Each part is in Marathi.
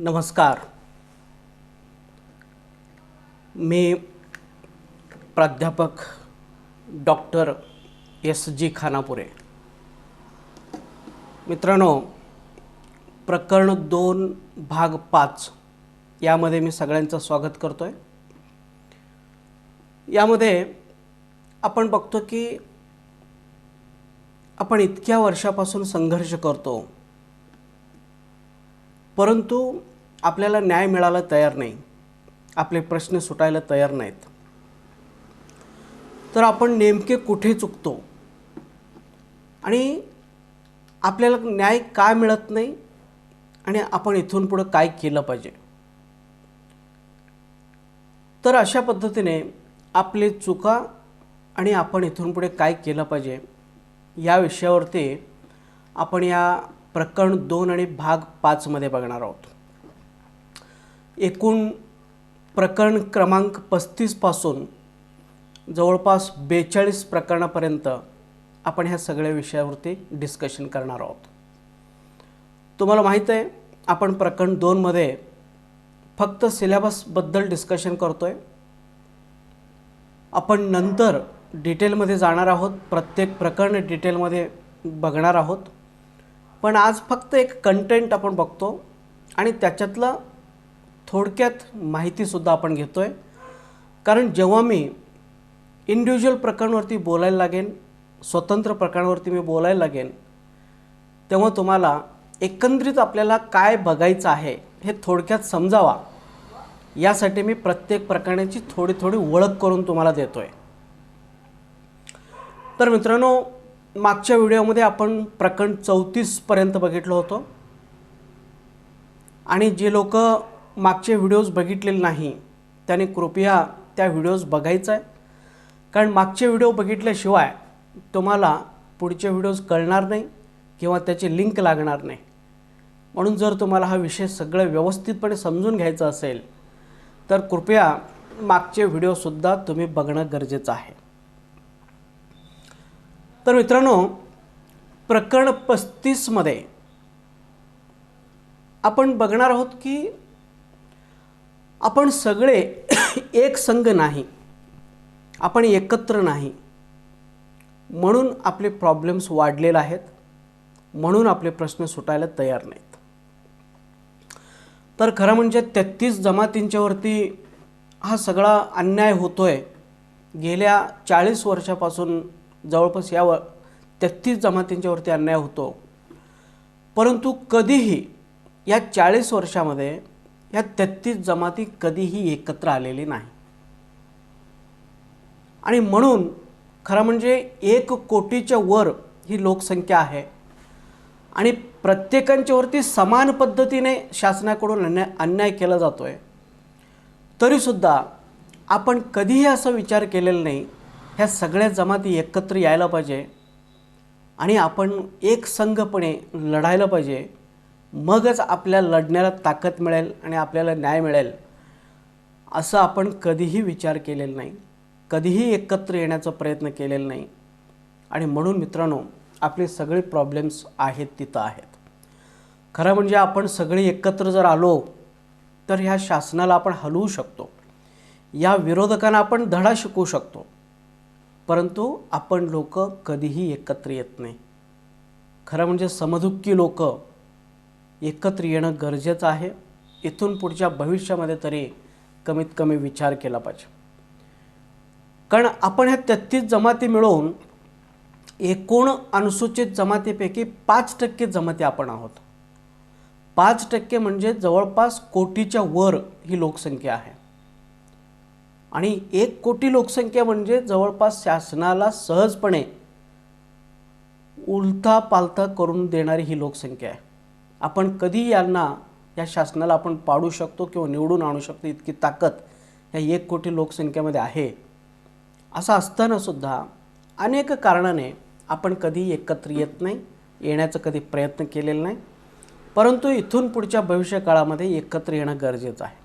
नमस्कार. मी प्राध्यापक डॉक्टर एस.जी. खानापुरे. मित्रांनो, प्रकरण 2 भाग 5 यामध्ये मी सगळ्यांचं स्वागत करतोय. यामध्ये आपण बघतो की आपण इतक्या वर्षापासून संघर्ष करतो, परंतु आपल्याला न्याय मिळायला तयार नाही, आपले प्रश्न सुटायला तयार नाहीत. तर आपण नेमके कुठे चुकतो आणि आपल्याला न्याय का मिळत नाही आणि आपण इथून पुढे काय केलं पाहिजे. तर अशा पद्धतीने आपली चुका आणि आपण इथून पुढे काय केलं पाहिजे या विषयावरती आपण या प्रकरण 2 आणि भाग 5 मध्ये बघणार आहोत. एकूण प्रकरण क्रमांक 35 पासून जवळपास 42 प्रकरणापर्यंत आपण ह्या सगळ्या विषयावरती डिस्कशन करणार आहोत. तुम्हाला माहित आहे, आपण प्रकरण 2 मध्ये फक्त सिलेबस बद्दल डिस्कशन करतोय. आपण नंतर डिटेलमध्ये जाणार आहोत, प्रत्येक प्रकरण डिटेलमध्ये बघणार आहोत. पण आज फक्त एक कंटेंट आपण बघतो आणि त्याच्यातलं थोडक्यात माहितीसुद्धा आपण घेतोय. कारण जेव्हा मी इंडिव्हिज्युअल प्रकरणावरती बोलायला लागेन, स्वतंत्र प्रकरणावरती मी बोलायला लागेन, तेव्हा तुम्हाला एकंदरीत आपल्याला काय बघायचं आहे हे थोडक्यात समजावा, यासाठी मी प्रत्येक प्रकरणाची थोडी थोडी ओळख करून तुम्हाला देतोय. तर मित्रांनो, मागच्या व्हिडिओमध्ये आपण प्रकरण 34 पर्यंत बघितलं होतं आणि जे लोक मागचे व्हिडिओज बघितलेले नाही त्यांनी कृपया त्या व्हिडिओज बघायचा आहे. कारण मागचे व्हिडिओ बघितल्याशिवाय तुम्हाला पुढचे व्हिडिओज कळणार नाही किंवा त्याची लिंक लागणार नाही. म्हणून जर तुम्हाला हा विषय सगळं व्यवस्थितपणे समजून घ्यायचा असेल तर कृपया मागचे व्हिडिओसुद्धा तुम्ही बघणं गरजेचं आहे. तर मित्रांनो, प्रकरण 35 मध्ये आपण बघणार आहोत की आपण सगळे एक संघ नाही, आपण एकत्र नाही, म्हणून आपले प्रॉब्लेम्स वाढलेले आहेत, म्हणून आपले प्रश्न सुटायला तयार नाहीत. तर खरं म्हणजे 33 जमातींच्यावरती हा सगळा अन्याय होतोय. गेल्या 40 वर्षापासून जवळपास 33 जमातींच्यावरती अन्याय होतो. परंतु कधीही या 40 वर्षामध्ये या 33 जमाती कधीही एकत्र आलेली नाही. आणि म्हणून खरं म्हणजे 1 कोटीच्या वर ही लोकसंख्या आहे आणि प्रत्येकांच्यावरती समान पद्धतीने शासनाकडून अन्याय केला जातोय. तरीसुद्धा आपण कधीही असा विचार केलेला नाही ह्या सगळ्या जमाती एकत्र यायला पाहिजे आणि आपण एक संघपणे लढायला पाहिजे, मगच आपल्या लढण्याला ताकद मिळेल आणि आपल्याला न्याय मिळेल, असं आपण कधीही विचार केलेला नाही, कधीही एकत्र येण्याचा प्रयत्न केलेला नाही. आणि म्हणून मित्रांनो, आपले सगळे प्रॉब्लेम्स आहेत तिथं आहेत. खरं म्हणजे आपण सगळे एकत्र जर आलो तर ह्या शासनाला आपण हलवू शकतो, या विरोधकांना आपण धडा शिकवू शकतो. परंतु आपण लोक कधीही एकत्र येत नाही. खरं म्हणजे समदुःखी लोक एकत्र येणं गरजेचं आहे. इथून पुढच्या भविष्यामध्ये तरी कमीत कमी विचार केला पाहिजे. कारण आपण ह्या 33 जमाती मिळून एकूण अनुसूचित जमातीपैकी 5% जमाती आपण आहोत. 5% म्हणजे जवळपास कोटीच्या वर ही लोकसंख्या आहे. आणि 1 कोटी लोकसंख्या म्हणजे जवळपास शासनाला सहजपणे उलथा पालथा करून देणारी ही लोकसंख्या आहे. आपण कधी या शासनाला आपण पाडू शकतो किंवा निवडून आणू शकतो इतकी ताकद या 1 कोटी लोकसंख्येमध्ये आहे. असं असताना सुद्धा अनेक कारणाने आपण कधी एकत्र येत नाही, येण्याचा कधी प्रयत्न केलेला नाही. परंतु इथून पुढच्या भविष्यकाळामध्ये एकत्र येणं गरजेचं आहे.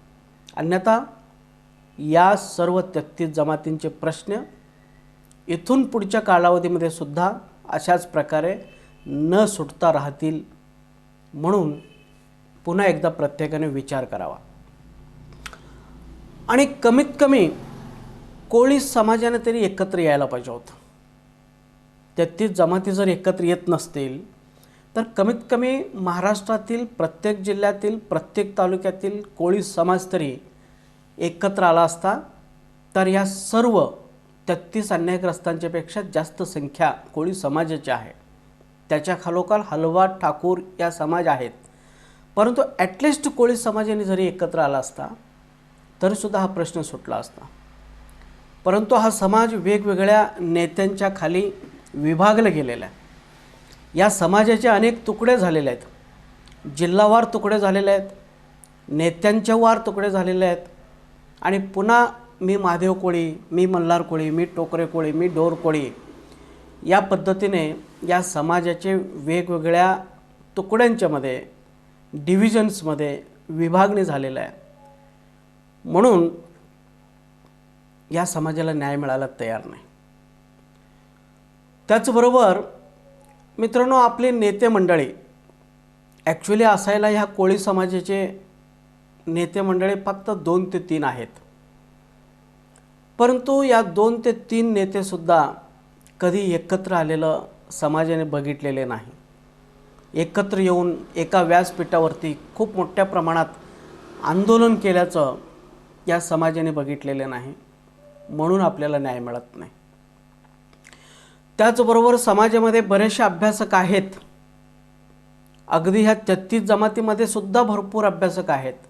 अन्यथा या सर्व 33 जमातींचे प्रश्न इथून पुढच्या कालावधीमध्ये सुद्धा अशाच प्रकारे न सुटता राहतील. म्हणून पुन्हा एकदा प्रत्येकाने विचार करावा आणि कमीत कमी कोळी समाजाने तरी एकत्र यायला पाहिजे होतं. 33 जमाती जर एकत्र येत नसतील तर कमीत कमी महाराष्ट्रातील प्रत्येक जिल्ह्यातील प्रत्येक तालुक्यातील कोळी समाज तरी एकत्र आला असता तर या सर्व 33 अन्यायग्रस्तांच्या पेक्षा जास्त संख्या कोळी समाजाची आहे. त्याच्या खालोखाल हलवा ठाकूर या समाज आहेत, परंतु ॲटलिस्ट कोळी समाजाने जरी एकत्र आला असता तरीसुद्धा हा प्रश्न सुटला असता. परंतु हा समाज वेगवेगळ्या नेत्यांच्या खाली विभागला गेलेला आहे. या समाजाचे अनेक तुकडे झालेले आहेत, जिल्हावार तुकडे झालेले आहेत, नेत्यांच्या वार तुकडे झालेले आहेत आणि पुन्हा मी महादेव कोळी, मी मल्हार कोळी, मी टोकरे कोळी, मी डोर कोळी या पद्धतीने या समाजाचे वेगवेगळ्या तुकड्यांच्यामध्ये डिव्हिजन्समध्ये विभागणी झालेलं आहे. म्हणून या समाजाला न्याय मिळायला तयार नाही. त्याचबरोबर मित्रांनो, आपले नेते मंडळी ॲक्च्युली असायला ह्या कोळी समाजाचे नेते मंडळी फक्त 2 ते 3 आहेत, परंतु या 2 ते 3 नेतेसुद्धा कधी एकत्र आलेलं समाजाने बघितलेले नाही. एकत्र येऊन एका व्यासपीठावरती खूप मोठ्या प्रमाणात आंदोलन केल्याचं या समाजाने बघितलेले नाही. म्हणून आपल्याला न्याय मिळत नाही. त्याचबरोबर समाजामध्ये बरेचसे अभ्यासक आहेत, अगदी ह्या 33 जमातीमध्ये सुद्धा भरपूर अभ्यासक आहेत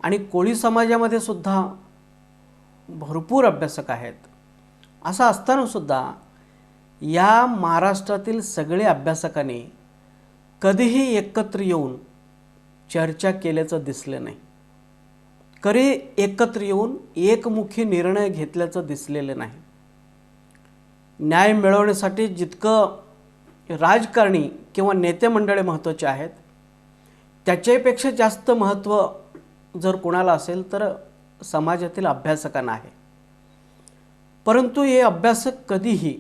आणि कोळी समाजामध्ये सुद्धा भरपूर अभ्यासक आहेत. असं असतानासुद्धा या महाराष्ट्रातील सगळे अभ्यासकांनी कधीही एकत्र येऊन चर्चा केल्याचं दिसलं नाही. कधी एकत्र येऊन एकमुखी निर्णय घेतल्याचं दिसलेलं नाही. न्याय मिळवण्यासाठी जितकं राजकारणी किंवा नेते मंडळी महत्त्वाचे आहेत त्याच्यापेक्षा जास्त महत्त्व जर कोणाला असेल तर समाजातील अभ्यासकांना आहे. परंतु हे अभ्यासक कधीही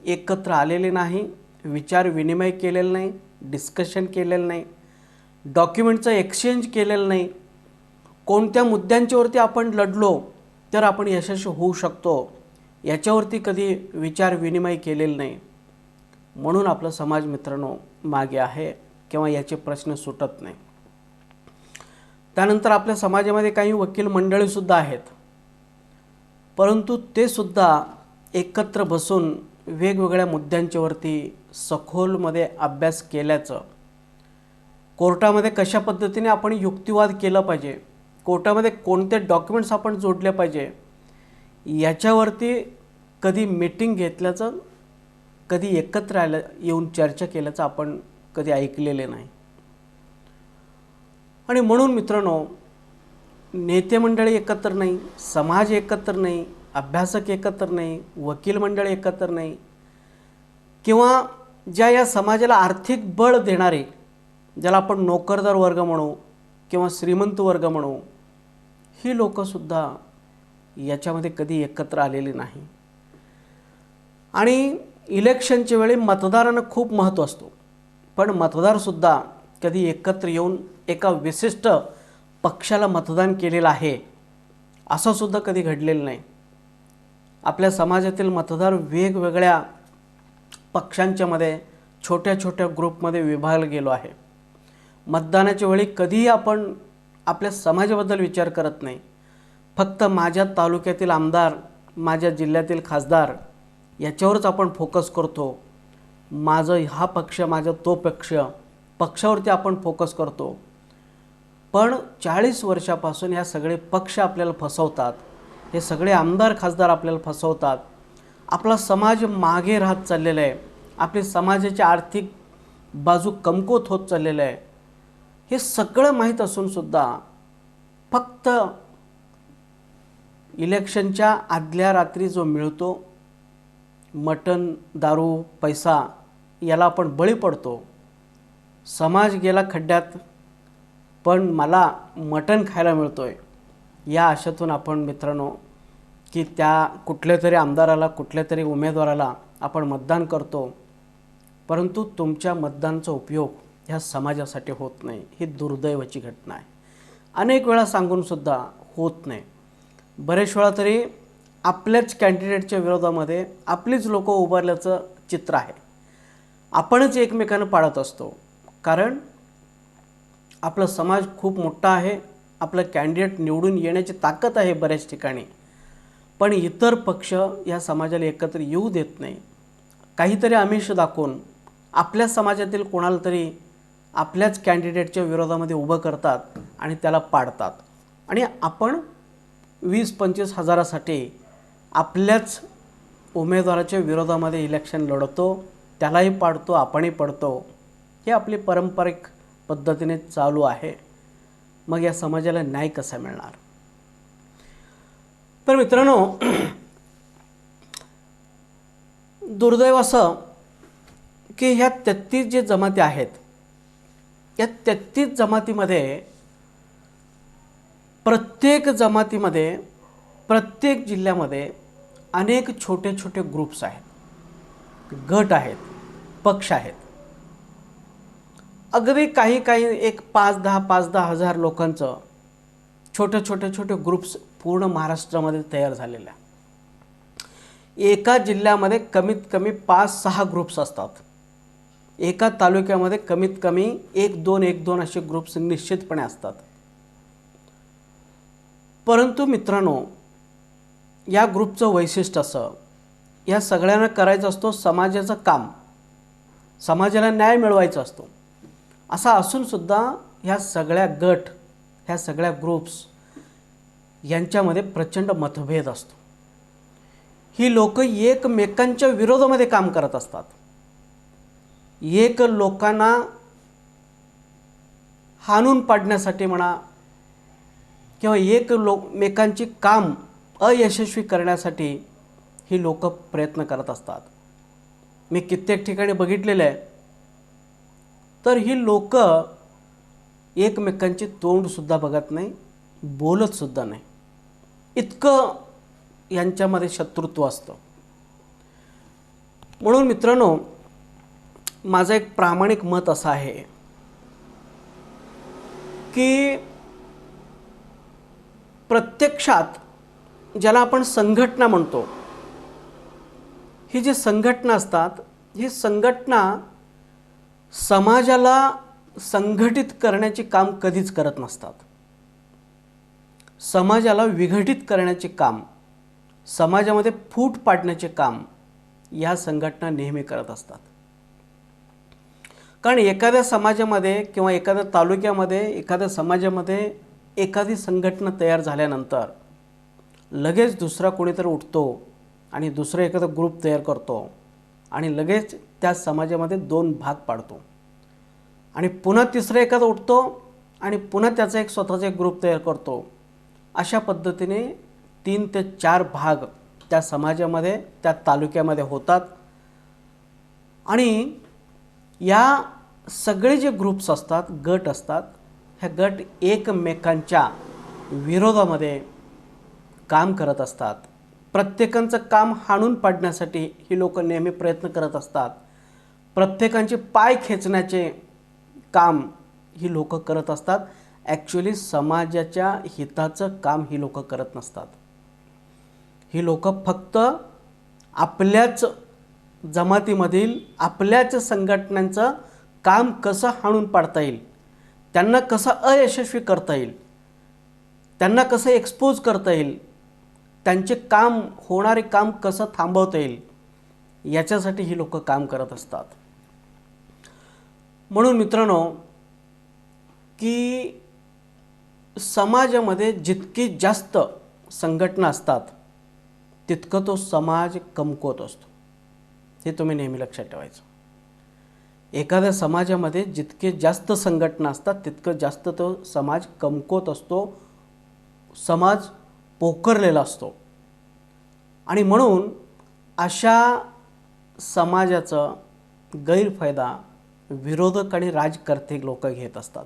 एकत्र आलेले नाही, विचार विनिमय केलेला नाही, डिस्कशन केलेलं नाही, डॉक्युमेंटचं एक्सचेंज केलेलं नाही. कोणत्या मुद्द्यांच्यावरती आपण लढलो तर आपण यशस्वी होऊ शकतो याच्यावरती कधी विचार विनिमय केलेलं नाही. म्हणून आपला समाज मित्रांनो मागे आहे किंवा याचे प्रश्न सुटत नाही. त्यानंतर आपल्या समाजामध्ये काही वकील मंडळीसुद्धा आहेत, परंतु ते सुद्धा एकत्र बसून वेगवेगळ्या मुद्द्यांच्यावरती सखोलमध्ये अभ्यास केल्याचं, कोर्टामध्ये कशा पद्धतीने आपण युक्तिवाद केला पाहिजे, कोर्टामध्ये कोणते डॉक्युमेंट्स आपण जोडले पाहिजे याच्यावरती कधी मीटिंग घेतल्याचं, कधी एकत्र येऊन चर्चा केल्याचं आपण कधी ऐकलेले नाही. आणि म्हणून मित्रांनो, नेते मंडळी एकत्र नाही, समाज एकत्र नाही, अभ्यासक एकत्र नाही, वकील मंडळी एकत्र नाही, किंवा ज्या या समाजाला आर्थिक बळ देणारे, ज्याला आपण नोकरदार वर्ग म्हणू किंवा श्रीमंत वर्ग म्हणू, ही लोकंसुद्धा याच्यामध्ये कधी एकत्र आलेली नाही. आणि इलेक्शनच्या वेळी मतदारांना खूप महत्त्व असतो, पण मतदारसुद्धा कधी एकत्र येऊन एका विशिष्ट पक्षाला मतदान केलेलं आहे असं सुद्धा कधी घडलेलं नाही. आपल्या समाजातील मतदार वेगवेगळ्या पक्षांच्यामध्ये छोट्या छोट्या ग्रुपमध्ये विभागला गेलो आहे. मतदानाच्या वेळी कधीही आपण आपल्या समाजाबद्दल विचार करत नाही. फक्त माझ्या तालुक्यातील आमदार, माझ्या जिल्ह्यातील खासदार याच्यावरच आपण फोकस करतो. माझं हा पक्ष, माझा तो पक्ष, पक्षावरती आपण फोकस करतो. पण 40 वर्षापासून ह्या सगळे पक्ष आपल्याला फसवतात, हे सगळे आमदार खासदार आपल्याला फसवतात. आपला समाज मागे राहत चाललेला आहे, आपली समाजाची आर्थिक बाजू कमकुवत होत चाललेलं आहे. हे सगळं माहीत असूनसुद्धा फक्त इलेक्शनच्या आदल्या रात्री जो मिळतो मटण, दारू, पैसा याला आपण बळी पडतो. समाज गेला खड्ड्यात पण मला मटण खायला मिळतोय या आशेतून आपण मित्रांनो की त्या कुठल्या तरी आमदाराला, कुठल्या तरी उमेदवाराला आपण मतदान करतो. परंतु तुमच्या मतदानाचा उपयोग ह्या समाजासाठी होत नाही. ही दुर्दैवाची घटना आहे. अनेक वेळा सांगूनसुद्धा होत नाही. बरेच वेळा तरी आपल्याच कॅन्डिडेटच्या विरोधामध्ये आपलीच लोकं उभारल्याचं चित्र आहे. आपणच एकमेकांना पाडत असतो. कारण आपला समाज खूप मोठा आहे, आपलं कॅन्डिडेट निवडून येण्याची ताकद आहे बऱ्याच ठिकाणी, पण इतर पक्ष या समाजाला एकत्र येऊ देत नाही. काहीतरी आमिष दाखवून आपल्या समाजातील कोणाला तरी आपल्याच कॅन्डिडेटच्या विरोधामध्ये उभं करतात आणि त्याला पाडतात. आणि आपण 20-25 हजारासाठी आपल्याच उमेदवाराच्या विरोधामध्ये इलेक्शन लढतो, त्यालाही पाडतो, आपणही पडतो. हे आपली पारंपरिक पद्धतीने चालू आहे. मग या समाजाला न्याय कसा मिळणार? तर मित्रांनो, दुर्दैव असं की ह्या 33 जे जमाती आहेत, या 33 जमातीमध्ये प्रत्येक जमातीमध्ये प्रत्येक जिल्ह्यामध्ये अनेक छोटे छोटे ग्रुप्स आहेत, गट आहेत, पक्ष आहेत. अगदी काही एक 5-10 हजार लोकांचं छोटे ग्रुप्स पूर्ण महाराष्ट्रामध्ये तयार झालेले आहे. एका जिल्ह्यामध्ये कमीत कमी 5-6 ग्रुप्स असतात. एका तालुक्यामध्ये कमीत कमी 1-2 असे ग्रुप्स निश्चितपणे असतात. परंतु मित्रांनो, या ग्रुपचं वैशिष्ट्य असं, या सगळ्यांना करायचं असतो समाजाचं काम, समाजाला न्याय मिळवायचा असतो. असा असूनसुद्धा ह्या सगळ्या गट, ह्या सगळ्या ग्रुप्स यांच्यामध्ये प्रचंड मतभेद असतो. ही लोक एकमेकांच्या विरोधामध्ये काम करत असतात. एक लोकांना हाणून पाडण्यासाठी म्हणा किंवा एकमेकांची काम अयशस्वी करण्यासाठी ही लोक प्रयत्न करत असतात. मी कित्येक ठिकाणी बघितलेलं आहे. तर ही लोक एकमेकांची तोंडसुद्धा बघत नाही, बोलतसुद्धा नाही, इतकं यांच्यामध्ये शत्रुत्व असतं. म्हणून मित्रांनो, माझं एक प्रामाणिक मत असं आहे की प्रत्यक्षात ज्याला आपण संघटना म्हणतो, ही जी संघटना असतात, ही संघटना समाजाला संघटित करण्याचे काम कधीच करत नसतात. समाजाला विघटित करण्याचे काम, समाजामध्ये फूट पाडण्याचे काम या संघटना नेहमी करत असतात. कारण एखाद्या समाजामध्ये किंवा एखाद्या तालुक्यामध्ये, एखाद्या समाजामध्ये एखादी संघटना तयार झाल्यानंतर लगेच दुसरा कोणीतरी उठतो आणि दुसरा एखादा ग्रुप तयार करतो आणि लगेच त्या समाजामध्ये 2 भाग पाडतो आणि पुन्हा तिसरा एखादा उठतो आणि पुन्हा त्याचा एक स्वतःचा एक ग्रुप तयार करतो. अशा पद्धतीने 3 ते 4 भाग त्या समाजामध्ये, त्या तालुक्यामध्ये होतात. आणि या सगळे जे ग्रुप्स असतात, गट असतात, ह्या गट एकमेकांच्या विरोधामध्ये काम करत असतात. प्रत्येकांचं काम हाणून पाडण्यासाठी ही लोक नेहमी प्रयत्न करत असतात. प्रत्येकांचे पाय खेचण्याचे काम ही लोक करत असतात. ॲक्च्युली समाजाच्या हिताचं काम ही लोक करत नसतात. ही लोक फक्त आपल्याच जमातीमधील, आपल्याच संघटनांचं काम कसं हाणून पाडता येईल, त्यांना कसं अयशस्वी करता येईल, त्यांना कसं एक्सपोज करता येईल, त्यांचे काम, होणारे काम कसं थांबवता येईल, याच्यासाठी ही लोक काम करत असतात. म्हणून मित्रांनो, की समाजामध्ये जितकी जास्त संघटना असतात तितकं तो समाज कमकुवत असतो. हे तुम्ही नेहमी लक्षात ठेवायचं. एखाद्या समाजामध्ये जितके जास्त संघटना असतात तितकं जास्त तो समाज कमकुवत असतो, समाज पोखरलेला असतो. आणि म्हणून अशा समाजाचा गैरफायदा विरोधक आणि राजकर्ते लोक घेत असतात.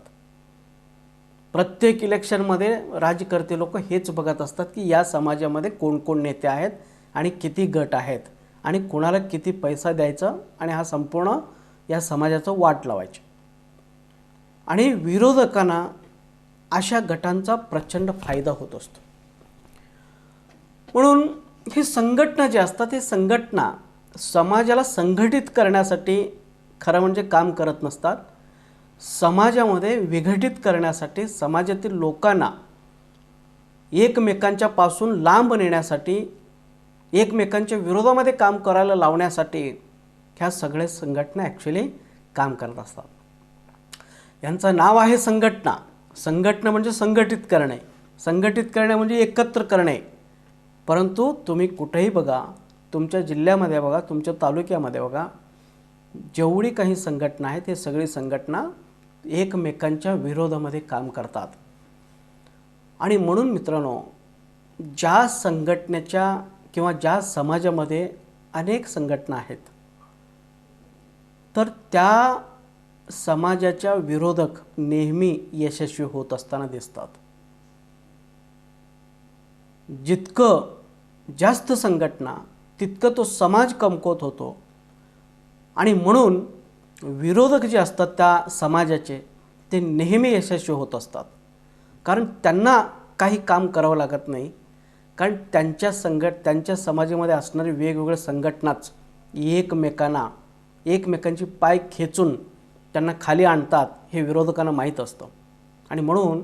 प्रत्येक इलेक्शनमध्ये राजकर्ते लोक हेच बघत असतात की या समाजामध्ये कोण कोण नेते आहेत आणि किती गट आहेत आणि कोणाला किती पैसा द्यायचा आणि हा संपूर्ण या समाजाचं वाट लावायचे. आणि विरोधकांना अशा गटांचा प्रचंड फायदा होत असतो. म्हणून ही संघटना जी असतात, ही संघटना समाजाला संघटित करण्यासाठी खरं म्हणजे काम करत नसतात. समाजामध्ये विघटित करण्यासाठी, समाजातील लोकांना एकमेकांच्या पासून लांब नेण्यासाठी, एकमेकांच्या विरोधामध्ये काम करायला लावण्यासाठी ह्या सगळ्या संघटना ॲक्च्युली काम करत असतात. यांचं नाव आहे संघटना. संघटना म्हणजे संघटित करणे, संघटित करणे म्हणजे एकत्र करणे. परंतु तुम्ही कुठेही बघा, तुमच्या जिल्ह्यामध्ये बघा, तुमच्या तालुक्यामध्ये बघा, जेवढी काही संघटना आहेत हे सगळी संघटना एकमेकांच्या विरोधामध्ये काम करतात. आणि म्हणून मित्रांनो, ज्या संघटनेच्या किंवा ज्या समाजामध्ये अनेक संघटना आहेत, तर त्या समाजाच्या विरोधक नेहमी यशस्वी होत असताना दिसतात. जितकं जास्त संघटना तितकं तो समाज कमकुवत होतो. आणि म्हणून विरोधक जे असतात त्या समाजाचे, ते नेहमी यशस्वी होत असतात. कारण त्यांना काही काम करावं लागत नाही. कारण त्यांच्या समाजामध्ये असणारे वेगवेगळे संघटनाच एकमेकांची पाय खेचून त्यांना खाली आणतात, हे विरोधकांना माहीत असतं. आणि म्हणून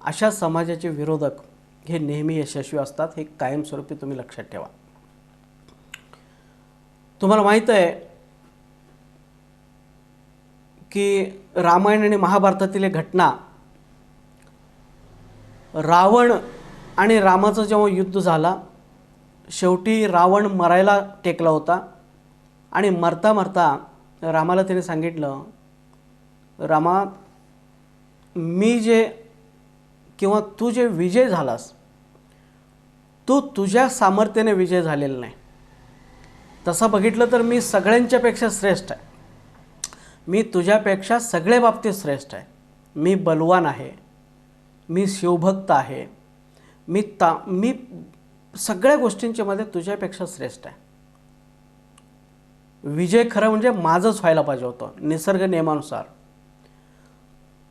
अशा समाजाचे विरोधक हे नेहमी यशस्वी असतात. हे कायमस्वरूपी तुम्ही लक्षात ठेवा. तुम्हाला माहीत आहे की रामायण आणि महाभारतातील एक घटना, रावण आणि रामाचं जेव्हा युद्ध झाला, शेवटी रावण मरायला टेकला होता. आणि मरता मरता रामाला त्याने सांगितलं, रामा, मी जे किंवा तू जे विजय झालास, तू तुझ्या सामर्थ्याने विजय झालेला नाही. तसं बघितलं तर मी सगळ्यांच्यापेक्षा श्रेष्ठ आहे. मी तुझ्यापेक्षा सगळे बाबतीत श्रेष्ठ आहे. मी बलवान आहे, मी शिवभक्त आहे, मी सगळ्या गोष्टींच्या मध्ये तुझ्यापेक्षा श्रेष्ठ आहे. विजय खरं म्हणजे माझंच व्हायला पाहिजे होतं निसर्ग नियमानुसार.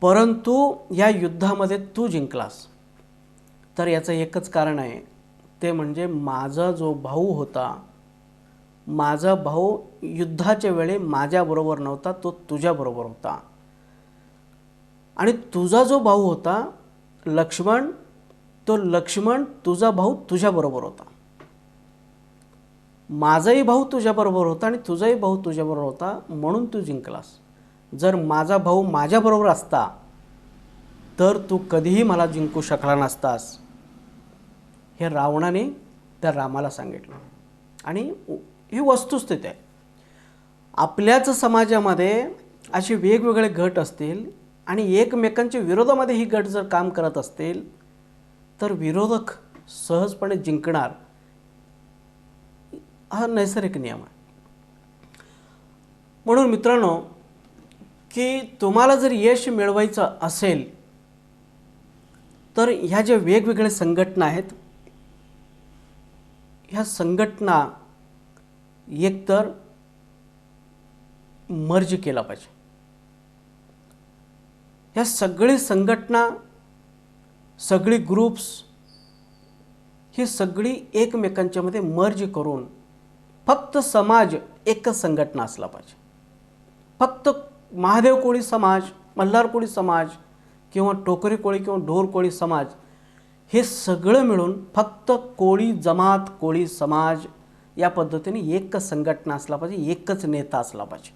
परंतु या युद्धामध्ये तू जिंकलास. तर याचं एकच कारण आहे, ते म्हणजे माझा जो भाऊ होता, माझा भाऊ युद्धाच्या वेळी माझ्याबरोबर नव्हता, तो तुझ्याबरोबर होता. आणि तुझा जो भाऊ होता लक्ष्मण, तो लक्ष्मण तुझा भाऊ तुझ्याबरोबर होता. माझाही भाऊ तुझ्याबरोबर होता आणि तुझाही भाऊ तुझ्याबरोबर होता, म्हणून तू जिंकलास. जर माझा भाऊ माझ्याबरोबर असता तर तू कधीही मला जिंकू शकला नसतास. हे रावणाने त्या रामाला सांगितलं. आणि ही वस्तुस्थिती आहे. आपल्याच समाजामध्ये असे वेगवेगळे गट असतील आणि एकमेकांच्या विरोधामध्ये ही गट जर काम करत असतील, तर विरोधक सहजपणे जिंकणार, हा नैसर्गिक नियम आहे. म्हणून मित्रांनो, की तुम्हाला जर यश मिळवायचं असेल, तर ह्या ज्या वेगवेगळ्या संघटना आहेत, ह्या संघटना एकतर मर्ज केला पाहिजे. ह्या सगळी संघटना, सगळी ग्रुप्स, ही सगळी एकमेकांच्या मध्ये मर्ज करून फक्त समाज एकच संघटना असला पाहिजे. फक्त महादेव कोळी समाज, मल्हार कोळी समाज किंवा टोकरी कोळी किंवा ढोर कोळी समाज, हे सगळं मिळून फक्त कोळी जमात, कोळी समाज या पद्धतीने एकच संघटना असला पाहिजे, एकच नेता असला पाहिजे.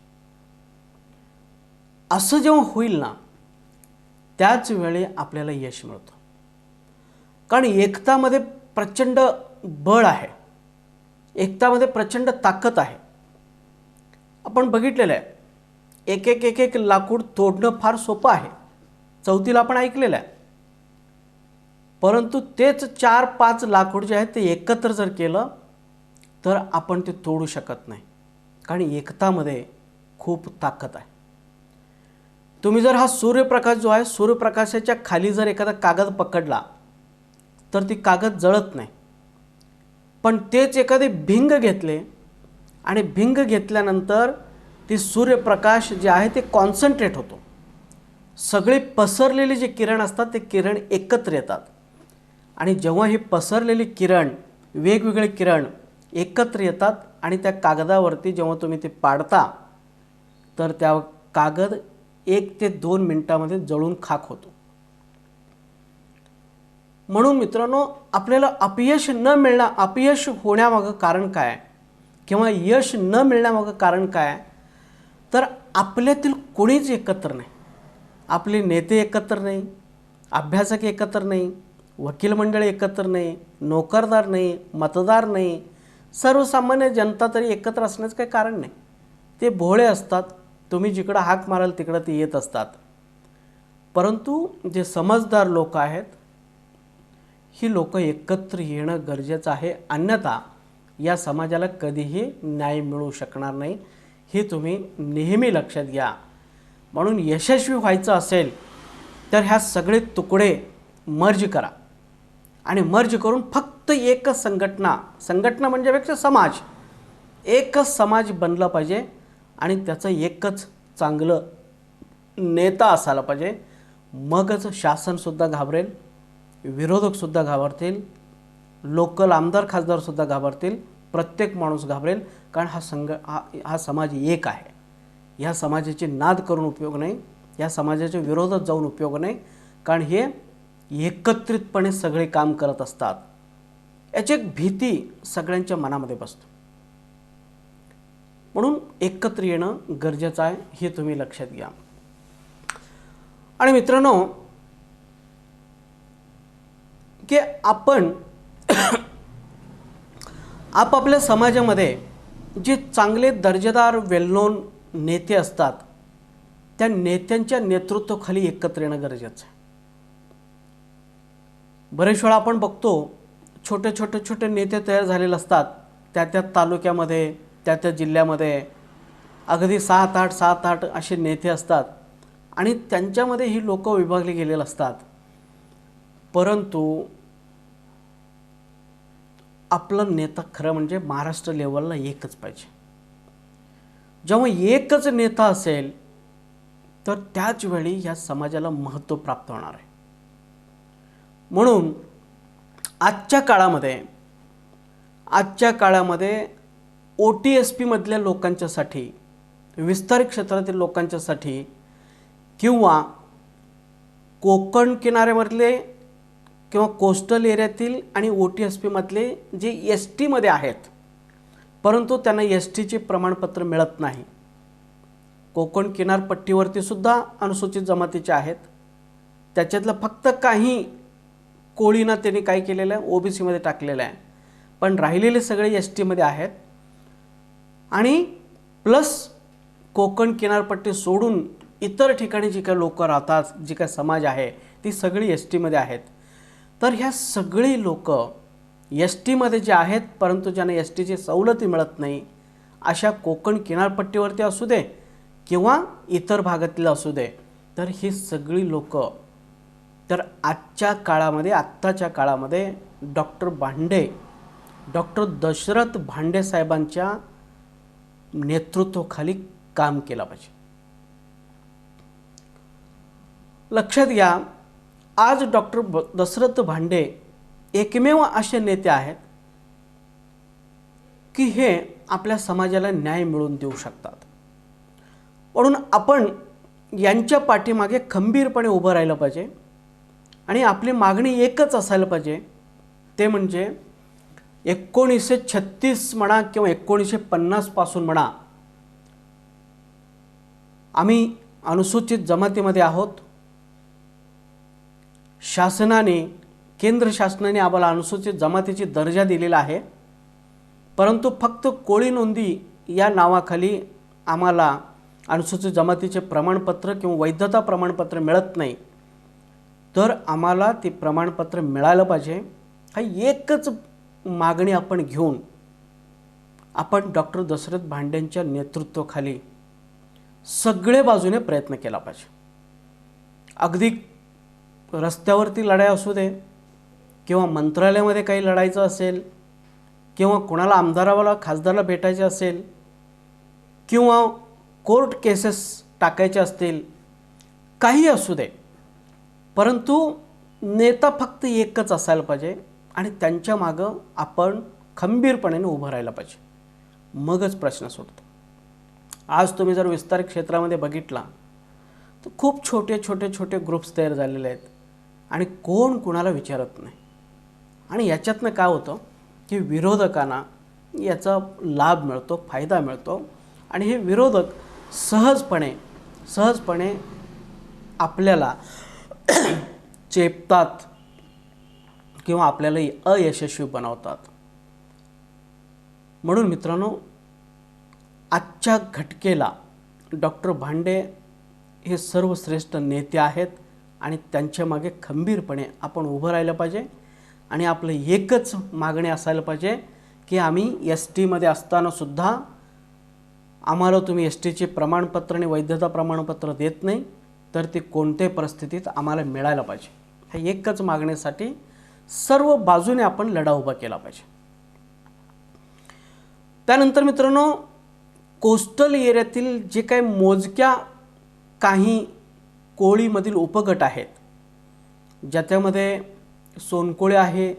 असं जेव्हा होईल ना, त्याच वेळी आपल्याला यश मिळतं. कारण एकतामध्ये प्रचंड बळ आहे, एकतामध्ये प्रचंड ताकद आहे. आपण बघितलेलं आहे, एक लाकूड तोडणं फार सोपं आहे, चौथीला आपण ऐकलेलं आहे. परंतु तेच 4-5 लाकूड जे आहेत ते एकत्र जर केलं तर आपण ते तोडू शकत नाही. कारण एकतामध्ये खूप ताकद आहे. तुम्ही जर हा सूर्यप्रकाश जो आहे, सूर्यप्रकाशाच्या खाली जर एखादा कागद पकडला तर ती कागद जळत नाही. पण तेच एखादे भिंग घेतले आणि भिंग घेतल्यानंतर ती सूर्यप्रकाश जे आहे ते कॉन्सन्ट्रेट होतो, सगळे पसरलेले जे किरण असतात ते किरण एकत्र येतात आणि जेव्हा हे पसरलेले किरण, वेगवेगळे किरण एकत्र येतात आणि त्या कागदावरती जेव्हा तुम्ही ते पाडता तर त्या कागद 1 ते 2 मिनिटांमध्ये जळून खाक होतो. म्हणून मित्रांनो, आपल्याला अपयश होण्यामागं कारण काय किंवा यश न मिळण्यामागं कारण काय, तर आपल्यातील कोणीच एकत्र नाही. आपले नेते एकत्र नाही, अभ्यासक एकत्र नाही, वकील मंडळ एकत्र नाही, नोकरदार नाही, मतदार नाही, सर्वसामान्य जनता तरी एकत्र असण्याचं काही कारण नाही. ते भोळे असतात. तुम्ही जिकडं हाक माराल तिकडं ते येत असतात. परंतु जे समजदार लोक आहेत, ही लोक एकत्र येणं गरजेचं आहे. अन्यथा या समाजाला कधीही न्याय मिळू शकणार नाही. हे तुम्ही नेहमी लक्षात घ्या. म्हणून यशस्वी व्हायचं असेल तर ह्या सगळे तुकडे मर्ज करा आणि मर्ज करून फक्त एकच संघटना म्हणजे पेक्षा समाज, एकच समाज बनला पाहिजे आणि त्याचं एकच चांगलं नेता असायला पाहिजे. मगच शासनसुद्धा घाबरेल, विरोधकसुद्धा घाबरतील, लोकल आमदार खासदारसुद्धा घाबरतील, प्रत्येक माणूस घाबरेल. कारण हा समाज एक आहे. ह्या समाजाची नाद करून उपयोग नाही, या समाजाच्या विरोधात जाऊन उपयोग नाही. कारण हे एकत्रितपणे सगळे काम करत असतात. याची एक भीती सगळ्यांच्या मनामध्ये बसतो. म्हणून एकत्र येणं गरजेचं आहे, हे तुम्ही लक्षात घ्या. आणि मित्रांनो, की आपण आपापल्या समाजामध्ये जे चांगले दर्जेदार वेल नोन नेते असतात, त्या नेत्यांच्या नेतृत्वाखाली एकत्र येणं गरजेचं आहे. बरेच वेळा आपण बघतो छोटे नेते तयार झालेले असतात. त्या तालुक्यामध्ये, त्या जिल्ह्यामध्ये अगदी 7-8 असे नेते असतात आणि त्यांच्यामध्ये ही लोक विभागली गेलेली असतात. परंतु आपला नेता खरं म्हणजे महाराष्ट्र लेवलला एकच पाहिजे. जेव्हा एकच नेता असेल तर त्याच वेळी या समाजाला महत्त्व प्राप्त होणार आहे. म्हणून आजच्या काळामध्ये OTSP मधल्या लोकांच्यासाठी, विस्तारित क्षेत्रातील लोकांच्यासाठी किंवा कोकण किनाऱ्यामधले किंवा कोस्टल एरियातील आणि OTSP मधले जे ST मध्ये आहेत परंतु त्यांना STचे प्रमाणपत्र मिळत नाही. कोकण किनारपट्टीवरती सुद्धा अनुसूचित जमातीचे आहेत. त्याच्यातलं फक्त काही कोळींना त्यांनी काय केलेलं आहे, OBC मध्ये टाकलेलं आहे. पण राहिलेले सगळे ST मध्ये आहेत. आणि प्लस कोकण किनारपट्टी सोडून इतर ठिकाणी जी काही लोक राहतात, जी काही समाज आहे, ती सगळी ST मध्ये आहेत. तर ह्या सगळी लोक ST मध्ये जे आहेत परंतु ज्यांना STची सवलती मिळत नाही, अशा कोकण किनारपट्टीवरती असू दे किंवा इतर भागातील असू दे, तर ही सगळी लोक तर आत्ताच्या काळामध्ये डॉक्टर दशरथ भांडे साहेबांच्या नेतृत्वाखाली काम केलं पाहिजे. लक्षात घ्या, आज डॉक्टर दशरथ भांडे एकमेव असे नेते आहेत की हे आपल्या समाजाला न्याय मिळवून देऊ शकतात. म्हणून आपण यांच्या पाठीमागे खंबीरपणे उभं राहिलं पाहिजे आणि आपली मागणी एकच असायला पाहिजे, ते म्हणजे 1936 म्हणा किंवा 1950 पासून म्हणा, आम्ही अनुसूचित जमातीमध्ये आहोत. केंद्र शासनाने आम्हाला अनुसूचित जमातीची दर्जा दिलेला आहे. परंतु फक्त कोळी नोंदी या नावाखाली आम्हाला अनुसूचित जमातीचे प्रमाणपत्र किंवा वैधता प्रमाणपत्र मिळत नाही. तर आम्हाला ते प्रमाणपत्र मिळालं पाहिजे. हा एकच मागणी आपण घेऊन आपण डॉक्टर दशरथ भांडेंच्या नेतृत्वाखाली सगळे बाजूने प्रयत्न केला पाहिजे. अगदी रस्त्यावरती लढाई असू दे किंवा मंत्रालयामध्ये काही लढायचं असेल किंवा कोणाला आमदाराला खासदाराला भेटायचे असेल किंवा कोर्ट केसेस टाकायचे असतील, काही असू दे, परंतु नेता फक्त एकच असायला पाहिजे आणि त्यांच्या मागं आपण खंबीरपणे उभं राहायला पाहिजे, मगच प्रश्न सुटतो. आज तुम्ही जर विस्तार क्षेत्रामध्ये बघितला तर खूप छोटे छोटे छोटे ग्रुप्स तयार झालेले आहेत आणि कोण कुणाला विचारत नाही. आणि याच्यातनं काय होतं की विरोधकांना याचा लाभ मिळतो, फायदा मिळतो आणि हे विरोधक सहजपणे आपल्याला चेपतात किंवा आपल्याला अयशस्वी बनवतात. म्हणून मित्रांनो, आजच्या घटकेला डॉक्टर भांडे हे सर्वश्रेष्ठ नेते आहेत आणि त्यांच्या मागे खंबीरपणे आपण उभं राहिलं पाहिजे. आणि आपलं एकच मागणी असायला पाहिजे की आम्ही STमध्ये असतानासुद्धा आम्हाला तुम्ही STचे प्रमाणपत्र आणि वैधता प्रमाणपत्र देत नाही, तर ते कोणत्याही परिस्थितीत आम्हाला मिळायला पाहिजे. ह्या एकच मागणीसाठी सर्व बाजूने आपण लढा उभा केला पाहिजे. त्यानंतर मित्रांनो, कोस्टल एरियातील जे काही मोजक्या काही कोळीमधील उपगट आहेत, ज्याच्यामध्ये सोनकोळी आहे,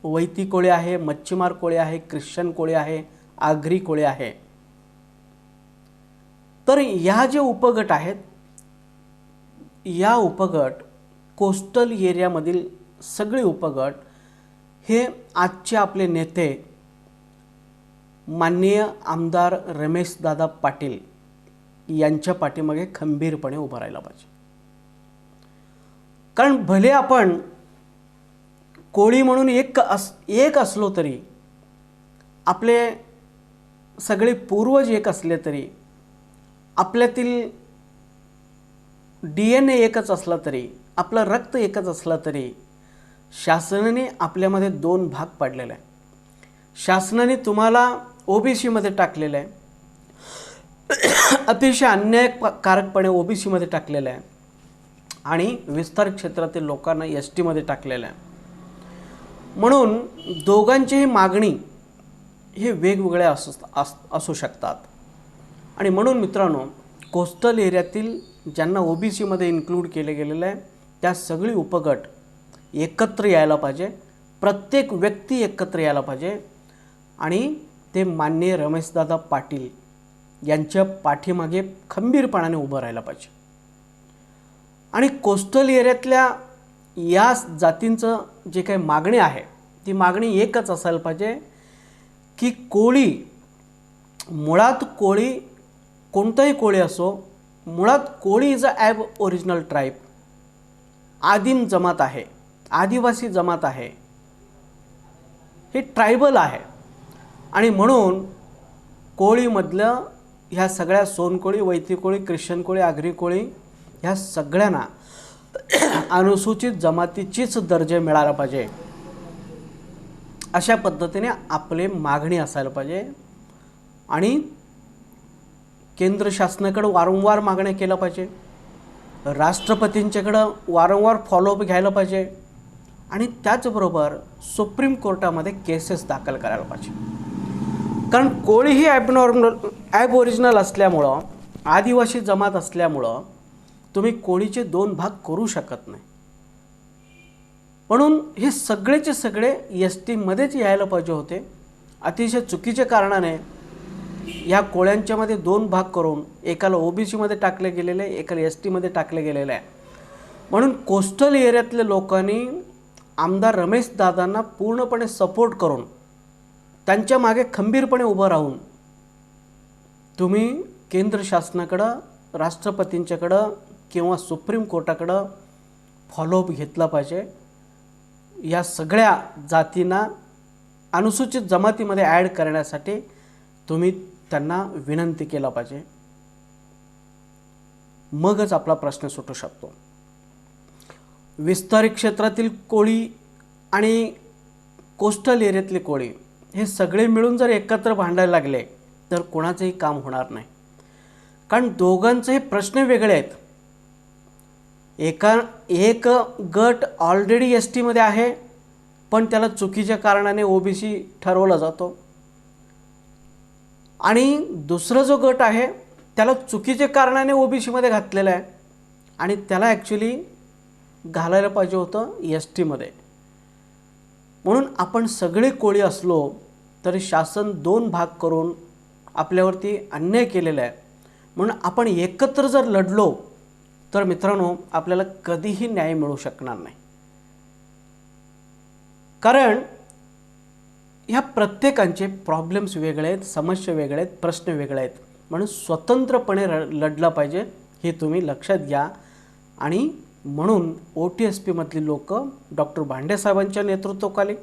वैती कोळी आहे, मच्छीमार कोळी आहे, ख्रिश्चन कोळी आहे, आगरी कोळी आहे. तर ह्या जे उपगट आहेत, या उपगट कोस्टल एरियामधील सगळे उपगट हे आजचे आपले नेते माननीय आमदार रमेशदादा पाटील यांच्या पाठीमागे खंबीरपणे उभं राहायला पाहिजे. कारण भले आपण कोळी म्हणून एक असलो तरी, आपले सगळे पूर्वज एक असले तरी, आपल्यातील DNA एकच असला तरी, आपलं रक्त एकच असलं तरी, शासनाने आपल्यामध्ये 2 भाग पाडलेले आहे. शासनाने तुम्हाला OBCमध्ये टाकलेलं आहे, अतिशय अन्यायकारकपणे OBCमध्ये टाकलेलं आहे, आणि विस्तार क्षेत्रातील लोकांना STमध्ये टाकलेलं आहे. म्हणून दोघांचीही मागणी हे वेगवेगळ्या असू शकतात. आणि म्हणून मित्रांनो, कोस्टल एरियातील ज्यांना OBCमध्ये इन्क्लूड केले गेलेलं आहे, त्या सगळी उपगट एकत्र यायला पाहिजे, प्रत्येक व्यक्ती एकत्र यायला पाहिजे आणि ते माननीय रमेशदादा पाटील यांच्या पाठीमागे खंबीरपणाने उभं राहायला पाहिजे. आणि कोस्टल एरियातल्या या जातींचं जे काही मागणी आहे, ती मागणी एकच असायला पाहिजे की कोळी, मुळात कोळी, कोणताही कोळी असो, मुळात कोळी इज अ ॲब ओरिजिनल ट्राईब, आदिम जमात आहे, आदिवासी जमात आहे, हे ट्रायबल आहे. आणि म्हणून कोळीमधलं ह्या सगळ्या सोनकोळी, वैती कोळी, ख्रिश्चन कोळी, आगरी कोळी ह्या सगळ्यांना अनुसूचित जमातीचीच दर्जा मिळाला पाहिजे, अशा पद्धतीने आपले मागणी असायला पाहिजे. आणि केंद्र शासनाकडे वारंवार मागण्या केल्या पाहिजे, राष्ट्रपतींच्याकडं वारंवार फॉलोअप घ्यायला पाहिजे आणि त्याचबरोबर सुप्रीम कोर्टामध्ये केसेस दाखल करायला पाहिजे. कारण कोळी ही ॲब ओरिजिनल असल्यामुळं, आदिवासी जमात असल्यामुळं तुम्ही कोळीचे 2 भाग करू शकत नाही. म्हणून हे सगळेचे सगळे STमध्येच यायला पाहिजे होते. अतिशय चुकीच्या कारणाने या कोळ्यांच्यामध्ये 2 भाग करून एकाला OBCमध्ये टाकले गेलेले आहे, एकाला STमध्ये टाकले गेलेले आहे. म्हणून कोस्टल एरियातल्या लोकांनी आमदार रमेशदादांना पूर्णपणे सपोर्ट करून, त्यांच्या मागे खंबीरपणे उभं राहून तुम्ही केंद्र शासनाकडं, राष्ट्रपतींच्याकडं किंवा सुप्रीम कोर्टाकडं फॉलोअप घेतला पाहिजे. या सगळ्या जातींना अनुसूचित जमातीमध्ये ॲड करण्यासाठी तुम्ही त्यांना विनंती केला पाहिजे, मगच आपला प्रश्न सुटू शकतो. विस्तारित क्षेत्रातील कोळी आणि कोस्टल एरियातले कोळी हे सगळे मिळून जर एकत्र भांडायला लागले तर कोणाचंही काम होणार नाही. कारण दोघांचे प्रश्न वेगळे आहेत. एक गट ऑलरेडी STमध्ये आहे, पण त्याला चुकीच्या कारणाने OBC ठरवला जातो, आणि दुसरा जो गट आहे त्याला चुकीच्या कारणाने OBCमध्ये घातलेला आहे आणि त्याला ॲक्च्युली घालायला पाहिजे होतं एस टीमध्ये. म्हणून आपण सगळे कोळी असलो तरी शासन 2 भाग करून आपल्यावरती अन्याय केलेला आहे. म्हणून आपण एकत्र जर लढलो तर मित्रांनो आपल्याला कधीही न्याय मिळू शकणार नाही. कारण ह्या प्रत्येकांचे प्रॉब्लेम्स वेगळे आहेत, समस्या वेगळे आहेत, प्रश्न वेगळे आहेत. म्हणून स्वतंत्रपणे लढलं पाहिजे हे तुम्ही लक्षात घ्या. आणि म्हणून OTSP मधली लोक डॉक्टर भांडे साहेबांच्या नेतृत्वाखाली,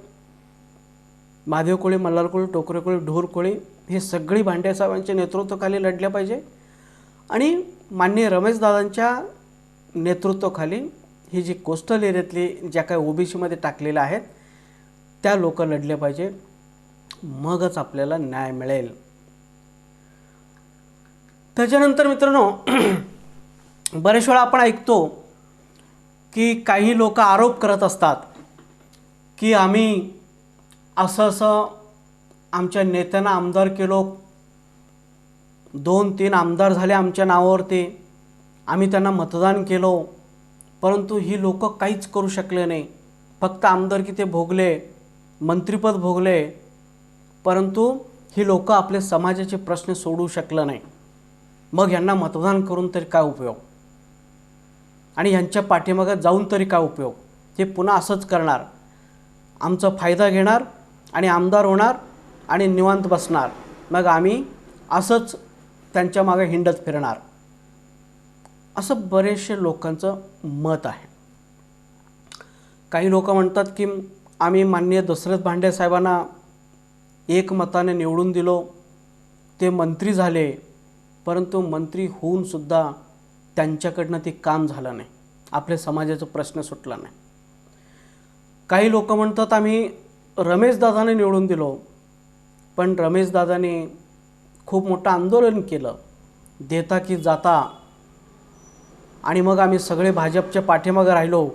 महादेव कोळी, मल्हार कोळी, टोकरे कोळी, ढोर कोळी हे सगळी भांडे साहेबांच्या नेतृत्वाखाली लढल्या पाहिजे. आणि माननीय रमेशदादांच्या नेतृत्वाखाली ही जी कोस्टल एरियातली ज्या काही OBCमध्ये टाकलेल्या आहेत त्या लोक लढले पाहिजे. मगच आपल्याला न्याय मिळेल. त्याच्यानंतर मित्रांनो बरेच वेळा आपण ऐकतो की काही लोक आरोप करत असतात की आम्ही असं आमच्या नेत्यांना आमदार केलो, 2-3 आमदार झाले आमच्या नावावरती, आम्ही त्यांना मतदान केलो, परंतु ही लोक काहीच करू शकले नाही. फक्त आमदारकी ते भोगले, मंत्रिपद भोगले, परंतु ही लोक आपले समाजाचे प्रश्न सोडवू शकले नाही. मग यांना मतदान करून तरी काय उपयोग आणि यांच्या पाठीमागे जाऊन तरी काय उपयोग. हे पुन्हा असंच करणार, आमचा फायदा घेणार आणि आमदार होणार आणि निवांत बसणार. मग आम्ही असंच त्यांच्या मागे हिंडत फिरणार, असं बरेचसे लोकांचं मत आहे. काही लोक म्हणतात की आम्ही माननीय दशरथ भांडे साहेबांना एकमताने निवडून दिलो, ते मंत्री झाले, परंतु मंत्री होऊन सुद्धा त्यांच्याकडनं ते काम झालं नाही, आपल्या समाजाचा प्रश्न सुटला नाही. काही लोक म्हणतात आम्ही रमेशदादाने निवडून दिलो, पण रमेशदादाने खूप मोठं आंदोलन केलं, देता की जाता, आणि मग आम्ही सगळे भाजपच्या पाठीमागे राहिलो,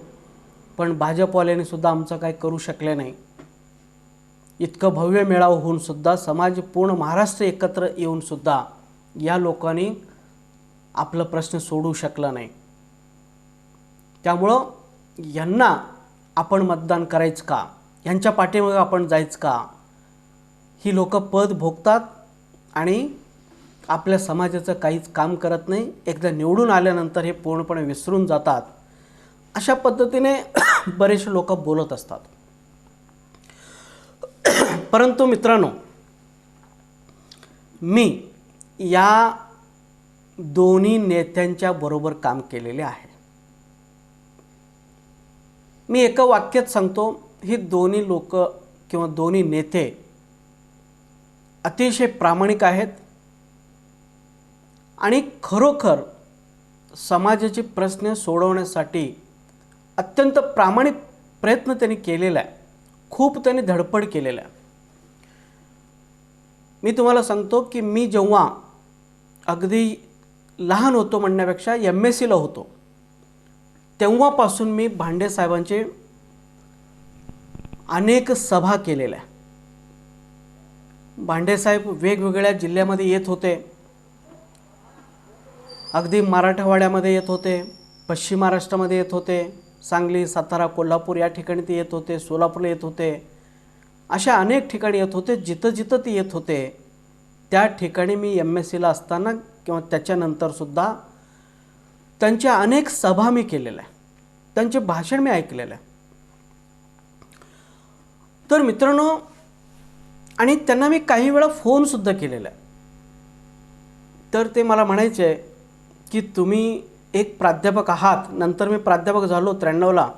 पण भाजपवाल्यांनी सुद्धा आमचं काय करू शकले नाही. इतकं भव्य मेळावा होऊन सुद्धा, समाज पूर्ण महाराष्ट्र एकत्र येऊन सुद्धा या लोकांनी आपला प्रश्न सोडवू शकला नाही. त्यामुळं यांना आपण मतदान करायचं का, यांच्या पाठीमागे आपण जायचं का. ही लोक पद भोगतात आणि आपल्या समाजाचं काहीच काम करत नाही. एकदा निवडून आल्यानंतर हे पूर्णपणे विसरून जातात. अशा पद्धतीने बरेचसे लोक बोलत असतात. परंतु मित्रांनो, मी या दोन्ही नेत्यांच्या बरोबर काम केलेले आहे. मी एका वाक्यात सांगतो, ही दोन्ही लोक किंवा दोन्ही नेते अतिशय प्रामाणिक आहेत आणि खरोखर समाजाचे प्रश्न सोडवण्यासाठी अत्यंत प्रामाणिक प्रयत्न त्यांनी केलेला आहे. खूप त्यांनी धडपड केलेला आहे. मी तुम्हाला सांगतो की मी जेव्हा अगदी लहान होतो म्हणण्यापेक्षा MScला होतो, तेव्हापासून मी भांडे साहेबांचे अनेक सभा केलेल्या. भांडे साहेब वेगवेगळ्या जिल्ह्यामध्ये येत होते. अगदी मराठवाड्यामध्ये येत होते, पश्चिम महाराष्ट्रामध्ये येत होते, सांगली, सातारा, कोल्हापूर या ठिकाणी ते येत होते, सोलापूरला येत होते. अशा अनेक ठिकाणी येत होते. जिथं जिथं ते येत होते त्या ठिकाणी मी MScला असताना किंवा त्याच्यानंतरसुद्धा त्यांच्या अनेक सभा मी केलेल्या आहे, त्यांचे भाषण मी ऐकलेलं आहे. तर मित्रांनो, आणि त्यांना मी काही वेळा फोनसुद्धा केलेला आहे. तर ते मला म्हणायचे की तुम्ही एक प्राध्यापक आहात. नंतर मी प्राध्यापक झालो 93ला,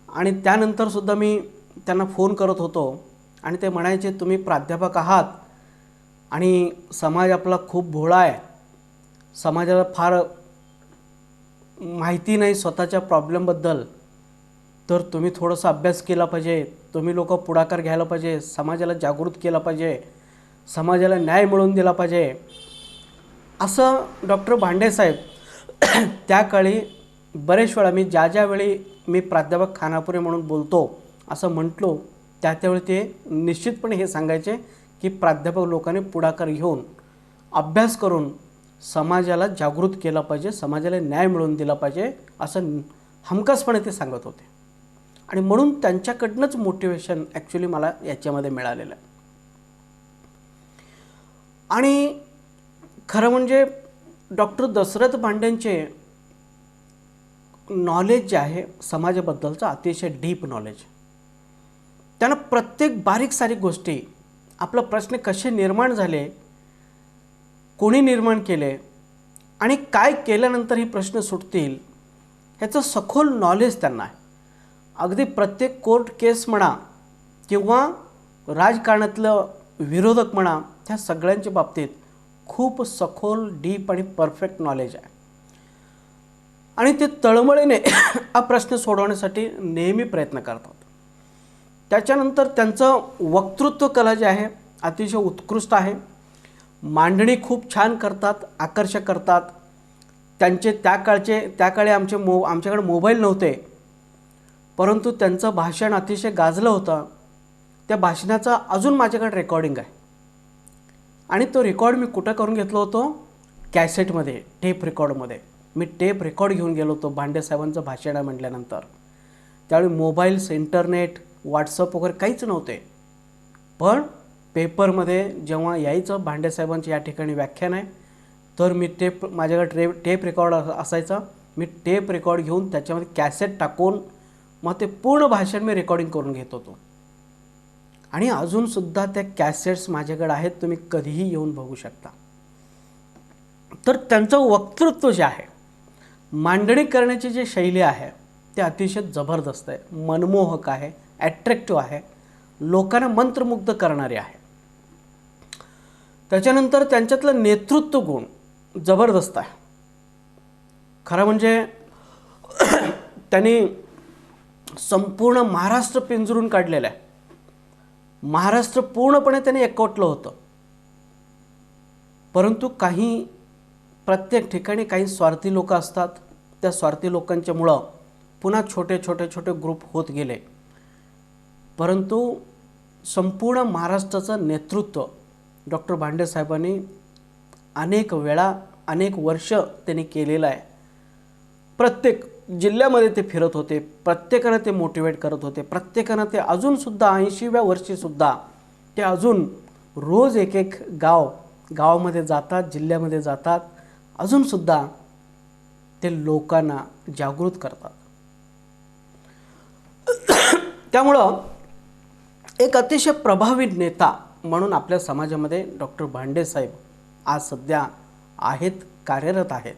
आणि त्यानंतरसुद्धा मी त्यांना फोन करत होतो आणि ते म्हणायचे तुम्ही प्राध्यापक आहात आणि समाज आपला खूप भोळा आहे, समाजाला फार माहिती नाही स्वतःच्या प्रॉब्लेमबद्दल, तर तुम्ही थोडासा अभ्यास केला पाहिजे, तुम्ही लोक पुढाकार घ्यायला पाहिजे, समाजाला जागृत केला पाहिजे, समाजाला न्याय मिळवून दिला पाहिजे. असं डॉक्टर भांडेसाहेब त्या काळी बरेच वेळा मी ज्यावेळी मी प्राध्यापक खानापुरे म्हणून बोलतो असं म्हटलो, त्यावेळी ते निश्चितपणे हे सांगायचे की प्राध्यापक लोकांनी पुढाकार घेऊन अभ्यास करून समाजाला जागृत केलं पाहिजे, समाजाला न्याय मिळवून दिला पाहिजे असं हमखासपणे ते सांगत होते. आणि म्हणून त्यांच्याकडनंच मोटिवेशन ॲक्च्युली मला याच्यामध्ये मिळालेलं आहे. आणि खरं म्हणजे डॉक्टर दशरथ भांडेंचे नॉलेज जे आहे समाजाबद्दलचं अतिशय डीप नॉलेज. त्यांना प्रत्येक बारीक सारीक गोष्टी, आपला प्रश्न कसे निर्माण झाले, कोणी निर्माण केले आणि काय केल्यानंतर ही प्रश्न सुटतील ह्याचं सखोल नॉलेज त्यांना आहे. अगदी प्रत्येक कोर्ट केस म्हणा किंवा राजकारणातलं विरोधक म्हणा, त्या सगळ्यांच्या बाबतीत खूप सखोल, डीप आणि परफेक्ट नॉलेज आहे. आणि ते तळमळीने हा प्रश्न सोडवण्यासाठी नेहमी प्रयत्न करतात. त्याच्यानंतर त्यांचं वक्तृत्व कला जे आहे अतिशय उत्कृष्ट आहे. मांडणी खूप छान करतात, आकर्षक करतात. त्यांचे त्याकाळी आमच्याकडे मोबाईल नव्हते, परंतु त्यांचं भाषण अतिशय गाजलं होतं. त्या भाषणाचं अजून माझ्याकडे रेकॉर्डिंग आहे. आणि तो रेकॉर्ड मी कुठं करून घेतलो होतो? कॅसेटमध्ये, टेप रेकॉर्डमध्ये. मी टेप रेकॉर्ड घेऊन गेलो होतो भांडेसाहेबांचं भाषण आहे म्हटल्यानंतर. त्यावेळी मोबाईल्स, इंटरनेट, व्हॉट्सअप वगैरे काहीच नव्हते. पण पेपरमध्ये जेव्हा यायचं भांडेसाहेबांचं या ठिकाणी व्याख्यान आहे, तर मी माझ्याकडे टेप रेकॉर्ड असायचा. मी टेप रेकॉर्ड घेऊन त्याच्यामध्ये कॅसेट टाकून मग ते पूर्ण भाषण मी रेकॉर्डिंग करून घेत होतो. आणि अजूनसुद्धा त्या कॅसेट्स माझ्याकडे आहेत, तुम्ही कधीही येऊन बघू शकता. तर त्यांचं वक्तृत्व जे आहे, मांडणी करण्याची जी शैली आहे ते अतिशय जबरदस्त आहे, मनमोहक आहे, ॲट्रॅक्टिव्ह आहे, लोकांना मंत्रमुग्ध करणारे आहे. त्याच्यानंतर त्यांच्यातलं नेतृत्व गुण जबरदस्त आहे. खरं म्हणजे त्यांनी संपूर्ण महाराष्ट्र पिंजरून काढलेलं आहे. महाराष्ट्र पूर्णपणे त्यांनी एकवटलं होतं. परंतु प्रत्येक ठिकाणी काही स्वार्थी लोक असतात. त्या स्वार्थी लोकांच्यामुळं पुन्हा छोटे ग्रुप होत गेले. परंतु संपूर्ण महाराष्ट्राचं नेतृत्व डॉक्टर भांडेसाहेबांनी अनेक वेळा, अनेक वर्ष त्यांनी केलेलं आहे. प्रत्येक जिल्ह्यामध्ये ते फिरत होते, प्रत्येकानं ते मोटिवेट करत होते, प्रत्येकानं ते अजूनसुद्धा 80व्या वर्षीसुद्धा ते अजून रोज एक गावामध्ये जातात, जिल्ह्यामध्ये जातात, अजूनसुद्धा ते लोकांना जागृत करतात. त्यामुळं एक अतिशय प्रभावी नेता म्हणून आपल्या समाजामध्ये डॉक्टर भांडेसाहेब आज सध्या आहेत, कार्यरत आहेत.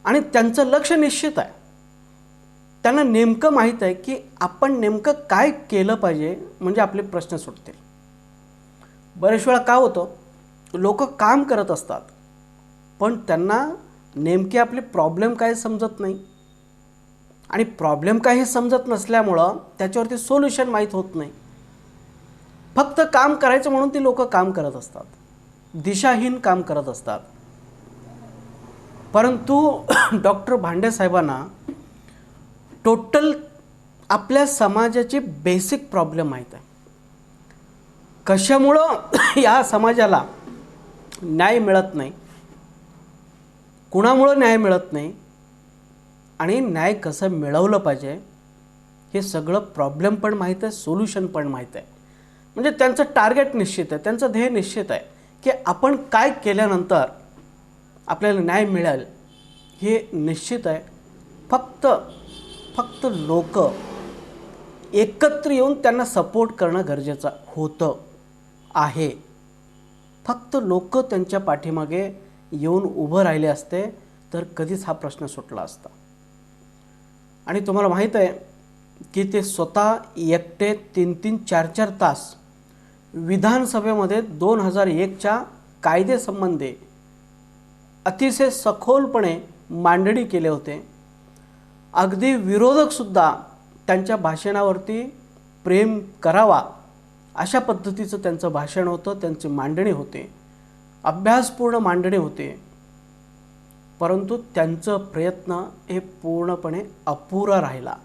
आणि त्यांचं लक्ष निश्चित आहे. त्यांना नेमकं माहीत आहे की आपण नेमकं काय केलं पाहिजे म्हणजे आपले प्रश्न सुटतील. बरेच वेळा काय होतं, लोक काम करत असतात पण त्यांना नेमके आपले प्रॉब्लेम काय समजत नाही. आणि प्रॉब्लेम काय हे समजत नसल्यामुळं त्याच्यावरती सोल्युशन माहीत होत नाही. फक्त काम करायचं म्हणून ती लोक काम करत असतात, दिशाहीन काम करत असतात. परंतु डॉक्टर भांडेसाहेबांना टोटल आपल्या समाजाची बेसिक प्रॉब्लेम माहीत आहे. कशामुळं या समाजाला न्याय मिळत नाही, कुणामुळं न्याय मिळत नाही आणि न्याय कसं मिळवलं पाहिजे हे सगळं प्रॉब्लेम पण माहीत आहे, सोल्युशन पण माहीत आहे. म्हणजे त्यांचं टार्गेट निश्चित आहे, त्यांचं ध्येय निश्चित आहे की आपण काय केल्यानंतर आपल्याला न्याय मिळेल हे निश्चित आहे. फक्त लोक एकत्र येऊन त्यांना सपोर्ट करणं गरजेचं होतं आहे. फक्त लोक त्यांच्या पाठीमागे येऊन उभं राहिले असते तर कधीच हा प्रश्न सुटला असता. आणि तुम्हाला माहीत आहे की ते स्वतः एकटे 3-3, 4-4 तास विधानसभेमध्ये 2001च्या कायदेसंबंधी अतिशय सखोलपणे मांडणी केले होते. अगदी विरोधकसुद्धा त्यांच्या भाषणावरती प्रेम करावा अशा पद्धतीचं त्यांचं भाषण होतं, त्यांची मांडणी होते, अभ्यासपूर्ण मांडणी होते. परंतु त्यांचं प्रयत्न हे पूर्णपणे अपूर्ण राहिला.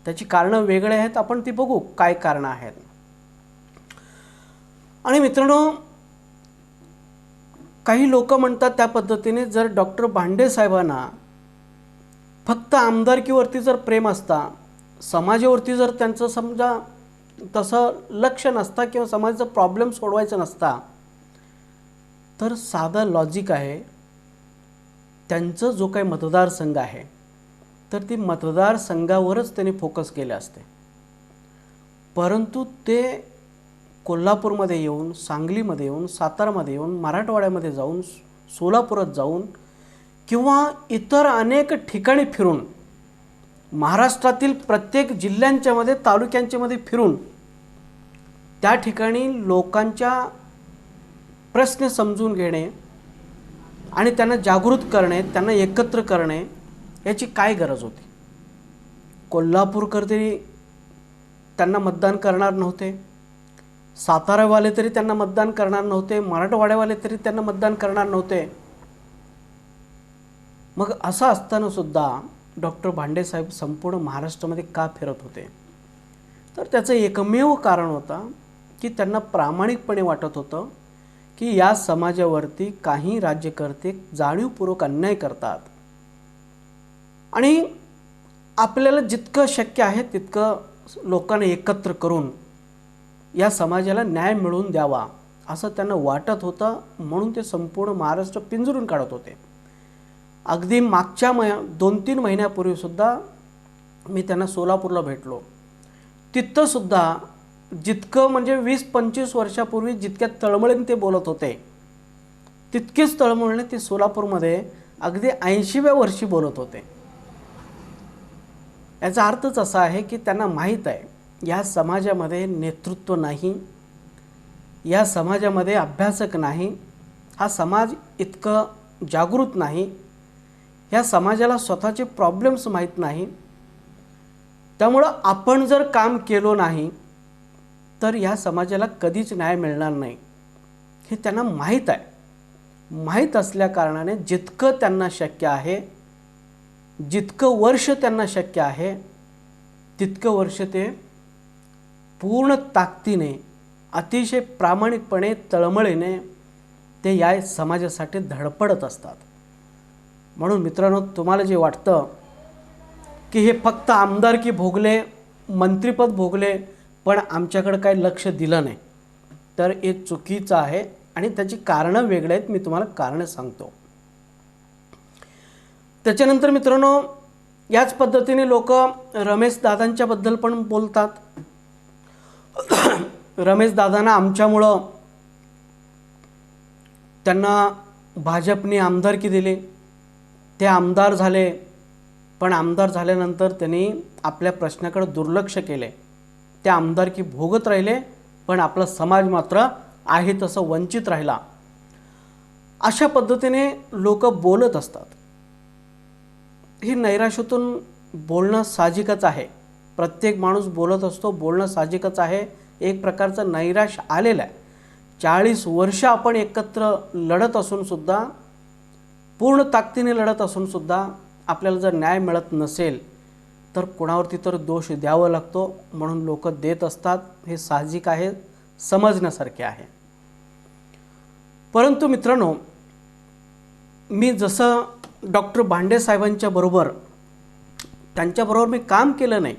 त्याची कारणं वेगळे आहेत, आपण ती बघू काय कारणं आहेत. आणि मित्रांनो, काही लोक म्हणतात त्या पद्धतीने, जर डॉक्टर भांडे साहेबांना फक्त आमदारकीवरती जर प्रेम असता, समाजावरती जर त्यांचं समजा तसं लक्ष नसता किंवा समाजाचा प्रॉब्लेम सोडवायचा नसता, तर साधा लॉजिक आहे, त्यांचं जो काही मतदारसंघ आहे तर ती मतदारसंघावरच त्यांनी फोकस केले असते. परंतु ते कोल्हापूरमध्ये येऊन, सांगलीमध्ये येऊन, सातारामध्ये येऊन, मराठवाड्यामध्ये जाऊन, सोलापुरात जाऊन किंवा इतर अनेक ठिकाणी फिरून, महाराष्ट्रातील प्रत्येक जिल्ह्यांच्यामध्ये, तालुक्यांच्यामध्ये फिरून त्या ठिकाणी लोकांच्या प्रश्न समजून घेणे आणि त्यांना जागृत करणे, त्यांना एकत्र करणे याची काय गरज होती? कोल्हापूरकर तरी त्यांना मतदान करणार नव्हते, सातारावाले तरी त्यांना मतदान करणार नव्हते, मराठवाड्यावाले तरी त्यांना मतदान करणार नव्हते. मग असं असताना सुद्धा डॉक्टर भांडे साहेब संपूर्ण महाराष्ट्रामध्ये का फिरत होते? तर त्याचं एकमेव कारण होता की त्यांना प्रामाणिकपणे वाटत होतं की या समाजावरती काही राज्यकर्ते जाणीवपूर्वक अन्याय करतात आणि आपल्याला जितकं शक्य आहे तितकं लोकांना एकत्र करून या समाजाला न्याय मिळवून द्यावा असं त्यांना वाटत होतं. म्हणून ते संपूर्ण महाराष्ट्र पिंजरून काढत होते. अगदी मागच्या 2-3 महिन्यापूर्वीसुद्धा मी त्यांना सोलापूरला भेटलो. तिथंसुद्धा जितकं म्हणजे 20-25 वर्षापूर्वी जितक्या तळमळीने ते बोलत होते तितकेच तळमळीने ते सोलापूरमध्ये अगदी 80व्या वर्षी बोलत होते. याचा अर्थच असा आहे की त्यांना माहीत आहे या समाजामध्ये नेतृत्व नाही, या समाजामध्ये अभ्यासक नाही, हा समाज इतकं जागृत नाही, या समाजाला स्वतःचे प्रॉब्लेम्स माहीत नाही. त्यामुळं आपण जर काम केलो नाही तर या समाजाला कधीच न्याय मिळणार नाही हे त्यांना माहीत आहे. माहीत असल्या कारणाने जितकं त्यांना शक्य आहे, जितकं वर्ष त्यांना शक्य आहे तितकं वर्ष ते पूर्ण ताकदीने, अतिशय प्रामाणिकपणे, तळमळीने ते या समाजासाठी धडपडत असतात. म्हणून मित्रांनो, तुम्हाला जे वाटतं की हे फक्त आमदारकी भोगले, मंत्रिपद भोगले पण आमच्याकडे काही लक्ष दिलं नाही, तर हे चुकीचं आहे आणि त्याची कारणं वेगळी आहेत. मी तुम्हाला कारणं सांगतो. त्याच्यानंतर मित्रांनो, याच पद्धतीने लोक रमेश दादांच्या बद्दल पण बोलतात. रमेश दादांना आमच्यामुळं त्यांना भाजपने आमदारकी दिली, ते आमदार झाले, पण आमदार झाल्यानंतर त्यांनी आपल्या प्रश्नाकडे दुर्लक्ष केले. ते आमदारकी भोगत राहिले पण आपला समाज मात्र आहे तसं वंचित राहिला. अशा पद्धतीने लोक बोलत असतात. ही नैराश्यातून बोलणं साहजिकच आहे. प्रत्येक माणूस बोलत असतो, बोलणं साहजिकच आहे. एक प्रकारचं नैराश आलेलं आहे. 40 वर्ष आपण एकत्र लढत असून सुद्धा, पूर्ण ताकदीने लढत असून सुद्धा आपल्याला जर न्याय मिळत नसेल तर कोणावरती तर दोष द्यावा लागतो. म्हणून लोक देत असतात. हे साहजिक आहे, समजण्यासारखे आहे. परंतु मित्रांनो, मी जसं डॉक्टर भांडे साहेबांच्या बरोबर, त्यांच्याबरोबर मी काम केलं नाही,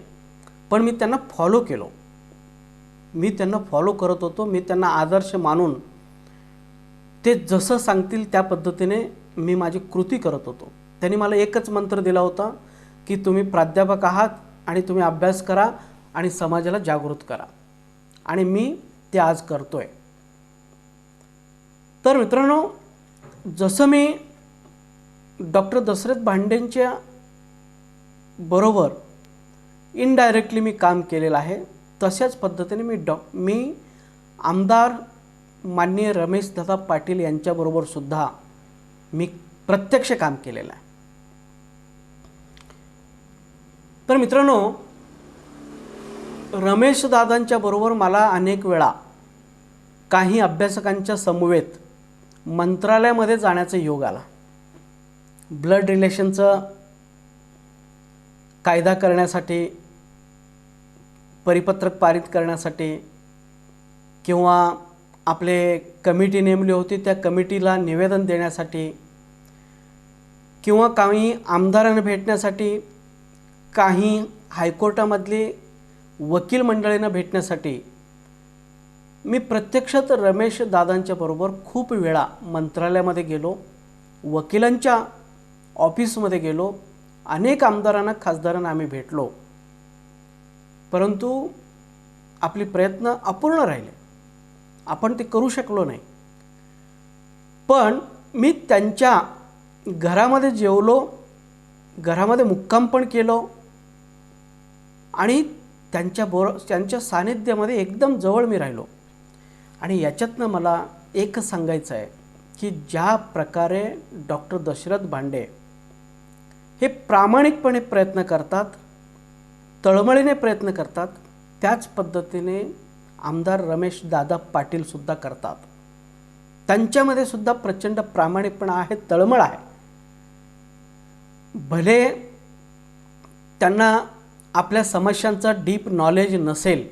पण मी त्यांना फॉलो केलो. मी त्यांना फॉलो करत होतो. मी त्यांना आदर्श मानून ते जसं सांगतील त्या पद्धतीने मी माझी कृती करत होतो. त्यांनी मला एकच मंत्र दिला होता की तुम्ही प्राध्यापक आहात आणि तुम्ही अभ्यास करा आणि समाजाला जागृत करा, आणि मी ते आज करतोय. तर मित्रांनो, जसं मी डॉक्टर दशरथ भांडेंच्या बरोबर इनडायरेक्टली मी काम केलेलं आहे, तशाच पद्धतीने मी आमदार माननीय रमेशदादा पाटील यांच्याबरोबर सुद्धा मी प्रत्यक्ष काम केलेलं आहे. तर मित्रांनो, रमेशदादांच्या बरोबर मला अनेक वेळा काही अभ्यासकांच्या समवेत मंत्रालयामध्ये जाण्याचा योग आला. ब्लड रिलेशनचं कायदा करण्यासाठी, परिपत्रक पारित करण्यासाठी किंवा आपले कमिटी नेमली होती, त्या कमिटीला निवेदन देण्यासाठी किंवा काही आमदारांना भेटण्यासाठी, काही हायकोर्टामधले वकील मंडळींना भेटण्यासाठी मी प्रत्यक्षात रमेश दादांच्या बरोबर खूप वेळा मंत्रालयामध्ये गेलो, वकिलांच्या ऑफिसमध्ये गेलो, अनेक आमदारांना खासदारांना आम्ही भेटलो, परंतु आपले प्रयत्न अपूर्ण राहिले, आपण ते करू शकलो नाही. पण मी त्यांच्या घरामध्ये जेवलो, घरामध्ये मुक्काम पण केलो आणि त्यांच्या सानिध्यामध्ये एकदम जवळ मी राहिलो. आणि याच्यातनं मला एक सांगायचं आहे की ज्या प्रकारे डॉक्टर दशरथ भांडे हे प्रामाणिकपणे प्रयत्न करतात, तळमळीने प्रयत्न करतात, त्याच पद्धतीने आमदार रमेश दादा पाटील सुद्धा करतात. त्यांच्यामध्ये सुद्धा प्रचंड प्रामाणिकपणा आहे, तळमळ आहे. भले त्यांना आपल्या समस्यांचा डीप नॉलेज नसेल,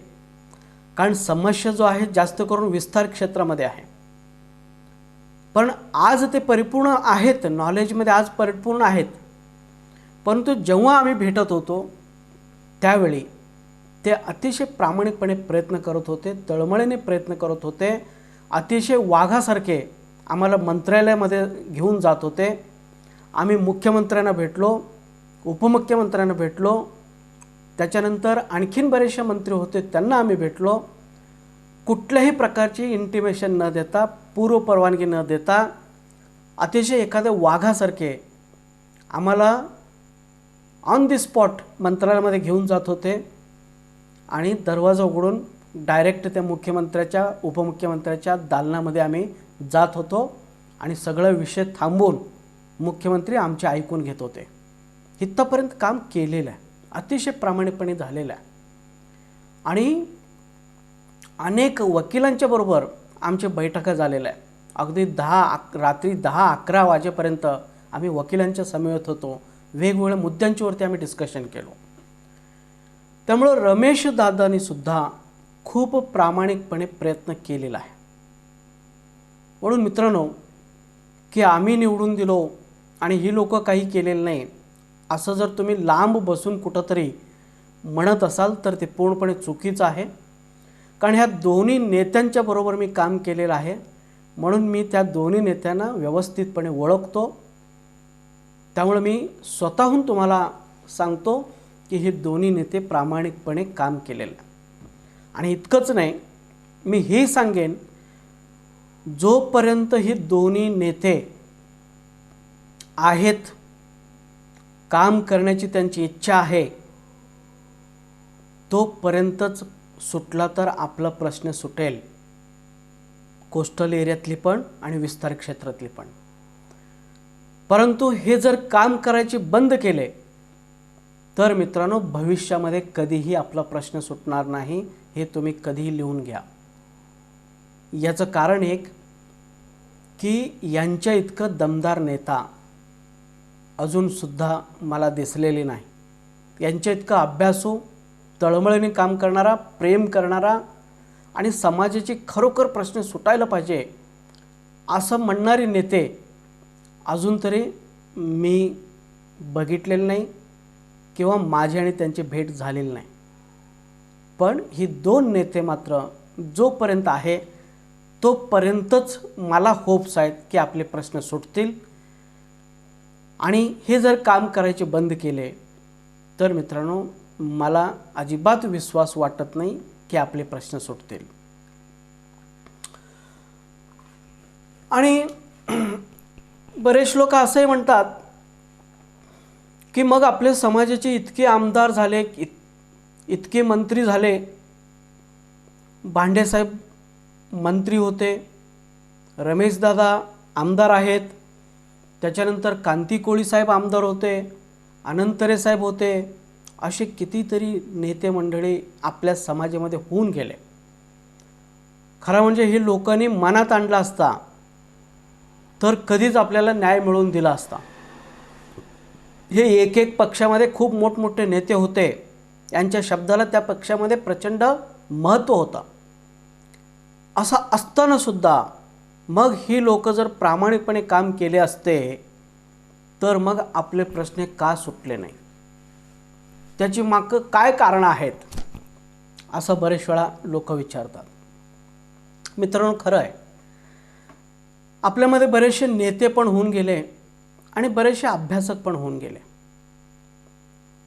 कारण समस्या जो आहे जास्त करून विस्तार क्षेत्रामध्ये आहे, पण आज ते परिपूर्ण आहेत, नॉलेजमध्ये आज परिपूर्ण आहेत. परंतु जेव्हा आम्ही भेटत होतो त्यावेळी ते अतिशय प्रामाणिकपणे प्रयत्न करत होते, तळमळीने प्रयत्न करत होते, अतिशय वाघासारखे आम्हाला मंत्रालयामध्ये घेऊन जात होते. आम्ही मुख्यमंत्र्यांना भेटलो, उपमुख्यमंत्र्यांना भेटलो, त्याच्यानंतर आणखीन बरेचसे मंत्री होते त्यांना आम्ही भेटलो. कुठल्याही प्रकारची इंटिमेशन न देता, पूर्वपरवानगी न देता, अतिशय एखाद्या वाघासारखे आम्हाला ऑन दी स्पॉट मंत्रालयामध्ये घेऊन जात होते आणि दरवाजा उघडून डायरेक्ट त्या मुख्यमंत्र्याच्या उपमुख्यमंत्र्याच्या दालनामध्ये आम्ही जात होतो आणि सगळं विषय थांबवून मुख्यमंत्री आमचे ऐकून घेत होते. इथपर्यंत काम केलेलं आहे, अतिशय प्रामाणिकपणे झालेलं आहे. आणि अनेक वकिलांच्या बरोबर आमच्या बैठका झालेल्या आहे. अगदी रात्री 10-11 वाजेपर्यंत आम्ही वकिलांच्या समवेत होतो, वेगवेगळ्या मुद्द्यांच्यावरती आम्ही डिस्कशन केलो. त्यामुळे रमेश दादांनी सुद्धा खूप प्रामाणिकपणे प्रयत्न केलेला आहे. म्हणून मित्रांनो, की आम्ही निवडून दिलो आणि ही लोक काही केलेलं नाही असं जर तुम्ही लांब बसून कुठंतरी म्हणत असाल तर ते पूर्णपणे चुकीचं आहे. कारण ह्या दोन्ही नेत्यांच्या बरोबर मी काम केलेलं आहे, म्हणून मी त्या दोन्ही नेत्यांना व्यवस्थितपणे ओळखतो. त्यामुळे मी स्वतःहून तुम्हाला सांगतो की हे दोन्ही नेते प्रामाणिकपणे काम केलेलं आहे. आणि इतकंच नाही, मी हे सांगेन, जोपर्यंत ही दोन्ही नेते आहेत, काम करण्याची त्यांची इच्छा आहे, तोपर्यंतच सुटला तर आपला प्रश्न सुटेल, कोस्टल एरियातली पण आणि विस्तार क्षेत्रातली पण. परंतु हे जर काम करायचे बंद केले तर मित्रांनो, भविष्यामध्ये कधीही आपला प्रश्न सुटणार नाही, हे तुम्ही कधीही लिहून घ्या. याचं कारण एक की यांच्या इतकं दमदार नेता अजूनसुद्धा मला दिसलेले नाही. यांच्या इतका अभ्यासू, तळमळीने काम करणारा, प्रेम करणारा आणि समाजाचे खरोखर प्रश्न सुटायला पाहिजे असं म्हणणारे नेते अजून तरी मी बघितलेले नाही किंवा माझी आणि त्यांची भेट झालेली नाही. पण ही दोन नेते मात्र जोपर्यंत आहे तोपर्यंतच मला होप्स आहेत की आपले प्रश्न सुटतील. आणि हे जर काम करायचे बंद केले तर मित्रांनो, मला अजिबात विश्वास वाटत नाही की आपले प्रश्न सुटतील. आणि बरेच लोक असंही म्हणतात की मग आपल्या समाजाचे इतके आमदार झाले, इतके मंत्री झाले, भांडेसाहेब मंत्री होते, रमेशदादा आमदार आहेत, त्याच्यानंतर कांती कोळी साहेब आमदार होते, अनंतरे साहेब होते, असे कितीतरी नेते मंडळी आपल्या समाजामध्ये होऊन गेले. खरं म्हणजे हे लोकांनी मनात आणला असता तर कधीच आपल्याला न्याय मिळवून दिला असता. हे एक एक पक्षामध्ये खूप मोठमोठे नेते होते, यांच्या शब्दाला त्या पक्षामध्ये प्रचंड महत्त्व होतं. असं असताना सुद्धा मग ही लोक जर प्रामाणिकपणे काम केले असते तर मग आपले प्रश्न का सुटले नाही, त्याची मागं काय कारणं आहेत, असं बरेच वेळा लोक विचारतात. मित्रांनो, खरं आहे, आपल्यामध्ये बरेचसे नेते पण होऊन गेले आणि बरेचसे अभ्यासक पण होऊन गेले.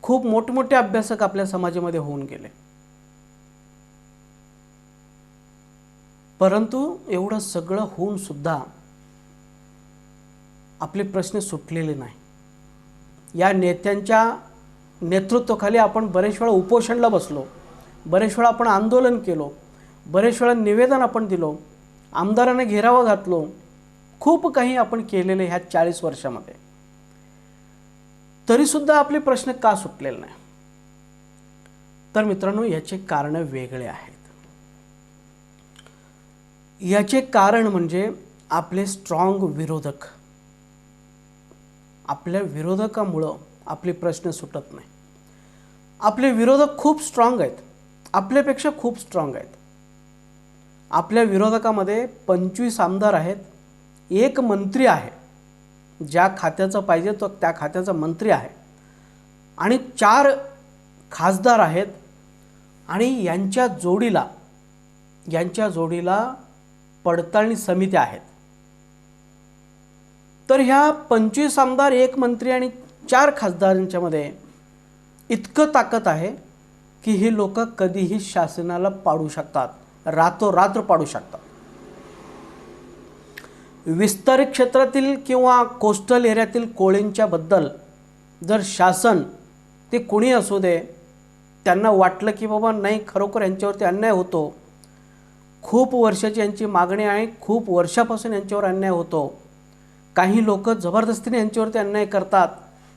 खूप मोठमोठे अभ्यासक आपल्या समाजामध्ये होऊन गेले. परंतु एवढं सगळं होऊन सुद्धा आपले प्रश्न सुटलेले नाही. या नेत्यांच्या नेतृत्वाखाली आपण बरेच वेळा उपोषणला बसलो, बरेच वेळा आपण आंदोलन केलो, बरेच वेळा निवेदन आपण दिलो, आमदारांना घेरावा घातलो, खूप काही आपण केलेलं ह्या 40 वर्षामध्ये. तरीसुद्धा आपले प्रश्न का सुटलेले नाही? तर मित्रांनो, याचे कारण वेगळे आहेत. याचे कारण म्हणजे आपले स्ट्रॉंग विरोधक. आपल्या विरोधकामुळं आपले प्रश्न सुटत नाही. आपले विरोधक खूप स्ट्रॉंग आहेत, आपल्यापेक्षा खूप स्ट्रॉंग आहेत. आपल्या विरोधकामध्ये 25 आमदार आहेत, एक मंत्री आहे, ज्या खात्याचं पाहिजे तो त्या खात्याचा मंत्री आहे, आणि 4 खासदार आहेत, आणि यांच्या जोडीला पडताळणी समित्या आहेत. तर ह्या 25 आमदार, एक मंत्री आणि 4 खासदारांच्यामध्ये इतकं ताकद आहे की ही लोक कधीही शासनाला पाडू शकतात, रातोरात्र पाडू शकतात. विस्तारित क्षेत्रातील किंवा कोस्टल एरियातील कोळींच्या बद्दल जर शासन, ते कोणी असू दे, त्यांना वाटलं की बाबा नाही, खरोखर यांच्यावरती अन्याय होतो, खूप वर्षाची यांची मागणी आहे, खूप वर्षापासून यांच्यावर अन्याय होतो, काही लोक जबरदस्तीने यांच्यावरती अन्याय करतात,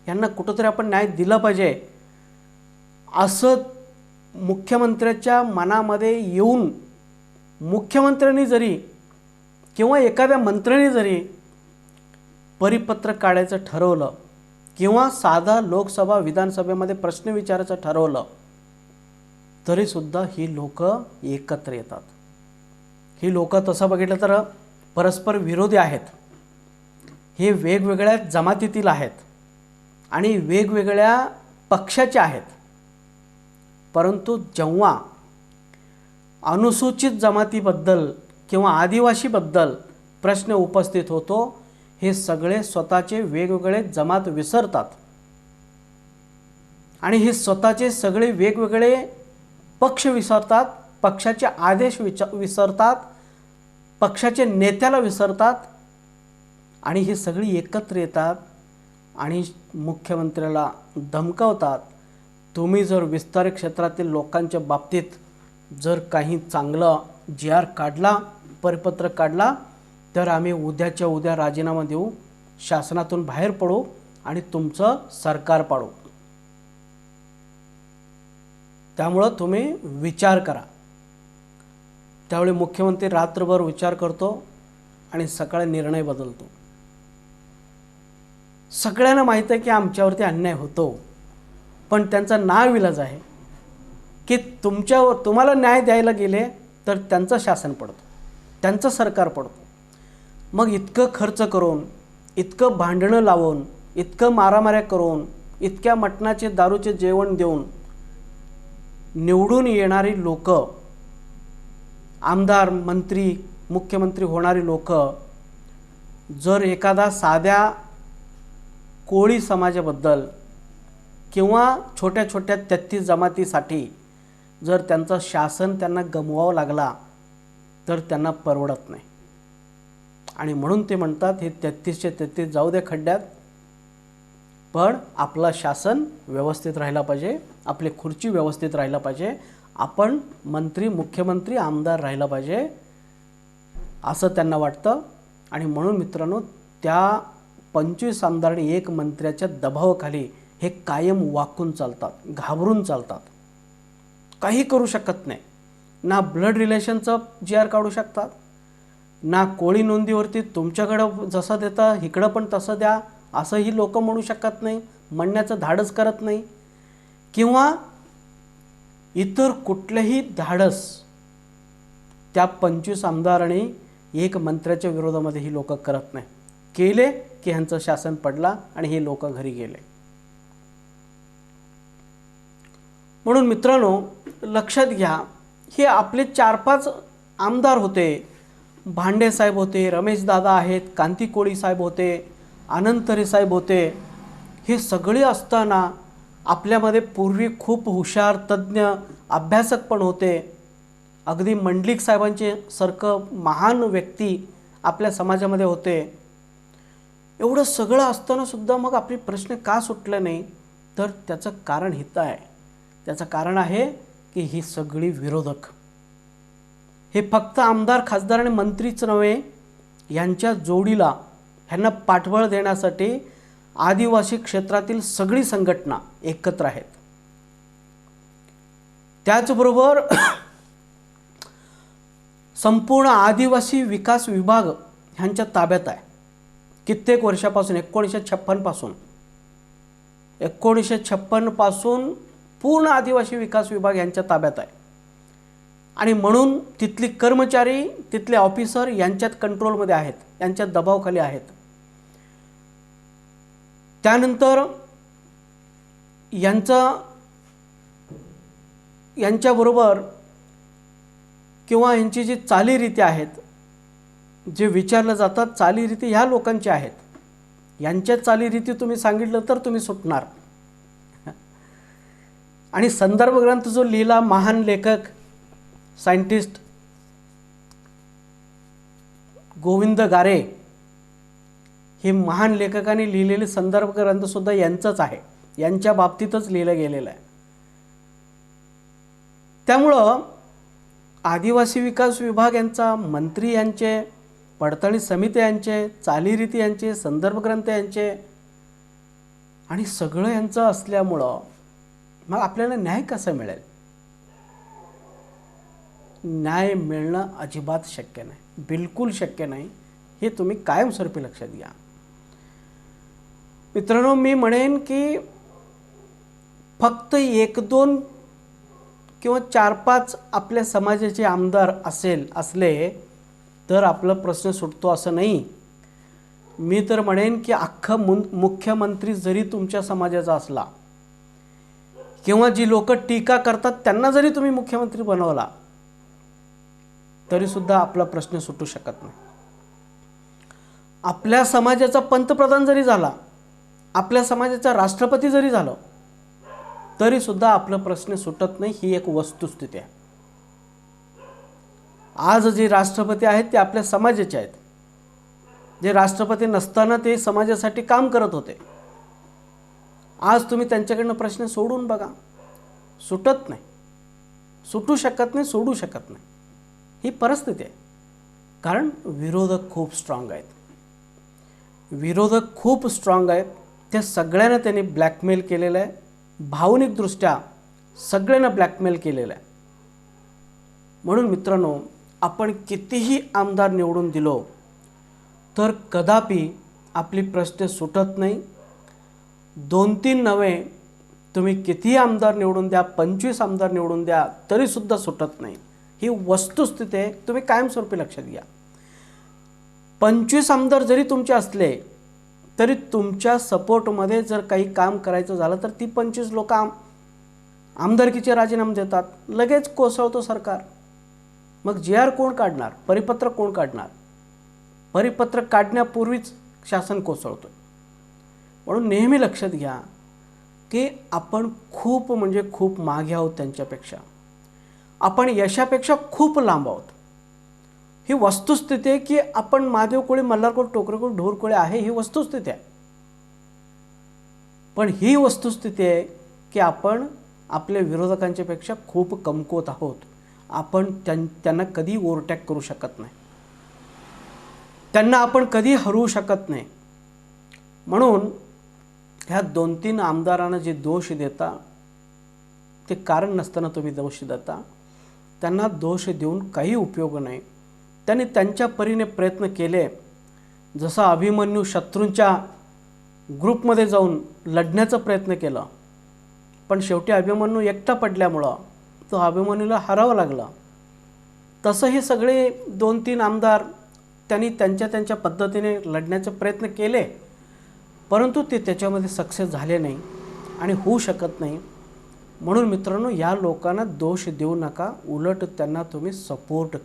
यांना कुठंतरी आपण न्याय दिला पाहिजे, असं मुख्यमंत्र्याच्या मनामध्ये येऊन मुख्यमंत्र्यांनी जरी किंवा एखाद्या मंत्र्याने जरी परिपत्र काढायचं ठरवलं किंवा साधा लोकसभा विधानसभेमध्ये प्रश्न विचारायचं ठरवलं, तरीसुद्धा ही लोक एकत्र येतात. ही लोक तसं बघितलं तर परस्पर विरोधी आहेत. हे वेगवेगळ्या जमातीतील आहेत आणि वेगवेगळ्या पक्षाचे आहेत. परंतु जेव्हा अनुसूचित जमातीबद्दल किंवा आदिवासीबद्दल प्रश्न उपस्थित होतो, हे सगळे स्वतःचे वेगवेगळे जमात विसरतात आणि हे स्वतःचे सगळे वेगवेगळे पक्ष विसरतात, पक्षाचे आदेश विसरतात, पक्षाचे नेत्याला विसरतात, आणि ही सगळी एकत्र येतात आणि मुख्यमंत्र्याला धमकावतात. तुम्ही जर विस्तारित क्षेत्रातील लोकांच्या बाबतीत जर काही चांगलं GR काढला, परिपत्रक काढला, तर आम्ही उद्याच्या उद्या राजीनामा देऊ, शासनातून बाहेर पडू आणि तुमचं सरकार पाडू. त्यामुळं तुम्ही विचार करा. त्यावेळी मुख्यमंत्री रात्रभर विचार करतो आणि सकाळी निर्णय बदलतो. सगळ्यांना माहीत आहे की आमच्यावरती अन्याय होतो, पण त्यांचा नाविलाज आहे की तुम्हाला न्याय द्यायला गेले तर त्यांचं शासन पडतं, त्यांचं सरकार पडतं. मग इतकं खर्च करून, इतकं भांडणं लावून, इतकं मारामाऱ्या करून, इतक्या मटणाचे दारूचे जेवण देऊन निवडून येणारी लोक, आमदार, मंत्री, मुख्यमंत्री होणारी लोक, जर एखादा साध्या कोळी समाजाबद्दल किंवा छोट्या छोट्या 33 जमातीसाठी जर त्यांचं शासन त्यांना गमवावं लागला तर त्यांना परवडत नाही. आणि म्हणून ते म्हणतात, हे 33चे 33 जाऊ दे खड्ड्यात, पण आपलं शासन व्यवस्थित राहिला पाहिजे, आपली खुर्ची व्यवस्थित राहिला पाहिजे, आपण मंत्री, मुख्यमंत्री, आमदार राहिला पाहिजे, असं त्यांना वाटतं. आणि म्हणून मित्रांनो, त्या 25 आमदार आणि एक मंत्र्याच्या दबावाखाली हे कायम वाकून चालतात, घाबरून चालतात, काही करू शकत नाही. ना ब्लड रिलेशनचं GR काढू शकतात, ना कोळी नोंदीवरती तुमच्याकडं जसं देतं इकडं पण तसं द्या असंही लोक म्हणू शकत नाही, म्हणण्याचं धाडस करत नाही, किंवा इतर कुठलंही धाडस त्या 25 आमदारांनी एक मंत्र्याच्या विरोधामध्ये ही लोक करत नाही. केले की ह्यांचं शासन पडला आणि हे लोक घरी गेले. म्हणून मित्रांनो लक्षात घ्या, हे आपले 4-5 आमदार होते. भांडे साहेब होते, रमेश दादा आहेत, कांती कोळी साहेब होते, अनंत तरे साहेब होते. हे सगळे असताना आपल्यामध्ये पूर्वी खूप हुशार तज्ज्ञ अभ्यासक पण होते. अगदी मंडलिक साहेबांचे सारखं महान व्यक्ती आपल्या समाजामध्ये होते. एवढं सगळं असताना सुद्धा मग आपले प्रश्न का सुटले नाही, तर त्याचं कारण हित आहे. त्याचं कारण आहे की ही सगळी विरोधक, हे फक्त आमदार खासदार आणि मंत्रीच नव्हे, यांच्या जोडीला ह्यांना पाठबळ देण्यासाठी आदिवासी क्षेत्रातील सगळी संघटना एकत्र आहेत. त्याचबरोबर संपूर्ण आदिवासी विकास विभाग ह्यांच्या ताब्यात आहे. कित्येक वर्षापासून 1956 पासून पूर्ण आदिवासी विकास विभाग यांच्या ताब्यात आहे. आणि म्हणून तिथली कर्मचारी, तिथले ऑफिसर यांच्यात कंट्रोलमध्ये आहेत, यांच्या दबावाखाली आहेत. त्यानंतर यांच्याबरोबर किंवा यांची जी चालीरीती आहेत, जे विचारलं जातात चालीरीती ह्या लोकांच्या आहेत. यांच्या चालीरीती तुम्ही सांगितलं तर तुम्ही सुटणार. आणि संदर्भ ग्रंथ जो लिहिला महान लेखक सायंटिस्ट गोविंद गारे, हे महान लेखकाने लिहिलेले संदर्भ ग्रंथसुद्धा यांचंच आहे, यांच्या बाबतीतच लिहिलं गेलेलं आहे. त्यामुळं आदिवासी विकास विभाग यांचा, मंत्री यांचे, पडताळणी समिती यांचे, चालीरीती यांचे, संदर्भ ग्रंथ यांचे आणि सगळं यांचं असल्यामुळं मग आपल्याला न्याय कसा मिळेल? न्याय मिळणं अजिबात शक्य नाही, बिलकुल शक्य नाही. हे तुम्ही कायमस्वरूपी लक्षात घ्या. मित्रांनो, मी म्हणेन की फक्त 1-2 किंवा 4-5 आपल्या समाजाचे आमदार असले तर आपला प्रश्न सुटतो असं नाही. मी तर म्हणेन की अख्खा मुख्यमंत्री जरी तुमच्या समाजाचा असला किंवा जी लोक टीका करतात त्यांना जरी तुम्ही मुख्यमंत्री बनवला तरी सुद्धा आपला प्रश्न सुटू शकत नाही. आपल्या समाजाचा पंतप्रधान जरी झाला, आपल्या समाजाचा राष्ट्रपती जरी झालं तरी सुद्धा आपला प्रश्न सुटत नाही. ही एक वस्तुस्थिती आहे. आज जे राष्ट्रपती आहेत ते आपल्या समाजाचे आहेत. जे राष्ट्रपती नसताना ते समाजासाठी काम करत होते. आज तुम्ही त्यांच्याकडनं प्रश्न सोडून बघा, सुटत नाही, सुटू शकत नाही, सोडू शकत नाही. ही परिस्थिती आहे. कारण विरोधक खूप स्ट्रॉंग आहेत. विरोधक खूप स्ट्रॉंग आहेत. त्या सगळ्यांना त्यांनी ब्लॅकमेल केलेलं आहे. भावनिकदृष्ट्या सगळ्यांना ब्लॅकमेल केलेलं आहे. म्हणून मित्रांनो, आपण कितीही आमदार निवडून दिलो तर कदापि आपली प्रश्न सुटत नाही. 2-3 नव्हे, तुम्ही कितीही आमदार निवडून द्या, 25 आमदार निवडून द्या, तरीसुद्धा सुटत नाही. ही वस्तुस्थिती आहे. तुम्ही कायमस्वरूपी लक्षात घ्या. 25 आमदार जरी तुमचे असले तरी तुमच्या सपोर्टमध्ये जर काही काम करायचं झालं तर ती 25 लोक आमदारकीचे राजीनामे देतात, लगेच कोसळतो सरकार. मग GR कोण काढणार? परिपत्रक कोण काढणार? परिपत्रक काढण्यापूर्वीच शासन कोसळतो. म्हणून नेहमी लक्षात घ्या की आपण खूप म्हणजे खूप मागे आहोत त्यांच्यापेक्षा. आपण यशापेक्षा खूप लांब आहोत. ही वस्तुस्थिती आहे की आपण महादेव कोळी, मल्हारकोळ, टोकरेकोळ, ढोरकोळे आहे, ही वस्तुस्थिती आहे. पण ही वस्तुस्थिती आहे की आपण आपल्या विरोधकांच्या पेक्षा खूप कमकुवत आहोत. आपण त्यांना कधी ओव्हरटेक करू शकत नाही, त्यांना आपण कधी हरवू शकत नाही. म्हणून ह्या 2-3 आमदारांना जे दोष देता ते कारण नसताना तुम्ही दोष देता. त्यांना दोष देऊन काही उपयोग नाही. त्यांनी त्यांच्या परीने प्रयत्न केले. जसं अभिमन्यू शत्रूंच्या ग्रुपमध्ये जाऊन लढण्याचा प्रयत्न केला, पण शेवटी अभिमन्यू एकटा पडल्यामुळं तो अभिमन्यूला हरावं लागला. तसं हे सगळे 2-3 आमदार त्यांनी त्यांच्या त्यांच्या पद्धतीने लढण्याचे प्रयत्न केले, परंतु ते त्याच्यामध्ये सक्सेस झाले नाही आणि होऊ शकत नाही. म्हणून मित्रांनो, या लोकांना दोष देऊ नका, उलट त्यांना तुम्ही सपोर्ट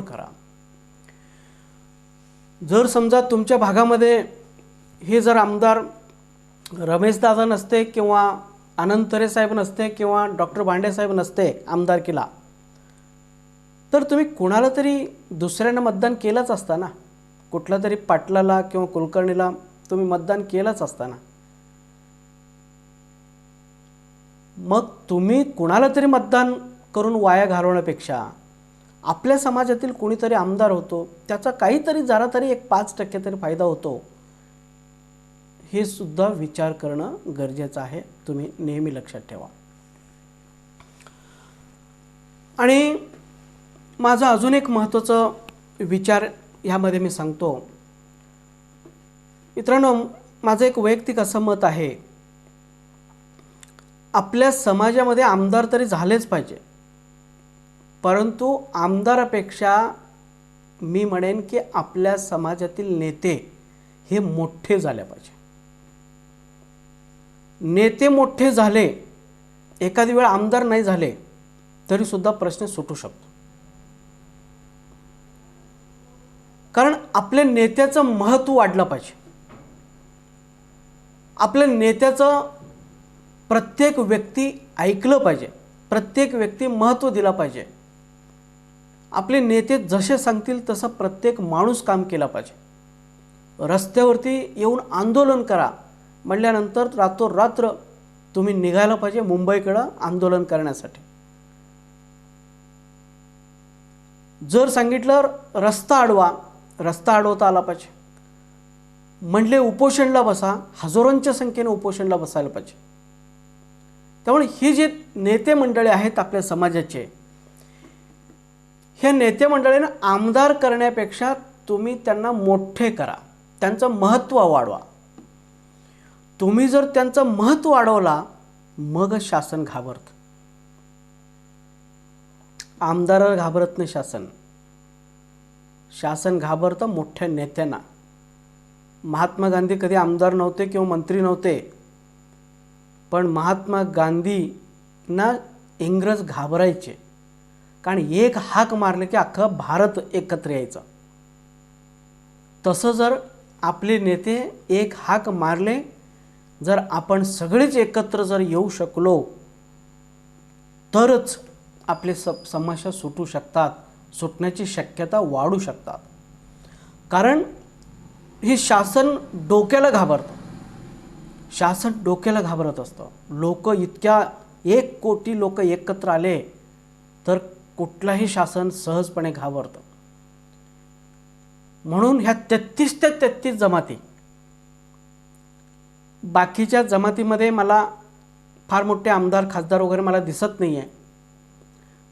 करा. जर समजा तुमच्या भागामध्ये हे जर आमदार रमेशदादा नसते किंवा अनंतरे साहेब नसते किंवा डॉक्टर भांडे साहेब नसते आमदारकीला, तर तुम्ही कुणाला तरी दुसऱ्यांना मतदान केलंच असतं ना. कुठला तरी पाटलाला किंवा कुलकर्णीला तुम्ही मतदान केलंच असतं ना. मग तुम्ही कुणाला तरी मतदान करून वाया घालवण्यापेक्षा आपल्या समाजातील कोणीतरी आमदार होतो, त्याचा काहीतरी जरा तरी 5% तरी फायदा होतो, हे सुद्धा विचार करणं गरजेचं आहे. तुम्ही नेहमी लक्षात ठेवा. आणि माझा अजून एक महत्त्वाचा विचार ह्यामध्ये मी सांगतो. मित्रांनो, माझं एक वैयक्तिक असं मत आहे, आपल्या समाजामध्ये आमदार तरी झालेच पाहिजे, परंतु आमदारापेक्षा मी म्हणेन की आपल्या समाजातील नेते हे मोठे झाले पाहिजे. नेते मोठे झाले, एखादी वेळ आमदार नाही झाले तरी सुद्धा प्रश्न सुटू शकतो. कारण आपल्या नेत्याचं महत्त्व वाढलं पाहिजे. आपल्या नेत्याचं प्रत्येक व्यक्ती ऐकलं पाहिजे, प्रत्येक व्यक्ती महत्त्व दिलं पाहिजे. आपले नेते जसे सांगतील तसं प्रत्येक माणूस काम केला पाहिजे. रस्त्यावरती येऊन आंदोलन करा म्हटल्यानंतर रातोरात्र तुम्ही निघायला पाहिजे मुंबईकडं आंदोलन करण्यासाठी. जर सांगितलं रस्ता अडवता आला पाहिजे, म्हणले उपोषणला बसा, हजारोंच्या संख्येने उपोषणला बसायला पाहिजे. त्यामुळे ही जे नेते मंडळी आहेत आपल्या समाजाचे, ह्या नेते मंडळींना आमदार करण्यापेक्षा तुम्ही त्यांना मोठे करा, त्यांचं महत्त्व वाढवा. तुम्ही जर त्यांचं महत्त्व वाढवला मग शासन घाबरतं. आमदाराला घाबरत नाही शासन घाबरतं मोठ्या नेत्यांना. महात्मा गांधी कधी आमदार नव्हते किंवा मंत्री नव्हते, पण महात्मा गांधींना इंग्रज घाबरायचे, कारण एक हाक मारले की अख्खं भारत एकत्र यायचं. तसं जर आपले नेते एक हाक मारले, जर आपण सगळेच एकत्र जर येऊ शकलो तरच आपले समस्या सुटू शकतात, सुटण्याची शक्यता वाढू शकतात. कारण हे शासन डोक्याला घाबरत असतं. लोक इतक्या 1 कोटी लोक एकत्र आले तर कुठलाही शासन सहजपणे घाबरतं. म्हणून ह्या 33 ते 33 जमाती, बाकीच्या जमातीमध्ये मला फार मोठे आमदार खासदार वगैरे मला दिसत नाही आहे,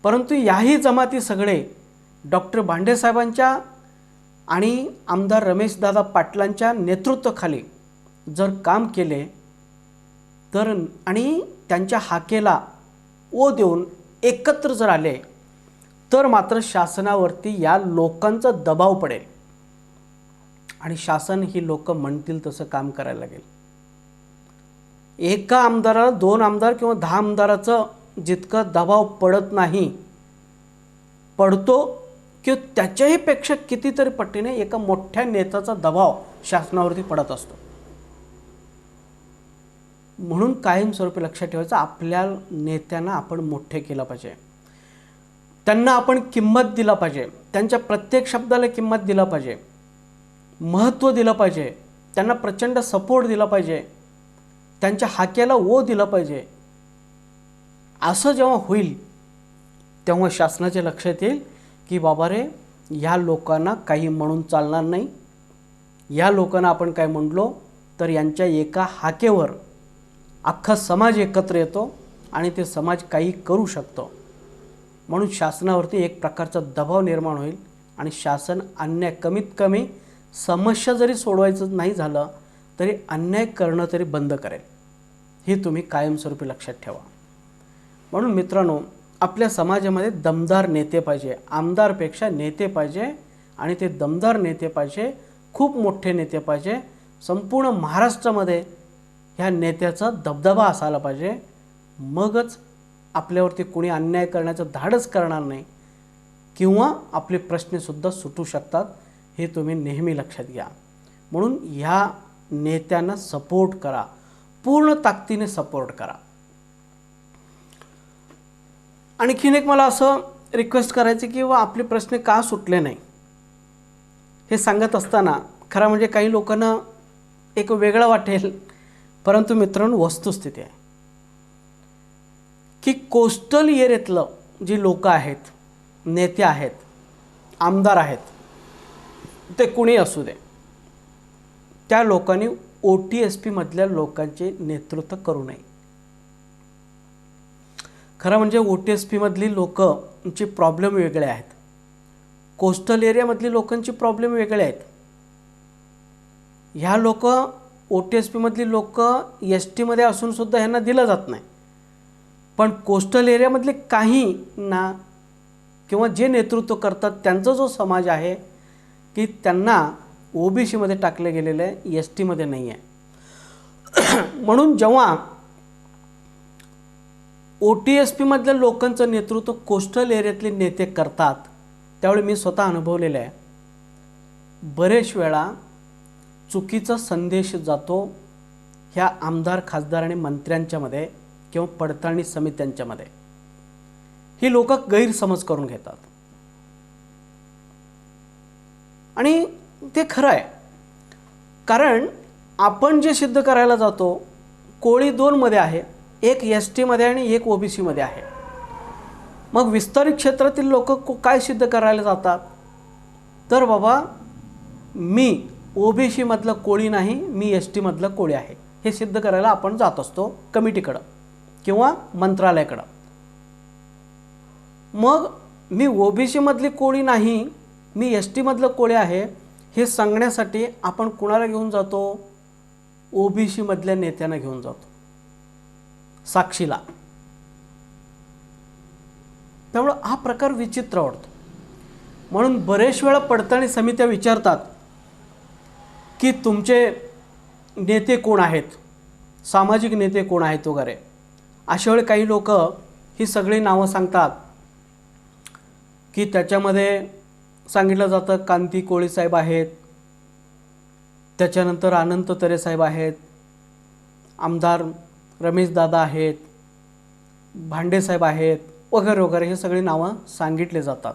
परंतु याही जमाती सगळे डॉक्टर भांडे साहेबांच्या आणि आमदार रमेशदादा पाटलांच्या नेतृत्वाखाली जर काम केले तर आणि त्यांच्या हाकेला ओ देऊन एकत्र जर आले तर मात्र शासनावरती या लोकांचा दबाव पडेल आणि शासन ही लोक म्हणतील तसं काम करायला लागेल. एका आमदाराला 2 आमदार किंवा 10 आमदाराचं जितकं दबाव पडत नाही, पडतो किंवा त्याच्याही पेक्षा कितीतरी पटीने एका मोठ्या नेत्याचा दबाव शासनावरती पडत असतो. म्हणून कायमस्वरूपी लक्षात ठेवायचं, आपल्या नेत्यांना आपण मोठे केलं पाहिजे, त्यांना आपण किंमत दिला पाहिजे, त्यांच्या प्रत्येक शब्दाला किंमत दिला पाहिजे, महत्त्व दिलं पाहिजे, त्यांना प्रचंड सपोर्ट दिला पाहिजे, त्यांच्या हाक्याला ओ दिलं पाहिजे. असं जेव्हा होईल तेव्हा शासनाच्या लक्षात येईल की बाबा रे, या लोकांना काही म्हणून चालणार नाही. या लोकांना आपण काय म्हणलो तर यांच्या एका हाकेवर अख्खा समाज एकत्र येतो आणि ते समाज काही करू शकतो. म्हणून शासनावरती एक प्रकारचा दबाव निर्माण होईल आणि शासन अन्याय, कमीत कमी समस्या जरी सोडवायचं नाही झालं तरी अन्याय करणं तरी बंद करेल. हे तुम्ही कायमस्वरूपी लक्षात ठेवा. म्हणून मित्रांनो, आपल्या समाजामध्ये दमदार नेते पाहिजे, आमदारपेक्षा नेते पाहिजे, आणि ते दमदार नेते पाहिजे, खूप मोठे नेते पाहिजे. संपूर्ण महाराष्ट्रामध्ये ह्या नेत्याचा दबदबा असायला पाहिजे. मगच आपल्यावरती कोणी अन्याय करण्याचं धाडस करणार नाही किंवा आपले प्रश्नसुद्धा सुटू शकतात. हे तुम्ही नेहमी लक्षात घ्या. म्हणून ह्या नेत्यांना सपोर्ट करा, पूर्ण ताकदीने सपोर्ट करा. आणखीन एक मला असं रिक्वेस्ट करायचं की आपले प्रश्न का सुटले नाही हे सांगत असताना खरं म्हणजे काही लोकांना एक वेगळं वाटेल, परंतु मित्रांनो वस्तुस्थिती आहे की कोस्टल एरियातलं जी लोक आहेत, नेते आहेत, आमदार आहेत, ते कुणी असू दे, त्या लोकांनी OTSP मधल्या लोकांचे नेतृत्व करू नये. खरं म्हणजे OTSP मधली लोकांचे प्रॉब्लेम वेगळे आहेत, कोस्टल एरियामधली लोकांची प्रॉब्लेम वेगळे आहेत. ह्या लोक OTSP मधली लोक ST मध्ये असून सुद्धा ह्यांना दिलं जात नाही, पण कोस्टल एरियामधले काही ना किंवा जे नेतृत्व करतात त्यांचा जो समाज आहे की त्यांना OBC मध्ये टाकले गेलेले आहे, ST मध्ये नाही आहे. म्हणून जेव्हा OTSP मधल्या लोकांचं नेतृत्व कोस्टल एरियातले नेते करतात त्यावेळी मी स्वतः अनुभवलेलं आहे, बरेच वेळा चुकीचा संदेश जातो ह्या आमदार, खासदार आणि मंत्र्यांच्यामध्ये किंवा पडताळणी समित्यांच्यामध्ये. ही लोक गैरसमज करून घेतात आणि ते खरं आहे. कारण आपण जे सिद्ध करायला जातो, कोळी 2 मध्ये आहे, एक ST मध्ये आणि एक OBC मध्ये आहे. मग विस्तारित क्षेत्रातील लोक काय सिद्ध करायला जातात, तर बाबा मी OBC मधलं कोळी नाही, मी ST मधलं कोळी आहे, हे सिद्ध करायला आपण जात असतो कमिटीकडं किंवा मंत्रालयाकडं. मग मी OBC मधली कोळी नाही, मी ST मधलं कोळी आहे हे सांगण्यासाठी आपण कुणाला घेऊन जातो, OBC मधल्या नेत्यांना घेऊन जातो साक्षीला. त्यामुळे हा प्रकार विचित्र वाटतो. म्हणून बरेच वेळा पडताळणी समित्या विचारतात की तुमचे नेते कोण आहेत, सामाजिक नेते कोण आहेत वगैरे. अशा वेळी काही लोक ही सगळी नावं सांगतात की त्याच्यामध्ये सांगितलं जातं कांती कोळी साहेब आहेत, त्याच्यानंतर अनंत तरे साहेब आहेत, आमदार रमेश दादा आहेत, भांडे साहेब आहेत वगैरे वगैरे, हे सगळी नावं सांगितले जातात.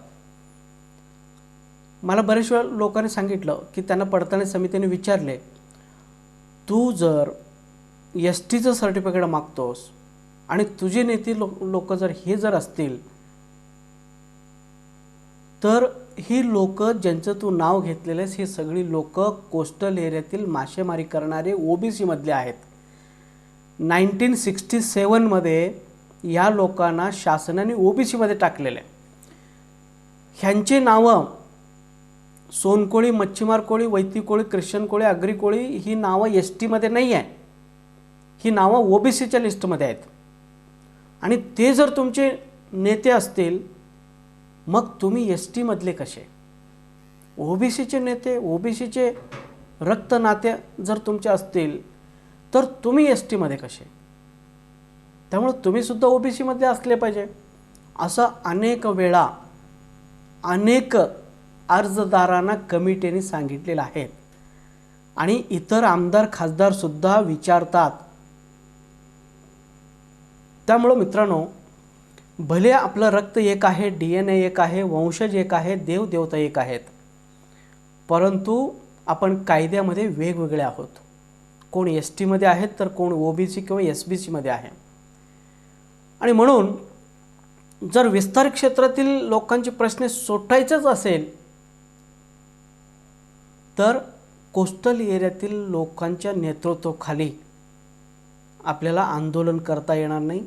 मला बरेच वेळा लोकांनी सांगितलं की त्यांना पडताळणी समितीने विचारले, तू जर STचं सर्टिफिकेट मागतोस आणि तुझे नेते लोक जर हे जर असतील तर ही लोक ज्यांचं तू नाव घेतलेलं आहेस ही सगळी लोक कोस्टल एरियातील मासेमारी करणारे OBC मधले आहेत. 1967 मध्ये या लोकांना शासनाने OBC मध्ये टाकलेले. ह्यांची नावं सोनकोळी, मच्छीमार कोळी, वैती कोळी, ख्रिश्चन कोळी, आगरी कोळी ही नावं ST मध्ये नाही आहे, ही नावं OBCच्या लिस्टमध्ये आहेत. आणि ते जर तुमचे नेते असतील मग तुम्ही ST मधले कसे, OBCचे नेते, OBCचे रक्त नाते जर तुमचे असतील तर तुम्ही ST मध्ये कसे. त्यामुळे तुम्ही सुद्धा OBC मध्ये असले पाहिजे. असं अनेक वेळा अनेक अर्जदारांना कमिटीने सांगितलेलं आहे आणि इतर आमदार, खासदार सुद्धा विचारतात. त्यामुळे मित्रांनो, भले आपलं रक्त एक आहे, DNA एक आहे, वंशज एक आहे, देवदेवता एक आहेत, परंतु आपण कायद्यामध्ये वेगवेगळे आहोत. कोण ST मध्ये आहेत तर कोण OBC किंवा SBC मध्ये आहे. आणि म्हणून जर विस्तार क्षेत्रातील लोकांचे प्रश्न सोडवायचेच असेल तर कोस्टल एरियातील लोकांच्या नेतृत्वाखाली आपल्याला आंदोलन करता येणार नाही,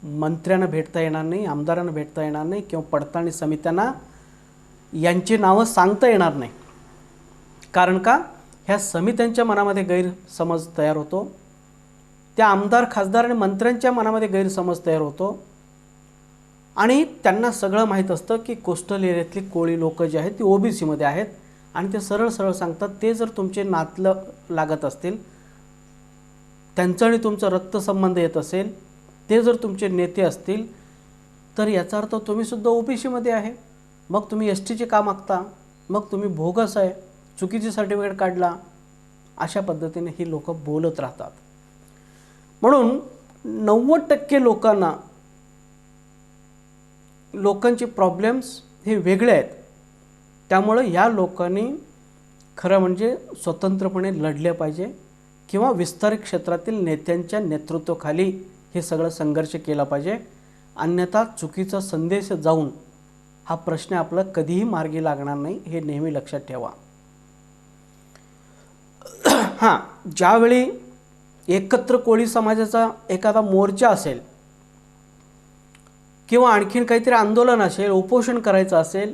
मंत्र्यांना भेटता येणार नाही, आमदारांना भेटता येणार नाही किंवा पडताळणी समित्यांना यांची नावं सांगता येणार नाही. कारण का, ह्या समित्यांच्या मनामध्ये गैरसमज तयार होतो, त्या आमदार, खासदार आणि मंत्र्यांच्या मनामध्ये गैरसमज तयार होतो आणि त्यांना सगळं माहीत असतं की कोस्टल एरियातली कोळी लोक जे आहेत ती ओबीसीमध्ये आहेत आणि ते सरळ सरळ सांगतात ते जर तुमचे नातलं लागत असतील, त्यांचं आणि तुमचं रक्तसंबंध येत असेल, ते जर तुमचे नेते असतील, तर याचा अर्थ तुम्ही सुद्धा ओबीसीमध्ये आहे. मग तुम्ही एस टीचे का मागता, मग तुम्ही बोगस आहे, चुकीची सर्टिफिकेट काढला. अशा पद्धतीने ही लोक बोलत राहतात. म्हणून 90% लोकांचे प्रॉब्लेम्स हे वेगळे आहेत. त्यामुळे या लोकांनी खरं म्हणजे स्वतंत्रपणे लढले पाहिजे किंवा विस्तारित क्षेत्रातील नेत्यांच्या नेतृत्वाखाली हे सगळं संघर्ष केला पाहिजे. अन्यथा चुकीचा संदेश जाऊन हा प्रश्न आपला कधीही मार्गी लागणार नाही, हे नेहमी लक्षात ठेवा. हां, ज्यावेळी एकत्र कोळी समाजाचा एखादा मोर्चा असेल किंवा आणखीन काहीतरी आंदोलन असेल, उपोषण करायचं असेल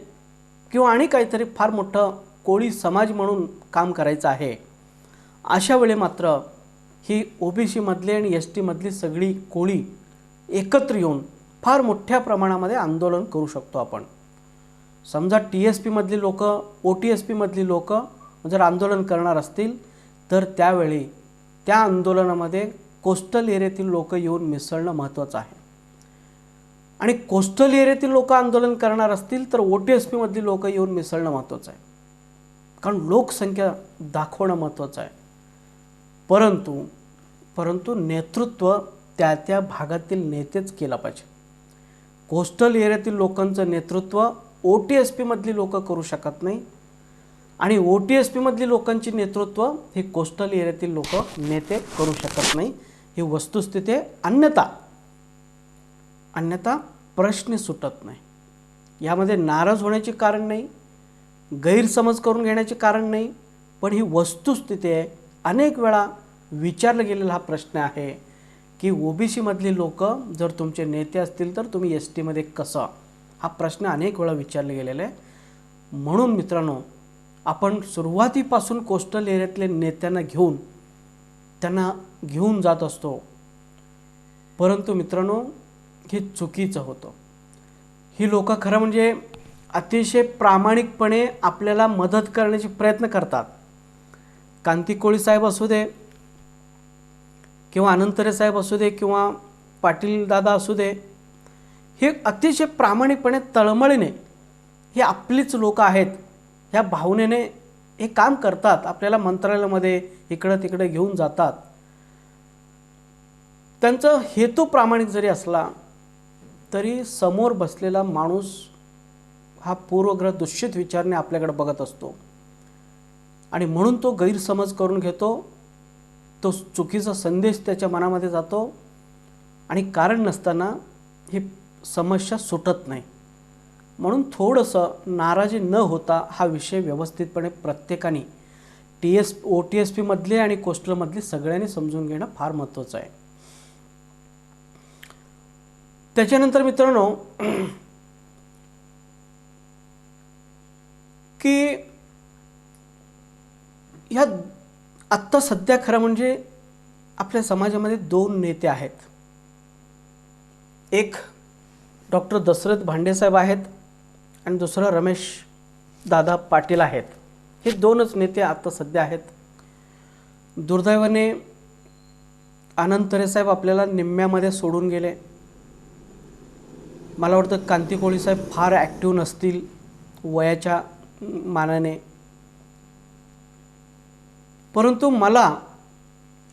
किंवा आणि काहीतरी फार मोठं कोळी समाज म्हणून काम करायचं आहे, अशा वेळी मात्र ही ओबीसीमधली आणि एस टीमधली सगळी कोळी एकत्र येऊन फार मोठ्या प्रमाणामध्ये आंदोलन करू शकतो आपण. समजा TSPमधली लोक, OTSPमधली लोक जर आंदोलन करणार असतील तर त्यावेळी त्या आंदोलनामध्ये कोस्टल एरियातील लोक येऊन मिसळणं महत्त्वाचं आहे. आणि कोस्टल एरियातील लोक आंदोलन करणार असतील तर OTSPमधली लोक येऊन मिसळणं महत्त्वाचं आहे, कारण लोकसंख्या दाखवणं महत्त्वाचं आहे. परंतु नेतृत्व त्या त्या भागातील नेतेच केलं पाहिजे. कोस्टल एरियातील लोकांचं नेतृत्व OTSPमधली लोक करू शकत नाही आणि OTSPमधली लोकांची नेतृत्व हे कोस्टल एरियातील लोक नेते करू शकत नाही. ही वस्तुस्थिती आहे. अन्यथा प्रश्न सुटत नाही. यामध्ये नाराज होण्याचे कारण नाही, गैरसमज करून घेण्याचे कारण नाही, पण ही वस्तुस्थिती आहे. अनेक वेळा विचारला गेलेला हा प्रश्न आहे की ओबीसीमधली लोक जर तुमचे नेते असतील तर तुम्ही एस टीमध्ये कसं, हा प्रश्न अनेक वेळा विचारला गेलेला आहे. म्हणून मित्रांनो, आपण सुरुवातीपासून कोस्टल एरियातले नेत्यांना त्यांना घेऊन जात असतो, परंतु मित्रांनो हे चुकीचं होतं. ही लोक खरं म्हणजे अतिशय प्रामाणिकपणे आपल्याला मदत करण्याचे प्रयत्न करतात. कांती कोळी साहेब असू दे किंवा अनंतरे साहेब असू दे किंवा पाटील दादा असू दे, हे अतिशय प्रामाणिकपणे तळमळीने हे आपलीच लोक आहेत ह्या भावनेने हे काम करतात. आपल्याला मंत्रालयामध्ये इकडं तिकडे घेऊन जातात. त्यांचा हेतू प्रामाणिक जरी असला तरी समोर बसलेला माणूस हा पूर्वग्रह दूषित विचारने आपल्याकडे बघत असतो आणि म्हणून तो गैरसमज करून घेतो, तो चुकीचा संदेश त्याच्या मनामध्ये जातो आणि कारण नसताना ही समस्या सुटत नाही. म्हणून थोडंसं नाराजी न होता हा विषय व्यवस्थितपणे प्रत्येकाने OTSPमधले आणि कोस्टलमधले सगळ्यांनी समजून घेणं फार महत्त्वाचं आहे. त्याच्यानंतर मित्रांनो की ह्या आत्ता सध्या खरं म्हणजे आपल्या समाजामध्ये 2 नेते आहेत. एक डॉक्टर दशरथ भांडेसाहेब आहेत आणि दुसरा रमेश दादा पाटील आहेत. हे 2च नेते आत्ता सध्या आहेत. दुर्दैवाने अनंतरे साहेब आपल्याला निम्म्यामध्ये सोडून गेले. मला वाटतं कांती कोळी साहेब फार ॲक्टिव्ह नसतील वयाच्या मानाने, परंतु मला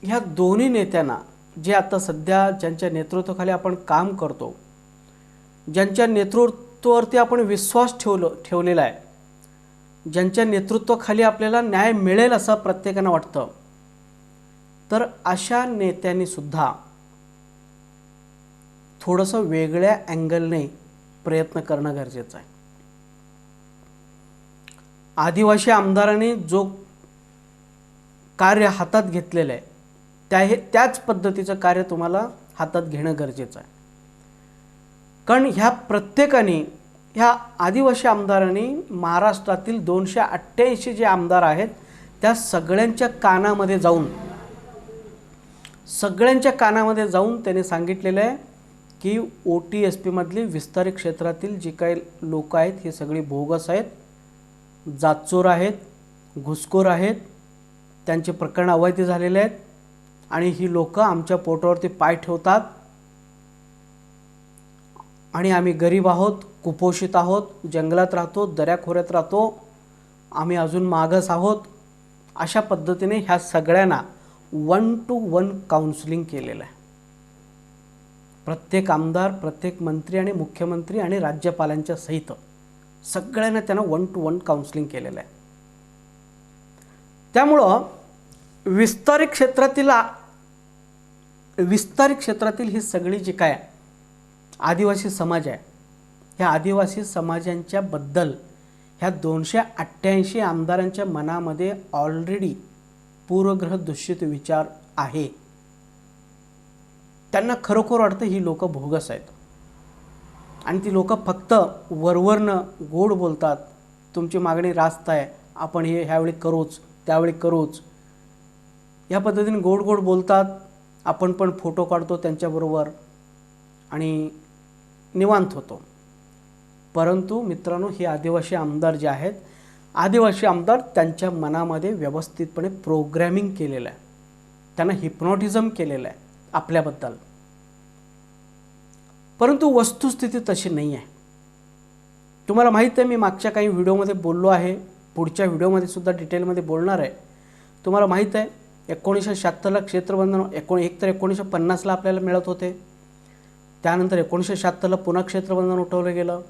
ह्या दोन्ही नेत्यांना जे आता सध्या ज्यांच्या नेतृत्वाखाली आपण काम करतो, ज्यांच्या नेतृत्वावरती आपण विश्वास ठेवलेला आहे, ज्यांच्या नेतृत्वाखाली आपल्याला न्याय मिळेल असं प्रत्येकानं वाटतं, तर अशा नेत्यांनी सुद्धा थोडंसं वेगळ्या अँगलने प्रयत्न करणं गरजेचं आहे. आदिवासी आमदारांनी जो कार्य हातात घेतलेलं आहे त्याच पद्धतीचं कार्य तुम्हाला हातात घेणं गरजेचं आहे. कारण ह्या आदिवासी आमदारांनी महाराष्ट्रातील 288 जे आमदार आहेत त्या सगळ्यांच्या कानामध्ये जाऊन त्यांनी सांगितलेलं आहे की OTSP मधली विस्तारित क्षेत्रातील जी काही लोक आहेत ही सगळी बोगस आहेत, जातचोर आहेत, घुसखोर आहेत, त्यांचे प्रकरण अवैध झालेले आहेत आणि ही लोक आमच्या पोटावरती पाय ठेवतात आणि आम्ही गरीब आहोत, कुपोषित आहोत, जंगलात राहतो, दऱ्याखोऱ्यात राहतो, आम्ही अजून मागस आहोत, अशा पद्धतीने ह्या सगळ्यांना 1-to-1 काउन्सिलिंग केलेलं आहे. प्रत्येक आमदार, प्रत्येक मंत्री आणि मुख्यमंत्री आणि राज्यपालांच्या सहित सगळ्यांना त्यांना 1-to-1 काउन्सिलिंग केलेलं आहे. त्यामुळं विस्तारित क्षेत्रातील ही सगळी जी काय आदिवासी समाज आहे, ह्या आदिवासी समाजांच्या बद्दल ह्या 288 आमदारांच्या मनामध्ये ऑलरेडी पूर्वग्रह दूषित विचार आहे. त्यांना खरोखर वाटतं ही लोक भोगस आहेत आणि ती लोक फक्त वरवरनं गोड बोलतात, तुमची मागणी रास्त आहे, आपण हे ह्यावेळी करूच, त्यावेळी करूच, या पद्धतीने गोड गोड बोलतात. आपण पण फोटो काढतो त्यांच्याबरोबर आणि निवांत होतो. परंतु मित्रांनो, हे आदिवासी आमदार जे आहेत, आदिवासी आमदार त्यांच्या मनामध्ये व्यवस्थितपणे प्रोग्रॅमिंग केलेलं आहे, त्यांना हिप्नॉटिझम केलेलं आहे आपल्याबद्दल. परंतु वस्तुस्थिती तशी नाही आहे. तुम्हाला माहीत आहे, मी मागच्या काही व्हिडिओमध्ये बोललो आहे, पुढच्या व्हिडिओमध्ये सुद्धा डिटेलमध्ये बोलणार आहे. तुम्हाला माहीत आहे 1976ला क्षेत्रबंधन एक तर 1950ला आपल्याला मिळत होते, त्यानंतर 1976ला पुन्हा क्षेत्रबंधन उठवलं गेलं.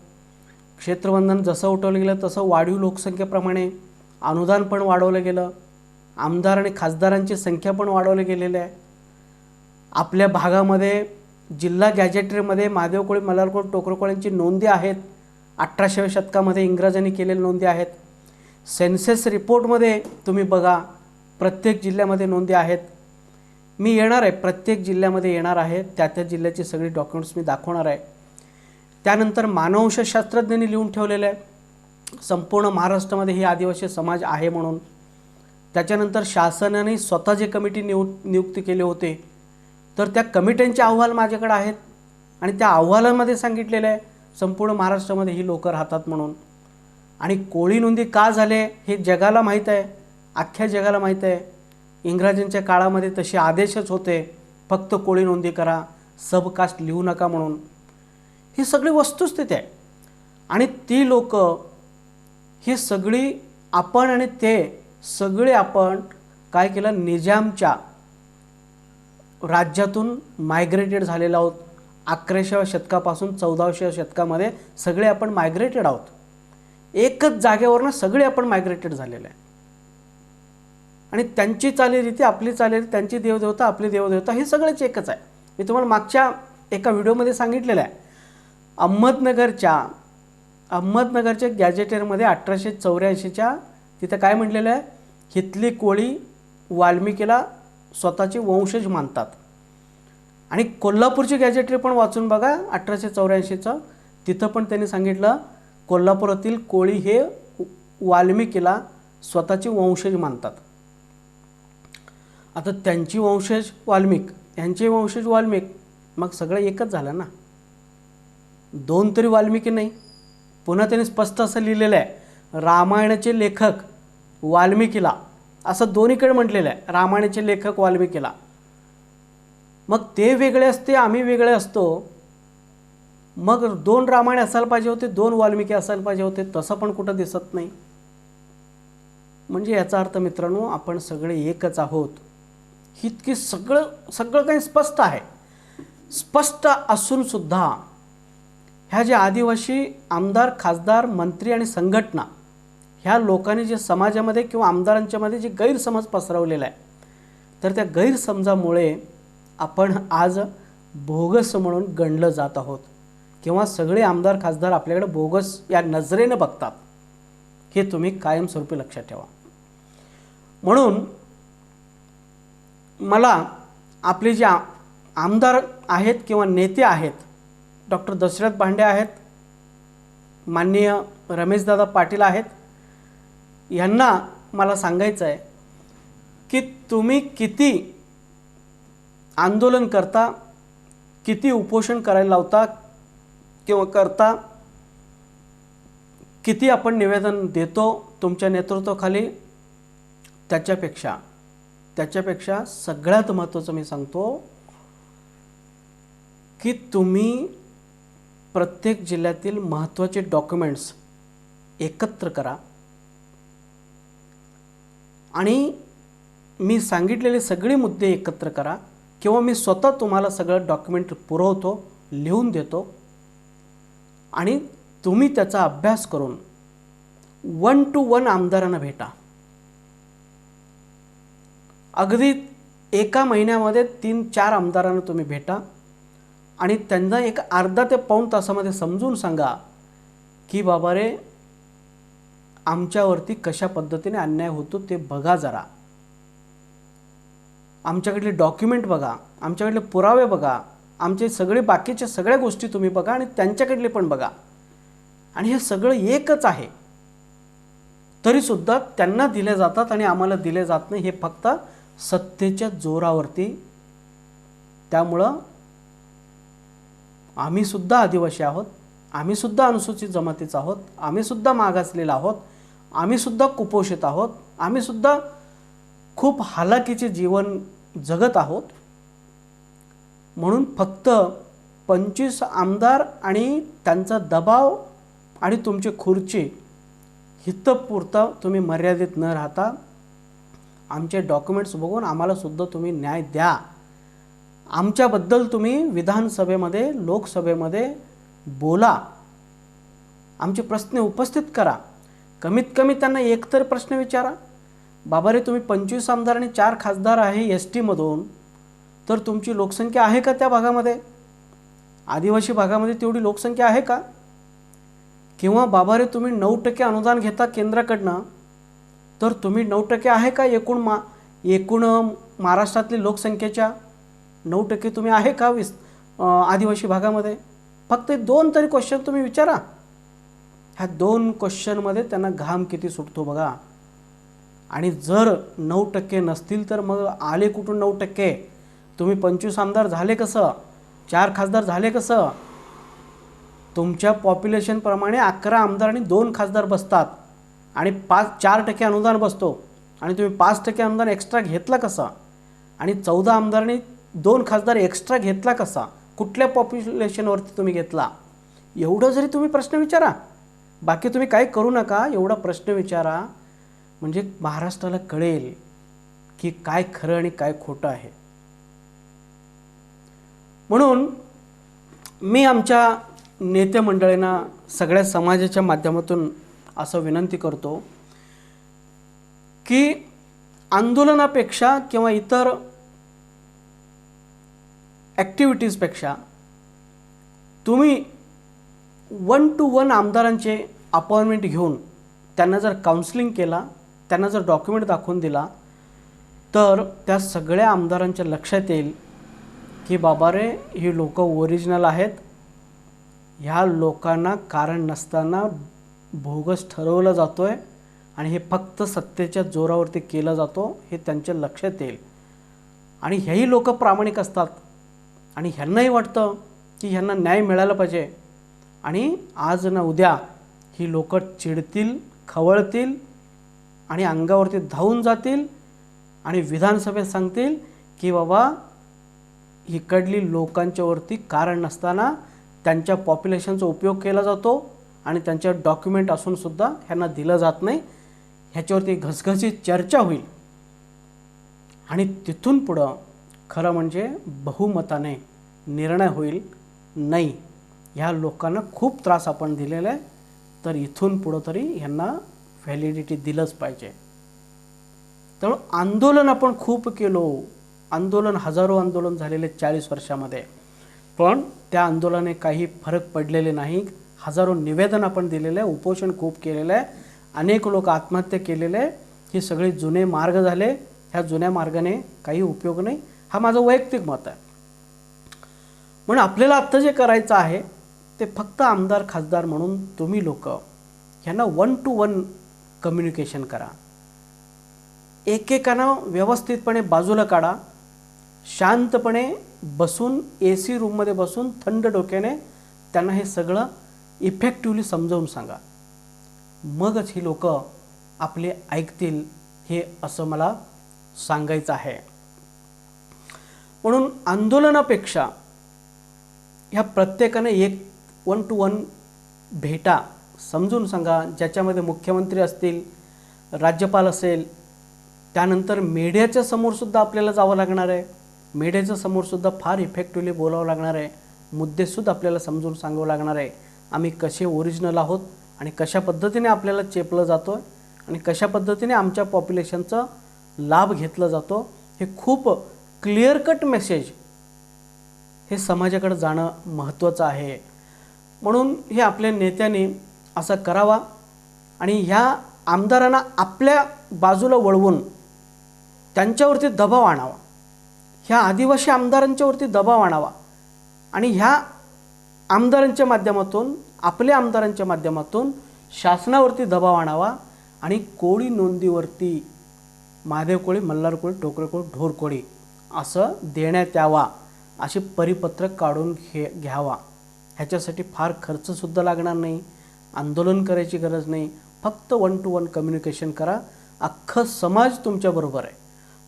क्षेत्रबंधन जसं उठवलं गेलं तसं वाढीव लोकसंख्येप्रमाणे अनुदान पण वाढवलं गेलं, आमदार आणि खासदारांची संख्या पण वाढवली गेलेली आहे. आपल्या भागामध्ये जिल्हा गॅजेटरीमध्ये महादेव कोळी, मल्हार कोळी, टोकर कोळ्यांची नोंदी आहेत. 18व्या शतकामध्ये इंग्रजांनी केलेल्या नोंदी आहेत. सेन्सस रिपोर्टमध्ये तुम्ही बघा, प्रत्येक जिल्ह्यामध्ये नोंदी आहेत. मी येणार आहे, प्रत्येक जिल्ह्यामध्ये येणार आहे, त्या जिल्ह्याची सगळी डॉक्युमेंट्स मी दाखवणार आहे. त्यानंतर मानववंशशास्त्रज्ञांनी लिहून ठेवलेलं आहे संपूर्ण महाराष्ट्रामध्ये ही आदिवासी समाज आहे म्हणून. त्याच्यानंतर शासनाने स्वतः जे कमिटी नियुक्त केले होते, तर त्या कमिट्यांचे अहवाल माझ्याकडे आहेत आणि त्या अहवालामध्ये सांगितलेलं आहे संपूर्ण महाराष्ट्रामध्ये ही लोकं राहतात म्हणून. आणि कोळी नोंदी का झाले हे जगाला माहीत आहे, अख्ख्या जगाला माहीत आहे. इंग्रजांच्या काळामध्ये तसे आदेशच होते, फक्त कोळी नोंदी करा, सबकास्ट लिहू नका म्हणून. ही सगळी वस्तुस्थिती आहे. आणि ती लोक ही सगळी आपण आणि ते सगळे आपण काय केलं, निजामच्या राज्यातून मायग्रेटेड झालेलो आहोत. 11व्या शतकापासून 14व्या शतकामध्ये सगळे आपण मायग्रेटेड आहोत. एकच जागेवरनं सगळे आपण मायग्रेटेड झालेले आहे. आणि त्यांची चालीरीती आपली चालीरीती, त्यांची देवदेवता आपली देवदेवता, हे सगळेच एकच आहे. मी तुम्हाला मागच्या एका व्हिडिओमध्ये सांगितलेलं आहे. अहमदनगरच्या गॅजेटेरमध्ये 1884च्या तिथं काय म्हटलेलं आहे, हितली कोळी वाल्मिकीला स्वतःचे वंशज मानतात. आणि कोल्हापूरची गॅजेटरी पण वाचून बघा 1884चं, तिथं पण त्यांनी सांगितलं कोल्हापुरातील कोळी हे वाल्मिकीला स्वतःचे वंशज मानतात. आता त्यांची वंशज वाल्मिक, यांचे वंशज वाल्मिक, मग सगळं एकच झालं ना. दोन तरी वाल्मिकी नाही. पुन्हा त्यांनी स्पष्ट असं लिहिलेलं आहे, रामायणाचे लेखक वाल्मिकीला, असं दोन्हीकडे म्हटलेलं आहे, रामायणाचे लेखक वाल्मिकीला. मग ते वेगळे असते, आम्ही वेगळे असतो. मग 2 रामायण असायला पाहिजे होते, 2 वाल्मिकी असायला पाहिजे होते, तसं पण कुठं दिसत नाही. म्हणजे याचा अर्थ मित्रांनो, आपण सगळे एकच आहोत. इतकी सगळं काही स्पष्ट आहे. स्पष्ट असून सुद्धा ह्या जे आदिवासी आमदार, खासदार, मंत्री आणि संघटना, ह्या लोकांनी जे समाजामध्ये किंवा आमदारांच्यामध्ये जे गैरसमज पसरवलेला आहे, तर त्या गैरसमजामुळे आपण आज बोगस म्हणून गणलं जात आहोत किंवा सगळे आमदार खासदार आपल्याकडे बोगस या नजरेने बघतात. हे तुम्ही कायमस्वरूपी लक्षात ठेवा. म्हणून मला आपले जे आमदार आहेत किंवा नेते आहेत, डॉक्टर दशरथ भांडे आहेत, माननीय रमेशदादा पाटील आहेत, यांना मला सांगायचं आहे की तुम्ही किती आंदोलन करता, किती उपोषण करायला लावता किंवा करता, किती आपण निवेदन देतो तुमच्या नेतृत्वाखाली, त्याच्यापेक्षा सगळ्यात महत्त्वाचं मी सांगतो की तुम्ही प्रत्येक जिल्ह्यातील महत्त्वाचे डॉक्युमेंट्स एकत्र करा आणि मी सांगितलेले सगळे मुद्दे एकत्र करा किंवा मी स्वतः तुम्हाला सगळं डॉक्युमेंट पुरवतो, लिहून देतो आणि तुम्ही त्याचा अभ्यास करून 1 to 1 आमदारांना भेटा. अगदी एका महिन्यामध्ये 3-4 आमदारांना तुम्ही भेटा आणि त्यांना एक अर्धा ते पाऊण तासामध्ये समजून सांगा की बाबा रे, आमच्यावरती कशा पद्धतीने अन्याय होतो ते बघा, जरा आमच्याकडले डॉक्युमेंट बघा, आमच्याकडले पुरावे बघा, आमचे सगळे बाकीच्या सगळ्या गोष्टी तुम्ही बघा आणि त्यांच्याकडले पण बघा. आणि हे सगळं एकच आहे तरीसुद्धा त्यांना दिले जातात आणि आम्हाला दिले जात नाही, हे फक्त सत्तेच्या जोरावरती. त्यामुळं आम्हीसुद्धा आदिवासी आहोत, आम्हीसुद्धा अनुसूचित जमातीचा आहोत, आम्हीसुद्धा मागासलेला आहोत, आम्हीसुद्धा कुपोषित आहोत, आम्हीसुद्धा खूप हालाकीचे जीवन जगत आहोत. म्हणून फक्त 25 आमदार आणि त्यांचा दबाव आणि तुमची खुर्ची हितपुरता तुम्ही मर्यादित न राहता आमचे डॉक्युमेंट्स बघून आम्हालासुद्धा तुम्ही न्याय द्या. आमच्याबद्दल तुम्ही विधानसभेमध्ये, लोकसभेमध्ये बोला, आमचे प्रश्न उपस्थित करा. कमीत कमी त्यांना एक तर प्रश्न विचारा. बाबा रे, तुम्ही 25 आमदार आणि 4 खासदार आहे ST मधून, तर तुमची लोकसंख्या आहे का त्या भागामध्ये? आदिवासी भागामध्ये तेवढी लोकसंख्या आहे का? किंवा बाबा रे, तुम्ही 9% अनुदान घेता केंद्राकडनं, तर तुम्ही 9% आहे का एकूण महाराष्ट्रातली लोकसंख्येच्या 9% तुम्ही आहे का आदिवासी भागामध्ये? फक्त 2 तरी क्वेश्चन तुम्ही विचारा. ह्या 2 क्वेश्चनमध्ये त्यांना घाम किती सुटतो बघा. आणि जर 9% नसतील तर मग आले कुठून 9%? तुम्ही 25 आमदार झाले कसं? 4 खासदार झाले कसं? तुमच्या पॉप्युलेशनप्रमाणे 11 आमदार आणि 2 खासदार बसतात आणि 4% अनुदान बसतो आणि तुम्ही 5% अनुदान एक्स्ट्रा घेतला कसा? आणि 14 आमदारांनी 2 खासदार एक्स्ट्रा घेतला कसा? कुठल्या पॉप्युलेशनवरती तुम्ही घेतला? एवढं जरी तुम्ही प्रश्न विचारा, बाकी तुम्ही काही करू नका, एवढा प्रश्न विचारा, म्हणजे महाराष्ट्राला कळेल की काय खरं आणि काय खोटं आहे. म्हणून मी आमच्या नेते मंडळींना, सगळ्या समाजाच्या माध्यमातून असं विनंती करतो की आंदोलनापेक्षा किंवा इतर ॲक्टिव्हिटीजपेक्षा तुम्ही 1 to 1 आमदारांचे अपॉइंटमेंट घेऊन त्यांना जर काउन्सिलिंग केला, त्यांना जर डॉक्युमेंट दाखवून दिला, तर त्या सगळ्या आमदारांच्या लक्षात येईल की बाबा रे, ही लोक ओरिजिनल आहेत. ह्या लोकांना कारण नसताना बोगस ठरवलं जातो आहे आणि हे फक्त सत्तेच्या जोरावरती केलं जातो, हे त्यांच्या लक्षात येईल. आणि हेही लोक प्रामाणिक असतात आणि ह्यांनाही वाटतं की ह्यांना न्याय मिळाला पाहिजे. आणि आज ना उद्या ही लोक चिडतील, खवळतील आणि अंगावरती धावून जातील आणि विधानसभेत सांगतील की बाबा, इकडली लोकांच्यावरती कारण नसताना त्यांच्या पॉप्युलेशनचा उपयोग केला जातो आणि त्यांच्या डॉक्युमेंट असूनसुद्धा ह्यांना दिलं जात नाही. ह्याच्यावरती घसघसीत चर्चा होईल आणि तिथून पुढं खरं म्हणजे बहुमताने निर्णय होईल. नाही, ह्या लोकांना खूप त्रास आपण दिलेला आहे, तर इथून पुढं तरी ह्यांना व्हॅलिडिटी दिलंच पाहिजे. त्यामुळे आंदोलन आपण खूप केलो, हजारो आंदोलन झालेले 40 वर्षामध्ये, पण त्या आंदोलनाने काही फरक पडलेले नाही. हजारो निवेदन आपण दिलेले आहे, उपोषण खूप केलेलं आहे, अनेक लोक आत्महत्या केलेले आहे. हे सगळे जुने मार्ग झाले, ह्या जुन्या मार्गाने काही उपयोग नाही, हा माझं वैयक्तिक मत आहे. म्हणून आपल्याला आत्ता जे करायचं आहे ते फक्त आमदार खासदार म्हणून तुम्ही लोक ह्यांना 1 to 1 कम्युनिकेशन करा. एकेकानं व्यवस्थितपणे बाजूला काढा, शांतपणे बसून AC रूममध्ये बसून थंड डोक्याने त्यांना हे सगळं इफेक्टिव्हली समजावून सांगा, मगच ही लोक आपले ऐकतील, हे असं मला सांगायचं आहे. म्हणून आंदोलनापेक्षा ह्या प्रत्येकाने एक 1 to 1 भेटा, समजून सांगा, ज्याच्यामध्ये मुख्यमंत्री असतील, राज्यपाल असेल, त्यानंतर मीडियाच्या समोरसुद्धा आपल्याला जावं लागणार आहे. मीडियाच्या समोरसुद्धा फार इफेक्टिव्हली बोलावं लागणार आहे. मुद्देसुद्धा आपल्याला समजून सांगावं लागणार आहे. आम्ही कसे ओरिजिनल आहोत आणि कशा पद्धतीने आपल्याला चेपलं जातो आहे आणि कशा पद्धतीने आमच्या पॉप्युलेशनचा लाभ घेतला जातो, हे खूप क्लिअर कट मेसेज हे समाजाकडे जाणं महत्त्वाचं आहे. म्हणून हे आपल्या नेत्यांनी असं करावा आणि ह्या आमदारांना आपल्या बाजूला वळवून त्यांच्यावरती दबाव आणावा. ह्या आदिवासी आमदारांच्यावरती दबाव आणावा आणि ह्या आमदारांच्या माध्यमातून, आपल्या आमदारांच्या माध्यमातून शासनावरती दबाव आणावा आणि कोळी नोंदीवरती महादेव कोळी, मल्हार कोळी, टोकरे कोळी, ढोर कोळी असं देण्यात यावा, असे परिपत्रक काढून घ्यावा. ह्याच्यासाठी फार खर्चसुद्धा लागणार नाही, आंदोलन करायची गरज नाही. फक्त 1 to 1 कम्युनिकेशन करा. अख्खं समाज तुमच्याबरोबर आहे,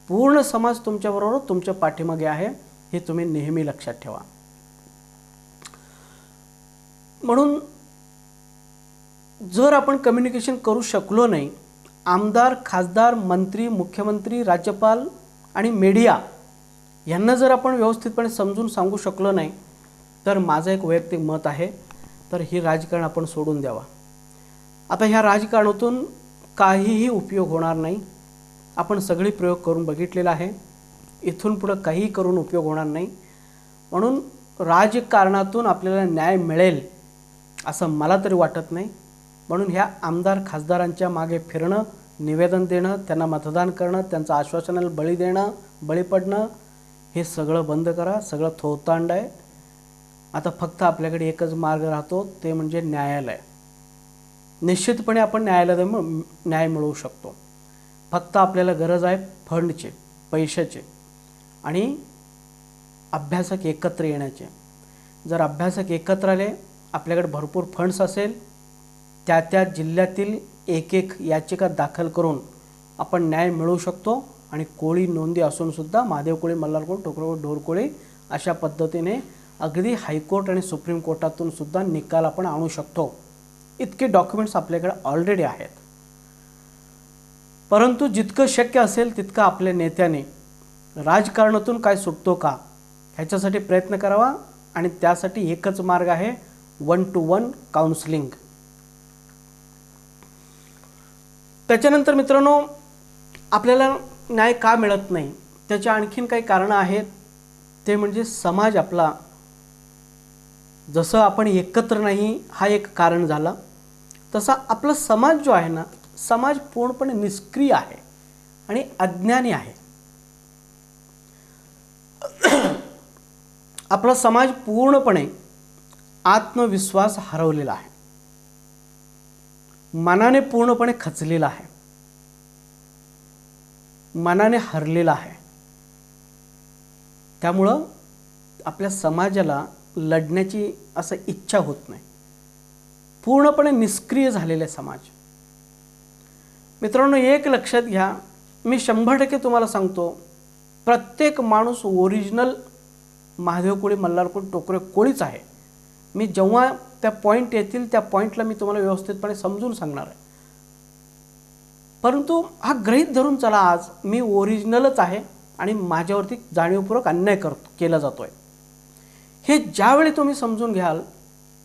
पूर्ण समाज तुमच्याबरोबर, तुमच्या पाठीमागे आहे, हे तुम्ही नेहमी लक्षात ठेवा. म्हणून जर आपण कम्युनिकेशन करू शकलो नाही, आमदार, खासदार, मंत्री, मुख्यमंत्री, राज्यपाल आणि मीडिया यांना जर आपण व्यवस्थितपणे समजून सांगू शकलो नाही, तर माझं एक वैयक्तिक मत आहे, तर ही राजकारण आपण सोडून द्यावा. आता ह्या राजकारणातून काहीही उपयोग होणार नाही. आपण सगळी प्रयोग करून बघितलेला आहे. इथून पुढं काहीही करून उपयोग होणार नाही. म्हणून राजकारणातून आपल्याला न्याय मिळेल असं मला तरी वाटत नाही. म्हणून ह्या आमदार खासदारांच्या मागे फिरणं, निवेदन देणं, त्यांना मतदान करणं, त्यांचं आश्वासनाला बळी देणं, बळी पडणं, हे सगळं बंद करा. सगळं थोतांड आहे. आता फक्त आपल्याकडे एकच मार्ग राहतो, ते म्हणजे न्यायालय. निश्चितपणे आपण न्याय मिळवू शकतो. फक्त आपल्याला गरज आहे फंडची, पैशाची आणि अभ्यासक एकत्र येण्याचे. जर अभ्यासक एकत्र आले, आपल्याकडे भरपूर फंड्स असेल, त्या जिल्ह्यातील एक याचिका दाखल करून आपण न्याय मिळवू शकतो. आणि कोळी नोंदी असूनसुद्धा महादेव कोळी, मल्हार कोळी, टोकरे कोळी, ढोर कोळी अशा पद्धतीने अगदी हायकोर्ट आणि सुप्रीम कोर्टातून सुद्धा निकाल आपण आणू शकतो. इतके डॉक्युमेंट्स आपल्याकडे ऑलरेडी आहेत. परंतु जितकं शक्य असेल तितकं आपल्या नेत्याने राजकारणातून काय सुटतो का ह्याच्यासाठी प्रयत्न करावा. आणि त्यासाठी एकच मार्ग आहे, 1 to 1 काउन्सिलिंग. त्याच्यानंतर मित्रांनो, आपल्याला न्याय का मिळत नाही, त्याच्या आणखीन काही कारणं आहेत. ते म्हणजे समाज आपला, जसं आपण एकत्र नाही हा एक कारण झाला, तसा आपला समाज जो आहे ना, समाज पूर्णपणे निष्क्रिय आहे आणि अज्ञानी आहे. आपला समाज पूर्णपणे आत्मविश्वास हरवलेला आहे, मनाने पूर्णपणे खचलेला आहे, मनाने हरलेला आहे. त्यामुळं आपल्या समाजाला लढण्याची असं इच्छा होत नाही. पूर्णपणे निष्क्रिय झालेले समाज. मित्रांनो, एक लक्षात घ्या, मी 100% तुम्हाला सांगतो, प्रत्येक माणूस ओरिजिनल महादेव कोळी, मल्हार कोळी, टोकरे कोळीच आहे. मी जेव्हा त्या पॉईंट येतील त्या पॉईंटला मी तुम्हाला व्यवस्थितपणे समजून सांगणार आहे. परंतु हा गृहीत धरून चला, आज मी ओरिजिनलच आहे आणि माझ्यावरती जाणीवपूर्वक अन्याय केला जातो आहे, हे ज्यावेळी तुम्ही समजून घ्याल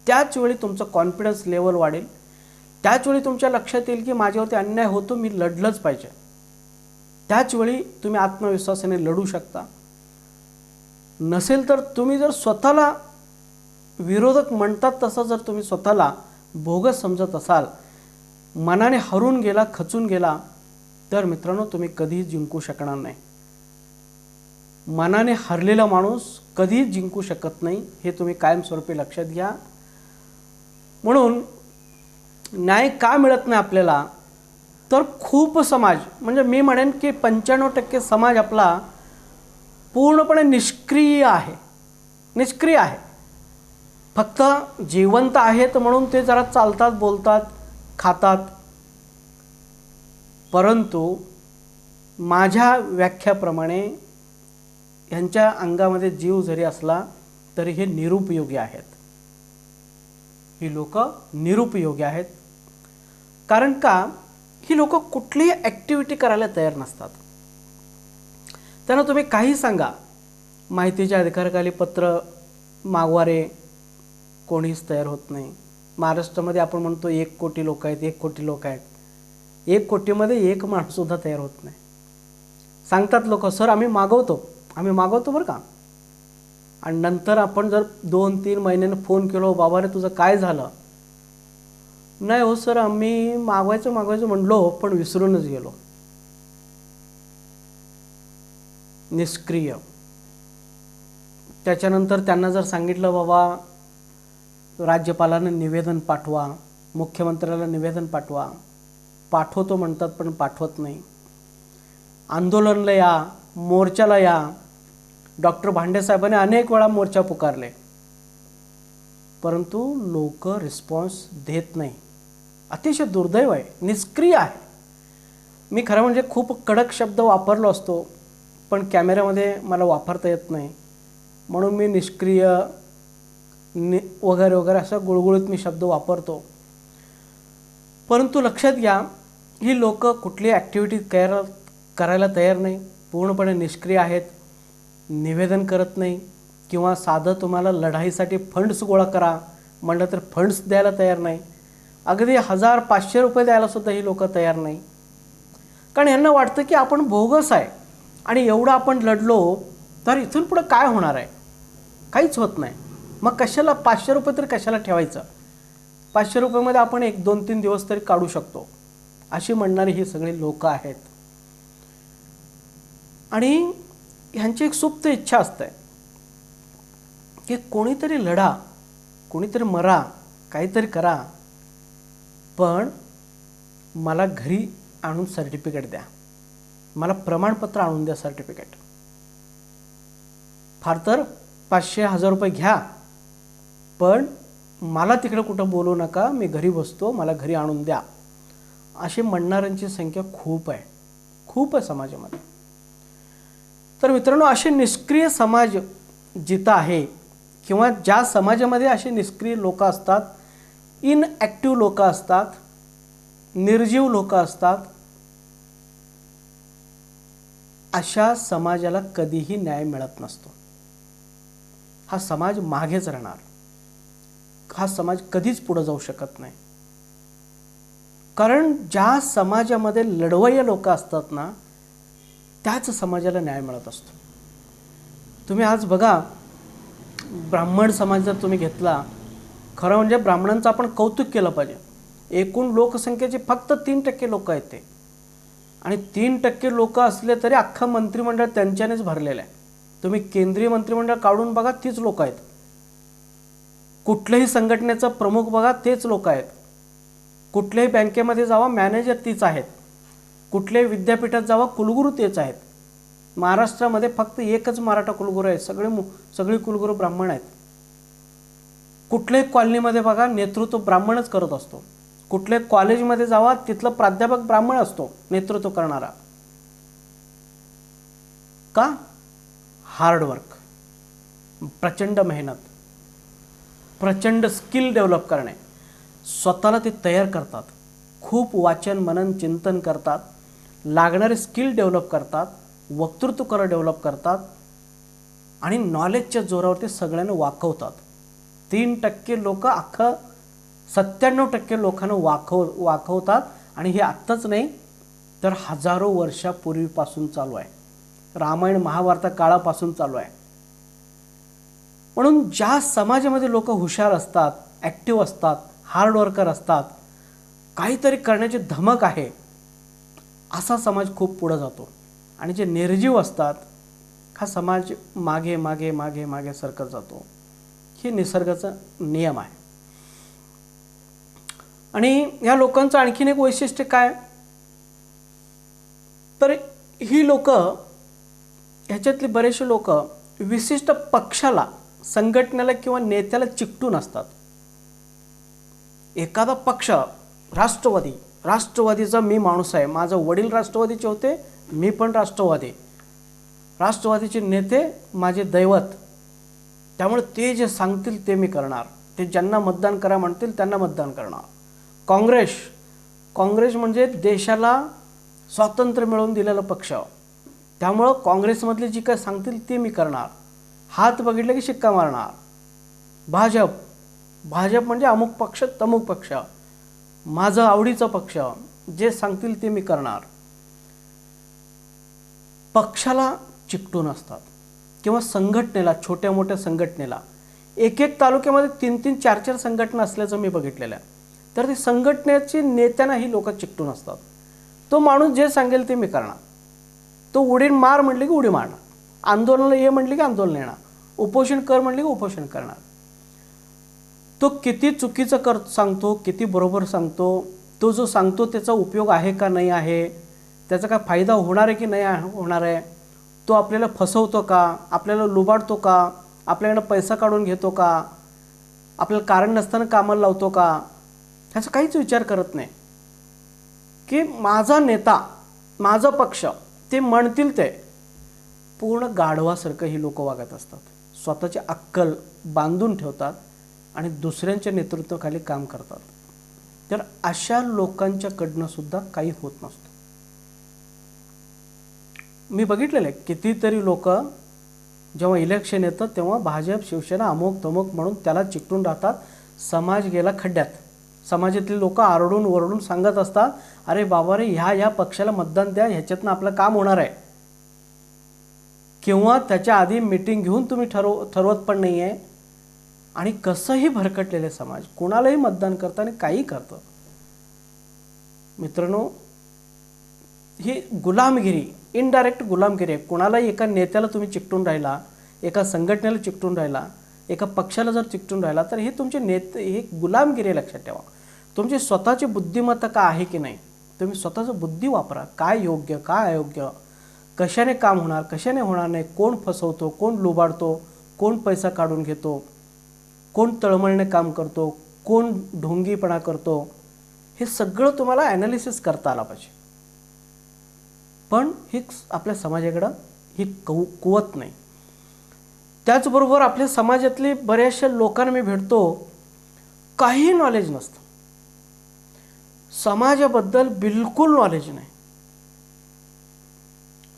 त्याचवेळी तुमचं कॉन्फिडन्स लेवल वाढेल. त्याचवेळी तुमच्या लक्षात येईल की माझ्यावरती अन्याय होतो, मी लढलंच पाहिजे. त्याचवेळी तुम्ही आत्मविश्वासाने लढू शकता. नसेल तर तुम्ही जर स्वतःला विरोधक म्हणतात तसं जर तुम्ही स्वतःला बोगस समजत असाल, मनाने हरून गेला, खचून गेला, तर मित्रांनो तुम्ही कधीच जिंकू शकणार नाही. मनाने हरलेला माणूस कधीच जिंकू शकत नाही, हे तुम्ही कायमस्वरूपी लक्षात घ्या. म्हणून न्याय का मिळत नाही आपल्याला, तर खूप समाज, म्हणजे मी म्हणेन की 95% समाज आपला पूर्णपणे निष्क्रिय आहे, निष्क्रिय आहे. फक्त जिवंत आहेत म्हणून ते जरा चालतात, बोलतात, खातात. परंतु माझ्या व्याख्याप्रमाणे ह्यांच्या अंगामध्ये जीव जरी असला तरी हे निरुपयोगी आहेत. ही लोक निरुपयोगी आहेत. कारण का, ही लोक कुठलीही ॲक्टिव्हिटी करायला तयार नसतात. त्यांना तुम्ही काही सांगा, माहितीच्या अधिकाराखाली पत्र मागवा रे, कोणीच तयार होत नाही. महाराष्ट्रामध्ये आपण म्हणतो 1 कोटी लोक आहेत, 1 कोटी लोक आहेत. 1 कोटीमध्ये 1 माणूससुद्धा तयार होत नाही. सांगतात लोक, सर आम्ही मागवतो बरं का. आणि नंतर आपण जर 2-3 महिन्यानं फोन केलो, बाबा रे तुझं काय झालं, नाही हो सर आम्ही मागवायचं म्हणलो पण विसरूनच गेलो. निष्क्रिय. त्याच्यानंतर त्यांना जर सांगितलं बाबा राज्यपालांना निवेदन पाठवा, मुख्यमंत्र्याला निवेदन पाठवा, पाठवतो म्हणतात पण पाठवत नाही. आंदोलनला या, मोर्चाला या. डॉक्टर भांडेसाहेबांनी अनेक वेळा मोर्चा पुकारले, परंतु लोक रिस्पॉन्स देत नाही. अतिशय दुर्दैव आहे, निष्क्रिय आहे. मी खरं म्हणजे खूप कडक शब्द वापरलो असतो, पण कॅमेऱ्यामध्ये मला वापरता येत नाही, म्हणून मी निष्क्रिय वगैरे वगैरे असं गुळगुळीत मी शब्द वापरतो. परंतु लक्षात घ्या, ही लोक कुठली ॲक्टिव्हिटी करायला तयार नाही, पूर्णपणे निष्क्रिय आहेत. निवेदन करत नाही, किंवा साधं तुम्हाला लढाईसाठी फंड्स गोळा करा म्हटलं तर फंड्स द्यायला तयार नाही. अगदी 1000-500 रुपये द्यायलासुद्धा ही लोक तयार नाही. कारण यांना वाटतं की आपण बोगस आहे आणि एवढं आपण लढलो तर इथून पुढं काय होणार आहे, काहीच होत नाही. मग कशाला 500 रुपये तरी कशाला ठेवायचं, 500 रुपयामध्ये आपण 1-2-3 दिवस तरी काढू शकतो, अशी म्हणणारी ही सगळी लोक आहेत. आणि ह्यांची एक सुप्त इच्छा असते की कोणीतरी लढा, कोणीतरी मरा, काहीतरी करा, पण मला घरी आणून सर्टिफिकेट द्या, मला प्रमाणपत्र आणून द्या, सर्टिफिकेट. फार तर 500-1000 रुपये घ्या, पण मला तिकडे कुठं बोलू नका, मी घरी बसतो, मला घरी आणून द्या. अशी म्हणणाऱ्यांची संख्या खूप आहे समाजामध्ये. तर मित्रांनो, असे निष्क्रिय समाज जिथं आहे, किंवा ज्या समाजामध्ये असे निष्क्रिय लोक असतात, इनॲक्टिव्ह लोक असतात, निर्जीव लोक असतात, अशा समाजाला कधीही न्याय मिळत नसतो. हा समाज मागेच राहणार, हा समाज कधीच पुढे जाऊ शकत नाही. कारण ज्या समाजामध्ये लढवय्ये लोक असतात ना, त्याच समाजाला न्याय मिळत असतो. तुम्ही आज बघा, ब्राह्मण समाज जर तुम्ही घेतला, खरं म्हणजे ब्राह्मणांचं आपण कौतुक केलं पाहिजे. एकूण लोकसंख्येचे फक्त 3% लोक आहेत ते, आणि 3% लोक असले तरी अख्खं मंत्रिमंडळ त्यांच्यानेच भरलेलं आहे. तुम्ही केंद्रीय मंत्रिमंडळ काढून बघा, तीच लोक आहेत. कुठल्याही संघटनेचा प्रमुख बघा, तेच लोक आहेत. कुठल्याही बँकेमध्ये जावा, मॅनेजर तीच आहेत. कुठल्याही विद्यापीठात जावा, कुलगुरू तेच आहेत. महाराष्ट्रामध्ये फक्त एकच मराठा कुलगुरू आहे, सगळे कुलगुरू ब्राह्मण आहेत. कुठल्याही कॉलनीमध्ये बघा, नेतृत्व ब्राह्मणच करत असतो. कुठल्याही कॉलेजमध्ये जावा, तिथलं प्राध्यापक ब्राह्मण असतो नेतृत्व करणारा. का? हार्डवर्क, प्रचंड मेहनत, प्रचंड स्किल डेव्हलप करणे, स्वतःला ते तयार करतात. खूप वाचन, मनन, चिंतन करतात, लागणारे स्किल डेव्हलप करतात, वक्तृत्व कला डेव्हलप करतात, आणि नॉलेजच्या जोरावर ते सगळ्यांना वाकवतात. 3% लोक अख्खं 97% लोकांना वाकवतात. आणि हे आत्ताच नाही, तर हजारो वर्षापूर्वीपासून चालू आहे. रामायण महाभारत काळापासून चालू आहे. म्हणून ज्या समाजामध्ये लोक हुशार असतात, ॲक्टिव्ह असतात, हार्डवर्कर असतात, काहीतरी करण्याची धमक आहे, असा समाज खूप पुढे जातो. आणि जे निर्जीव असतात, हा समाज मागे मागे मागे मागे सरकत जातो. हे निसर्गाचा नियम आहे. आणि या लोकांचं आणखीन एक वैशिष्ट्य काय, तर ही लोक ह्याच्यातले बरेचसे लोक विशिष्ट पक्षाला, संघटनेला किंवा नेत्याला चिकटून असतात. एखादा पक्ष, राष्ट्रवादीचा मी माणूस आहे, माझे वडील राष्ट्रवादीचे होते, मी पण राष्ट्रवादीचे नेते माझे दैवत, त्यामुळे ते जे सांगतील ते मी करणार, ते ज्यांना मतदान करा म्हणतील त्यांना मतदान करणार. काँग्रेस म्हणजे देशाला स्वातंत्र्य मिळवून दिलेला पक्ष, त्यामुळं काँग्रेसमधले जी काय सांगतील ते मी करणार, हात बघितले की शिक्का मारणार. भाजप म्हणजे अमुक पक्ष तमुक पक्ष, माझं आवडीचा पक्ष, जे सांगतील ते मी करणार. पक्षाला चिकटून असतात किंवा संघटनेला, छोट्या मोठ्या संघटनेला, एक तालुक्यामध्ये 3-3, 4-4 संघटना असल्याचं मी बघितलेलं आहे. तर ती संघटनेची नेत्यांना ही लोक चिकटून असतात. तो माणूस जे सांगेल ते मी करणार, तो उडी मार म्हटले की उडी मारणार, आंदोलनाला ये म्हटले की आंदोलन येणार, उपोषण कर म्हटले की उपोषण करणार. तो किती चुकीचं सांगतो, किती बरोबर सांगतो, तो जो सांगतो त्याचा उपयोग आहे का नाही आहे, त्याचा काय फायदा होणार आहे की नाही होणार आहे, तो आपल्याला फसवतो का, आपल्याला लुबाडतो का, आपल्याकडनं पैसा काढून घेतो का, आपल्याला कारण नसताना कामाला लावतो का, ह्याचा काहीच विचार करत नाही. की माझा नेता, माझा पक्ष, ते म्हणतील ते. पूर्ण गाढवासारखं ही लोक वागत असतात. स्वतःची अक्कल बांधून ठेवतात आणि दुसऱ्यांच्या नेतृत्वाखाली काम करतात. तर अशा लोकांच्याकडनं सुद्धा काही होत नसतं. मी बघितलेलं आहे, कितीतरी लोक जेव्हा इलेक्शन येतं तेव्हा भाजप, शिवसेना, अमुक तमुक म्हणून त्याला चिकटून राहतात. समाज गेला खड्ड्यात. समाजातली लोक आरडून ओरडून सांगत असतात, अरे बाबा रे, ह्या पक्षाला मतदान द्या, ह्याच्यातनं आपलं काम होणार आहे. किंवा त्याच्या आधी मीटिंग घेऊन तुम्ही ठरवत पण नाही आहे. आणि कसंही भरकटलेले समाज कोणालाही मतदान करतं आणि काही करतं. मित्रांनो, ही गुलामगिरी, इनडायरेक्ट गुलामगिरी आहे. कोणालाही एका नेत्याला तुम्ही चिकटून राहिला, एका संघटनेला चिकटून राहिला, एका पक्षाला जर चिकटून राहिला, तर हे तुमचे नेते, हे गुलामगिरी लक्षात ठेवा. तुमची स्वतःची बुद्धिमत्ता का आहे की नाही, तुम्ही स्वतःचं बुद्धी वापरा. काय योग्य, काय अयोग्य, कशाने काम होणार, कशाने होणार नाही, कोण फसवतो, कोण लुबाडतो, कोण पैसा काढून घेतो, कोण तळमळणे काम करतो, कोण ढोंगीपणा करतो, हे सगळं तुम्हाला ॲनालिसिस करता आला पाहिजे. पण ही आपल्या समाजाकडं ही कुवत नाही. त्याचबरोबर आपल्या समाजातली बऱ्याचशा लोकांना मी भेटतो, काही नॉलेज नसतं, समाजाबद्दल बिलकुल नॉलेज नाही.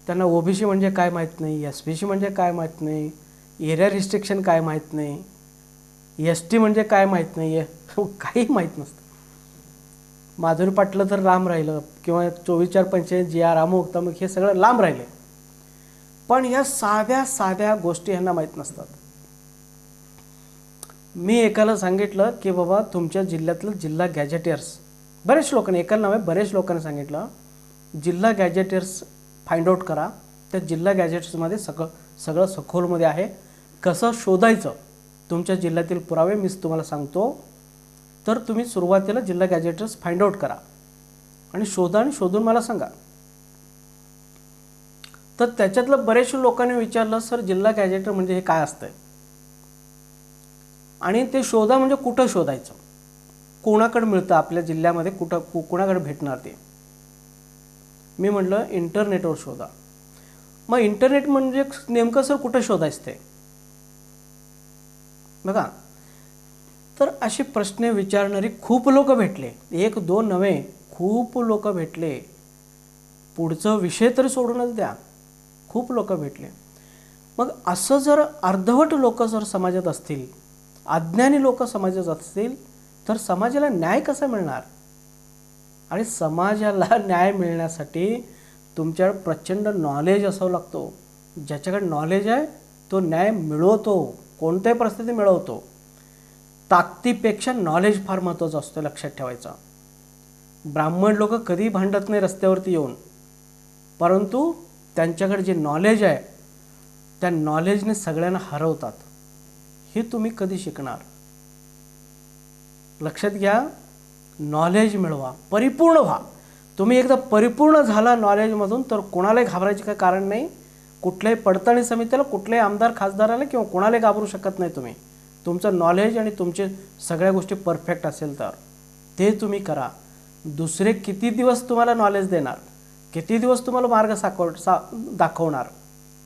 त्यांना ओबीसी म्हणजे काय माहीत नाही, एसबीसी म्हणजे काय माहीत नाही, एरिया रिस्ट्रिक्शन काय माहीत नाही, एसटी म्हणजे काय माहीत नाही आहे, काही माहीत नसतं. माधुरी पाटलं तर लांब राहिलं, किंवा 24/4/45 GR अमुक तमुक हे सगळं लांब राहिले. पण ह्या साध्या गोष्टी ह्यांना माहीत नसतात. मी एकाला सांगितलं की बाबा तुमच्या जिल्ह्यातलं जिल्हा गॅजेटियर्स, बरेच लोकांनी, एकाला नव्हे बरेच लोकांनी सांगितलं, जिल्हा गॅजेटियर्स फाइंड आउट करा. त्या जिल्हा गॅजेट्समध्ये सगळं सखोलमध्ये आहे. कसं शोधायचं, तुमच्या जिल्ह्यातील पुरावे मी तुम्हाला सांगतो. तर तुम्ही सुरुवातीला जिल्हा गॅजेटर्स फाइंड आउट करा आणि शोधून मला सांगा. तर त्याच्यातलं बरेचशा लोकांनी विचारलं, सर जिल्हा गॅजेटर म्हणजे हे काय असतंय, आणि ते शोधा म्हणजे कुठं शोधायचं, कोणाकडे मिळतं आपल्या जिल्ह्यामध्ये, कोणाकडे भेटणार ते. मी म्हटलं इंटरनेटवर शोधा. मग इंटरनेट म्हणजे नेमकं सर कुठं शोधायचं ते बघा. तर असे प्रश्न विचारणारी खूप लोक भेटले, 1-2 नव्हे, खूप लोक भेटले. पुढचं विषय तरी सोडूनच द्या, खूप लोक भेटले. मग असं जर अर्धवट लोक जर समाजात असतील, अज्ञानी लोक समाजात असतील, तर समाजाला न्याय कसा मिळणार. आणि समाजाला न्याय मिळण्यासाठी तुमच्याकडे प्रचंड नॉलेज असावं लागतो. ज्याच्याकडे नॉलेज आहे तो न्याय मिळवतो, कोणत्याही परिस्थिती मिळवतो. ताकदीपेक्षा नॉलेज फार महत्त्वाचं असतं, लक्षात ठेवायचं. ब्राह्मण लोक कधी भांडत नाही रस्त्यावरती येऊन, परंतु त्यांच्याकडे जे नॉलेज आहे त्या नॉलेजने सगळ्यांना हरवतात. हे तुम्ही कधी शिकणार, लक्षात घ्या. नॉलेज मिळवा, परिपूर्ण व्हा. तुम्ही एकदा परिपूर्ण झाला नॉलेजमधून तर कोणालाही घाबरायचे काही कारण नाही, कुठल्याही पडताळणी समितीला, कुठल्याही आमदार खासदाराला किंवा कोणाला घाबरू शकत नाही तुम्ही. तुमचं नॉलेज आणि तुमचे सगळ्या गोष्टी परफेक्ट असेल तर ते तुम्ही करा. दुसरे किती दिवस तुम्हाला नॉलेज देणार, किती दिवस तुम्हाला मार्ग दाखवणार.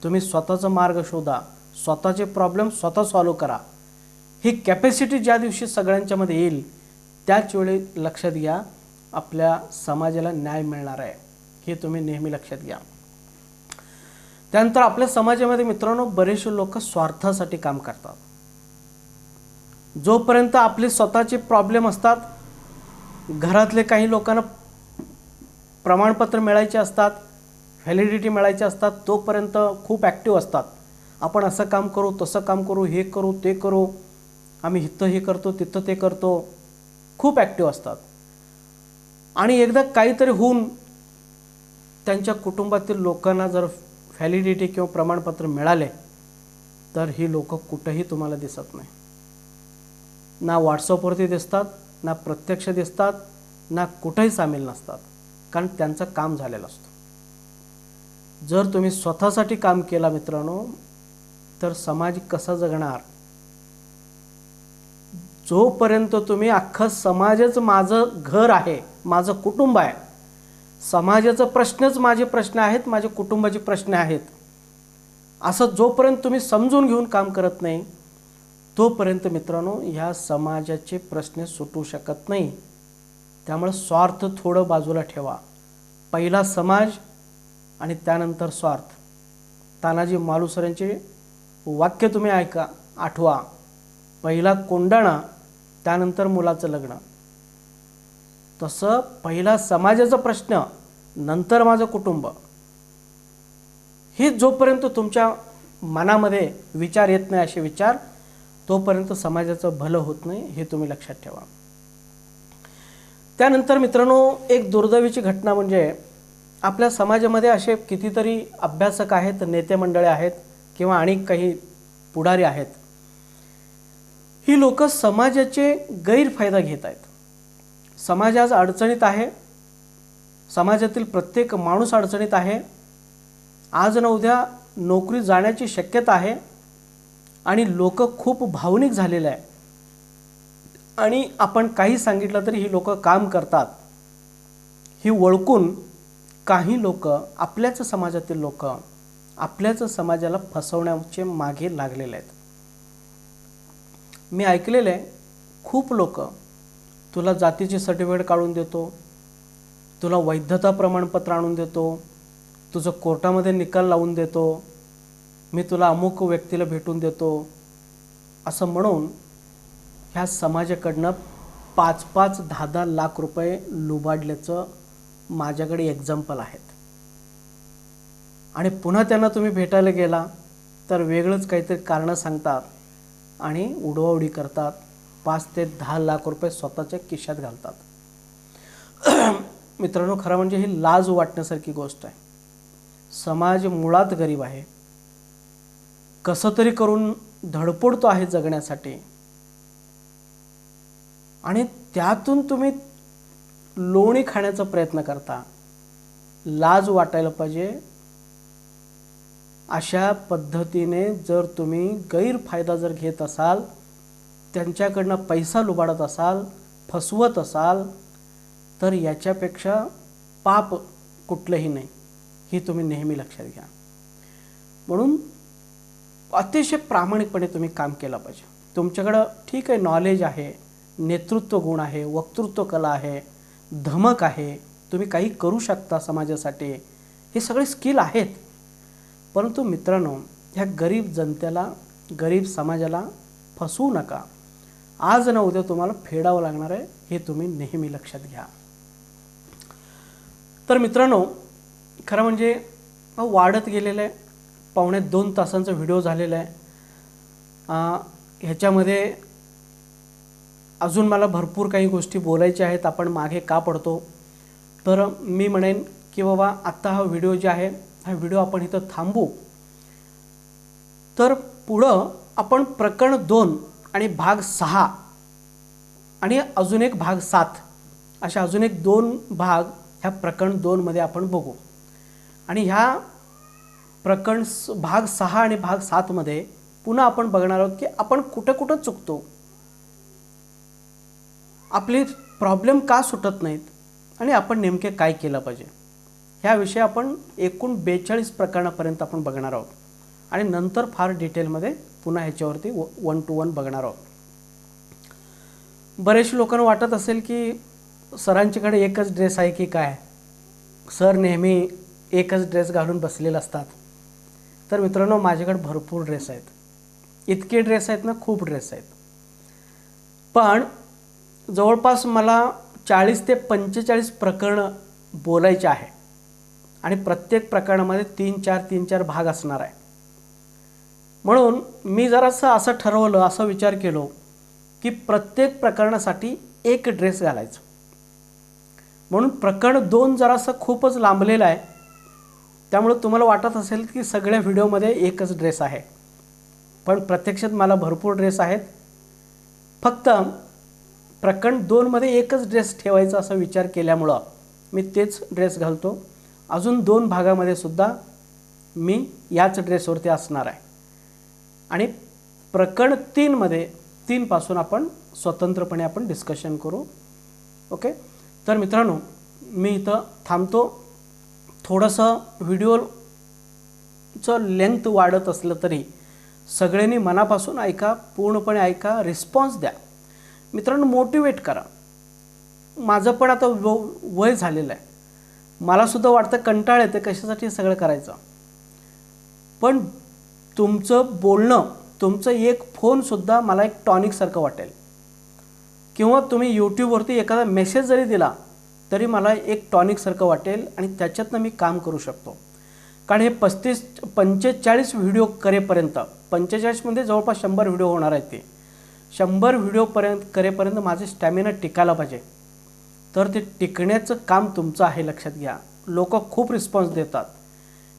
तुम्ही स्वतःचा मार्ग शोधा, स्वतःचे प्रॉब्लेम स्वतः सॉल्व्ह करा. ही कॅपॅसिटी ज्या दिवशी सगळ्यांच्यामध्ये येईल त्याच वेळी लक्षात घ्या आपल्या समाजाला न्याय मिळणार आहे. हे तुम्ही नेहमी लक्षात घ्या. त्यानंतर आपल्या समाजामध्ये मित्रांनो बरेचसे लोक स्वार्थासाठी काम करतात. जोपर्यंत आपले स्वतःचे प्रॉब्लेम असतात, घरातले काही लोकांना प्रमाणपत्र मिळायचे असतात, व्हॅलिडिटी मिळायचे असतात, तोपर्यंत खूप ॲक्टिव्ह असतात. आपण असं काम करू, तसं काम करू, हे करू, ते करू, आम्ही इथं हे करतो, तिथं ते करतो, खूप ॲक्टिव्ह असतात. आणि एकदा काहीतरी होऊन त्यांच्या कुटुंबातील लोकांना जर व्हॅलिडिटी किंवा प्रमाणपत्र मिळाले तर ही लोक कुठंही तुम्हाला दिसत नाही. ना व्हॉट्सअपवरती दिसतात, ना प्रत्यक्ष दिसतात, ना कुठंही सामील नसतात, कारण त्यांचं काम झालेलं असतं. जर तुम्ही स्वतःसाठी काम केला मित्रांनो तर समाज कसा जगणार. जोपर्यंत तुम्ही अख्खं समाजच माझं घर आहे, माझं कुटुंब आहे, समाजाचा प्रश्नच माझे प्रश्न आहेत, माझ्या कुटुंबाचे प्रश्न आहेत, असं जोपर्यंत तुम्ही समजून घेऊन काम करत नाही तोपर्यंत मित्रांनो ह्या समाजाचे प्रश्न सुटू शकत नाही. त्यामुळे स्वार्थ थोडं बाजूला ठेवा. पहिला समाज आणि त्यानंतर स्वार्थ. तानाजी मालुसरेंचे वाक्य तुम्ही ऐका, आठवा. पहिला कोंडाणा, त्यानंतर मुलाचं लग्न. तसं पहिला समाजाचा प्रश्न, नंतर माझं कुटुंब. हे जोपर्यंत तुमच्या मनामध्ये विचार येत नाही, असे विचार, तोपर्यंत समाजाचं भलं होत नाही. हे तुम्ही लक्षात ठेवा. त्यानंतर मित्रांनो एक दुर्दैवीची घटना म्हणजे आपल्या समाजामध्ये असे कितीतरी अभ्यासक आहेत, नेते मंडळी आहेत किंवा आणि काही पुढारी आहेत. ही लोक समाजाचे गैरफायदा घेत आहेत. समाज आज अडचणीत आहे, समाजातील प्रत्येक माणूस अडचणीत आहे. आज ना उद्या नोकरी जाण्याची शक्यता आहे आणि लोक खूप भावनिक झालेले आहे. आणि आपण काही सांगितलं तरी ही लोक काम करतात. ही ओळखून काही लोक, आपल्याच समाजातील लोक, आपल्याच समाजाला फसवण्याचे मागे लागलेले आहेत. मी ऐकलेलं आहे खूप लोक, तुला जातीचे सर्टिफिकेट काढून देतो, तुला वैधता प्रमाणपत्र आणून देतो, तुझं कोर्टामध्ये निकाल लावून देतो, मी तुला अमुक व्यक्तीला भेटून देतो, असं म्हणून ह्या समाजाकडनं 5-5, 10-10 लाख रुपये लुबाडल्याचं माझ्याकडे एक्झाम्पल आहेत. आणि पुन्हा त्यांना तुम्ही भेटायला गेला तर वेगळंच काहीतरी कारणं सांगतात आणि उडवाउडी करतात. 5 ते 10 लाख रुपये स्वतःच्या खिशात घालतात. मित्रांनो खरं म्हणजे ही लाज वाटण्यासारखी गोष्ट आहे. समाज मुळात गरीब आहे, कसं तरी करून धडपडतो आहे जगण्यासाठी, आणि त्यातून तुम्ही लोणी खाण्याचा प्रयत्न करता. लाज वाटायला पाहिजे. अशा पद्धतीने जर तुम्ही गैरफायदा जर घेत असाल, त्यांच्याकडनं पैसा लुबाडत असाल, फसवत असाल, तर याच्यापेक्षा पाप कुठलंही नाही. ही तुम्ही नेहमी लक्षात घ्या. म्हणून अतिशय प्रामाणिकपणे तुम्ही काम केलं पाहिजे. तुमच्याकडं ठीक आहे, नॉलेज आहे, नेतृत्व गुण आहे, वक्तृत्व कला आहे, धमक आहे, तुम्ही काही करू शकता समाजासाठी, हे सगळे स्किल आहेत. परंतु मित्रांनो ह्या गरीब जनतेला, गरीब समाजाला फसवू नका. आज ना उद्या तुम्हाला फेडावं लागणार आहे. हे तुम्ही नेहमी लक्षात घ्या. तर मित्रांनो खरं म्हणजे वाढत गेलेलं आहे. 1.5-2 तासांचा व्हिडिओ झालेला आहे. ह्याच्यामध्ये अजून मला भरपूर काही गोष्टी बोलायच्या आहेत. आपण मागे का पडतो, तर मी म्हणेन की बाबा आत्ता हा व्हिडिओ जे आहे, हा व्हिडिओ आपण इथं थांबू. तर पुढं आपण प्रकरण 2 आणि भाग 6 आणि अजून एक भाग 7 अशा अजून एक 2 भाग ह्या प्रकरण 2 मध्ये आपण बघू. आणि ह्या भाग 6 आणि भाग 7 मध्ये पुन्हा आपण बघणार आहोत की आपण कुठं कुठं चुकतो, आपले प्रॉब्लेम का सुटत नाहीत आणि आपण नेमके काय केलं पाहिजे. ह्याविषयी आपण एकूण 42 प्रकरणापर्यंत आपण बघणार आहोत आणि नंतर फार डिटेलमध्ये पुन्हा ह्याच्यावरती 1 to 1 बघणार आहोत. बरेच लोकांना वाटत असेल की सरांच्याकडे एकच ड्रेस आहे की काय, सर नेहमी एकच ड्रेस घालून बसलेले असतात. तर मित्रांनो, माझ्याकडे भरपूर ड्रेस आहेत. इतके ड्रेस आहेत ना, खूप ड्रेस आहेत. पण जवळपास मला 40 ते 45 प्रकरणं बोलायचे आहे आणि प्रत्येक प्रकरणामध्ये 3-4 भाग असणार आहे. म्हणून मी जरासं असं ठरवलं, असं विचार केलो की प्रत्येक प्रकरणासाठी एक ड्रेस घालायचं. म्हणून प्रकरण 2 जरासं खूपच लांबलेलं आहे. त्यामुळे तुम्हाला वाटत असेल की सगळ्या व्हिडिओमध्ये एकच ड्रेस आहे, पण प्रत्यक्षात मला भरपूर ड्रेस आहेत. फक्त प्रकरण 2 मध्ये एकच ड्रेस ठेवायचा असा विचार केल्यामुळं मी तेच ड्रेस घालतो. अजून 2 भागामध्ये सुद्धा मी याच ड्रेसवरती असणार आहे आणि प्रकरण 3 मध्ये 3 पासून आपण स्वतंत्रपणे आपण डिस्कशन करू. ओके, तर मित्रांनो, मी इथं थांबतो. थोडंसं व्हिडिओचं लेंथ वाढत असलं तरी सगळ्यांनी मनापासून ऐका, पूर्णपणे ऐका, रिस्पॉन्स द्या. मित्रांनो, मोटिवेट करा. माझं पण आता वय झालेलं आहे. मला सुद्धा वाटतं कंटाळ येते कशासाठी सगळं करायचं. पण तुमचं बोलणं, तुमचं एक फोनसुद्धा मला एक टॉनिकसारखं वाटेल. किंवा तुम्ही यूट्यूबवरती एखादा मेसेज जरी दिला तरी मला एक टॉनिकसारखं वाटेल आणि त्याच्यातनं मी काम करू शकतो. कारण हे 45 व्हिडिओ करेपर्यंत, 45मध्ये जवळपास 100 व्हिडिओ होणार आहेत. ते 100 व्हिडिओपर्यंत करेपर्यंत माझे स्टॅमिना टिकायला पाहिजे. तर ते टिकण्याचं काम तुमचं आहे, लक्षात घ्या. लोक खूप रिस्पॉन्स देतात.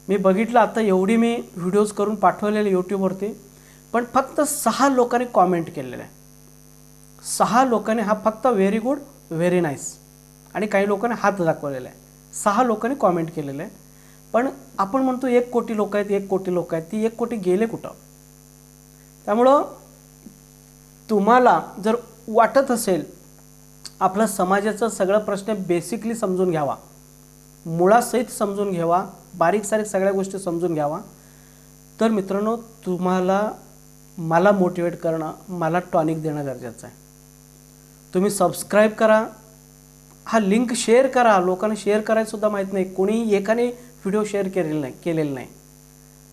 मी बघितलं आता एवढी मी व्हिडिओज करून पाठवलेले यूट्यूबवरती, पण फक्त 6 लोकांनी कॉमेंट केलेलं आहे. 6 लोकांनी हा फक्त व्हेरी गुड, व्हेरी नाईस आणि काही लोकांनी हात दाखवलेला आहे. 6 लोकांनी कॉमेंट केलेलं आहे. पण आपण म्हणतो 1 कोटी लोक आहेत, 1 कोटी लोक आहेत. ती 1 कोटी गेले कुठं? त्यामुळं तुम्हाला जर वाटत असेल आपलं समाजाचं सगळं प्रश्न बेसिकली समजून घ्यावा, मुळासहित समजून घ्यावा, बारीक सारीक सगळ्या गोष्टी समजून घ्यावा, तर मित्रांनो तुम्हाला मला मोटिवेट करणं, मला टॉनिक देणं गरजेचं आहे. तुम्ही सबस्क्राईब करा, हा लिंक शेअर करा. लोकांना शेअर करायचं सुद्धा माहीत नाही, कोणी एकाने व्हिडिओ शेअर केलेला नाही.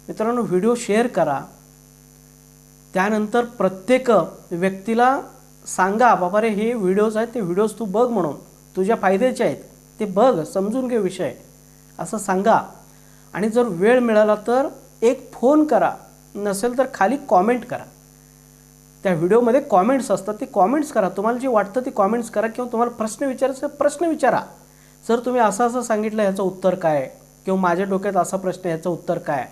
मित्रांनो, व्हिडिओ शेअर करा. त्यानंतर प्रत्येक व्यक्तीला सांगा, बाबा रे हे व्हिडिओज आहेत, ते व्हिडिओज तू बघ, म्हणून तुझ्या फायद्याचे आहेत, ते बघ, समजून घे विषय, असं सांगा. आणि जर वेळ मिळाला तर एक फोन करा, नसेल तर खाली कॉमेंट करा. त्या व्हिडिओमध्ये कॉमेंट्स असतात, ते कॉमेंट्स करा. तुम्हाला जे वाटतं ते कॉमेंट्स करा. किंवा तुम्हाला प्रश्न विचारायचा प्रश्न विचारा. सर तुम्ही असं सांगितलं, ह्याचं उत्तर काय, किंवा माझ्या डोक्यात असा प्रश्न, ह्याचं उत्तर काय,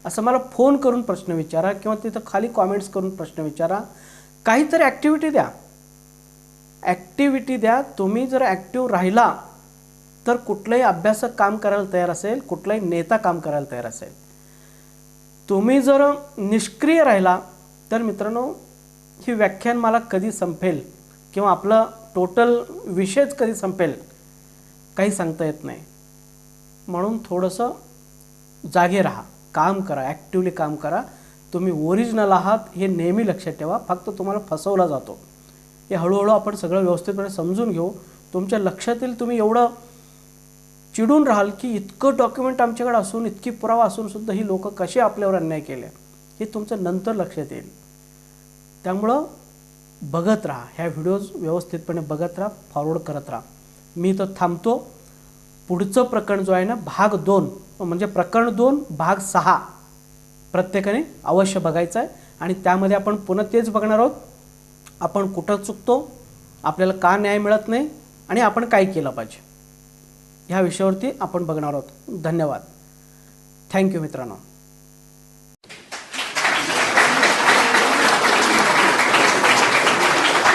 असं मला फोन करून प्रश्न विचारा किंवा तिथं खाली कॉमेंट्स करून प्रश्न विचारा. काहीतरी ॲक्टिव्हिटी द्या. तुम्ही जर ॲक्टिव्ह राहिला तर कुठलंही अभ्यासक काम करायला तयार असेल, कुठलाही नेता काम करायला तयार असेल. तुम्ही जर निष्क्रिय राहिला तर मित्रांनो ही व्याख्यान मला कधी संपेल किंवा आपला टोटल विषयच कधी संपेल काही सांगता येत नाही. म्हणून थोडंसं जागे राहा, काम करा, ॲक्टिवली काम करा. तुम्ही ओरिजिनल आहात हे नेहमी लक्षात ठेवा. फक्त तुम्हाला फसवला जातो हे हळूहळू आपण सगळं व्यवस्थितपणे समजून घेऊ. तुमच्या लक्षात येईल, तुम्ही एवढं चिडून राहाल की इतकं डॉक्युमेंट आमच्याकडे असून, इतकी पुरावा असून सुद्धा ही लोक कसे आपल्यावर अन्याय केले हे तुमचं नंतर लक्षात येईल. त्यामुळं बघत राहा, ह्या व्हिडिओज व्यवस्थितपणे बघत राहा, फॉरवर्ड करत राहा. मी इथं थांबतो. पुढचं प्रकरण जो आहे ना, भाग 2 म्हणजे प्रकरण 2 भाग 6 प्रत्येकाने अवश्य बघायचं आहे. आणि त्यामध्ये आपण पुन्हा तेच बघणार आहोत, आपण कुठं चुकतो, आपल्याला का न्याय मिळत नाही आणि आपण काय केलं पाहिजे, ह्या विषयावरती आपण बघणार आहोत. धन्यवाद. थँक्यू मित्रांनो.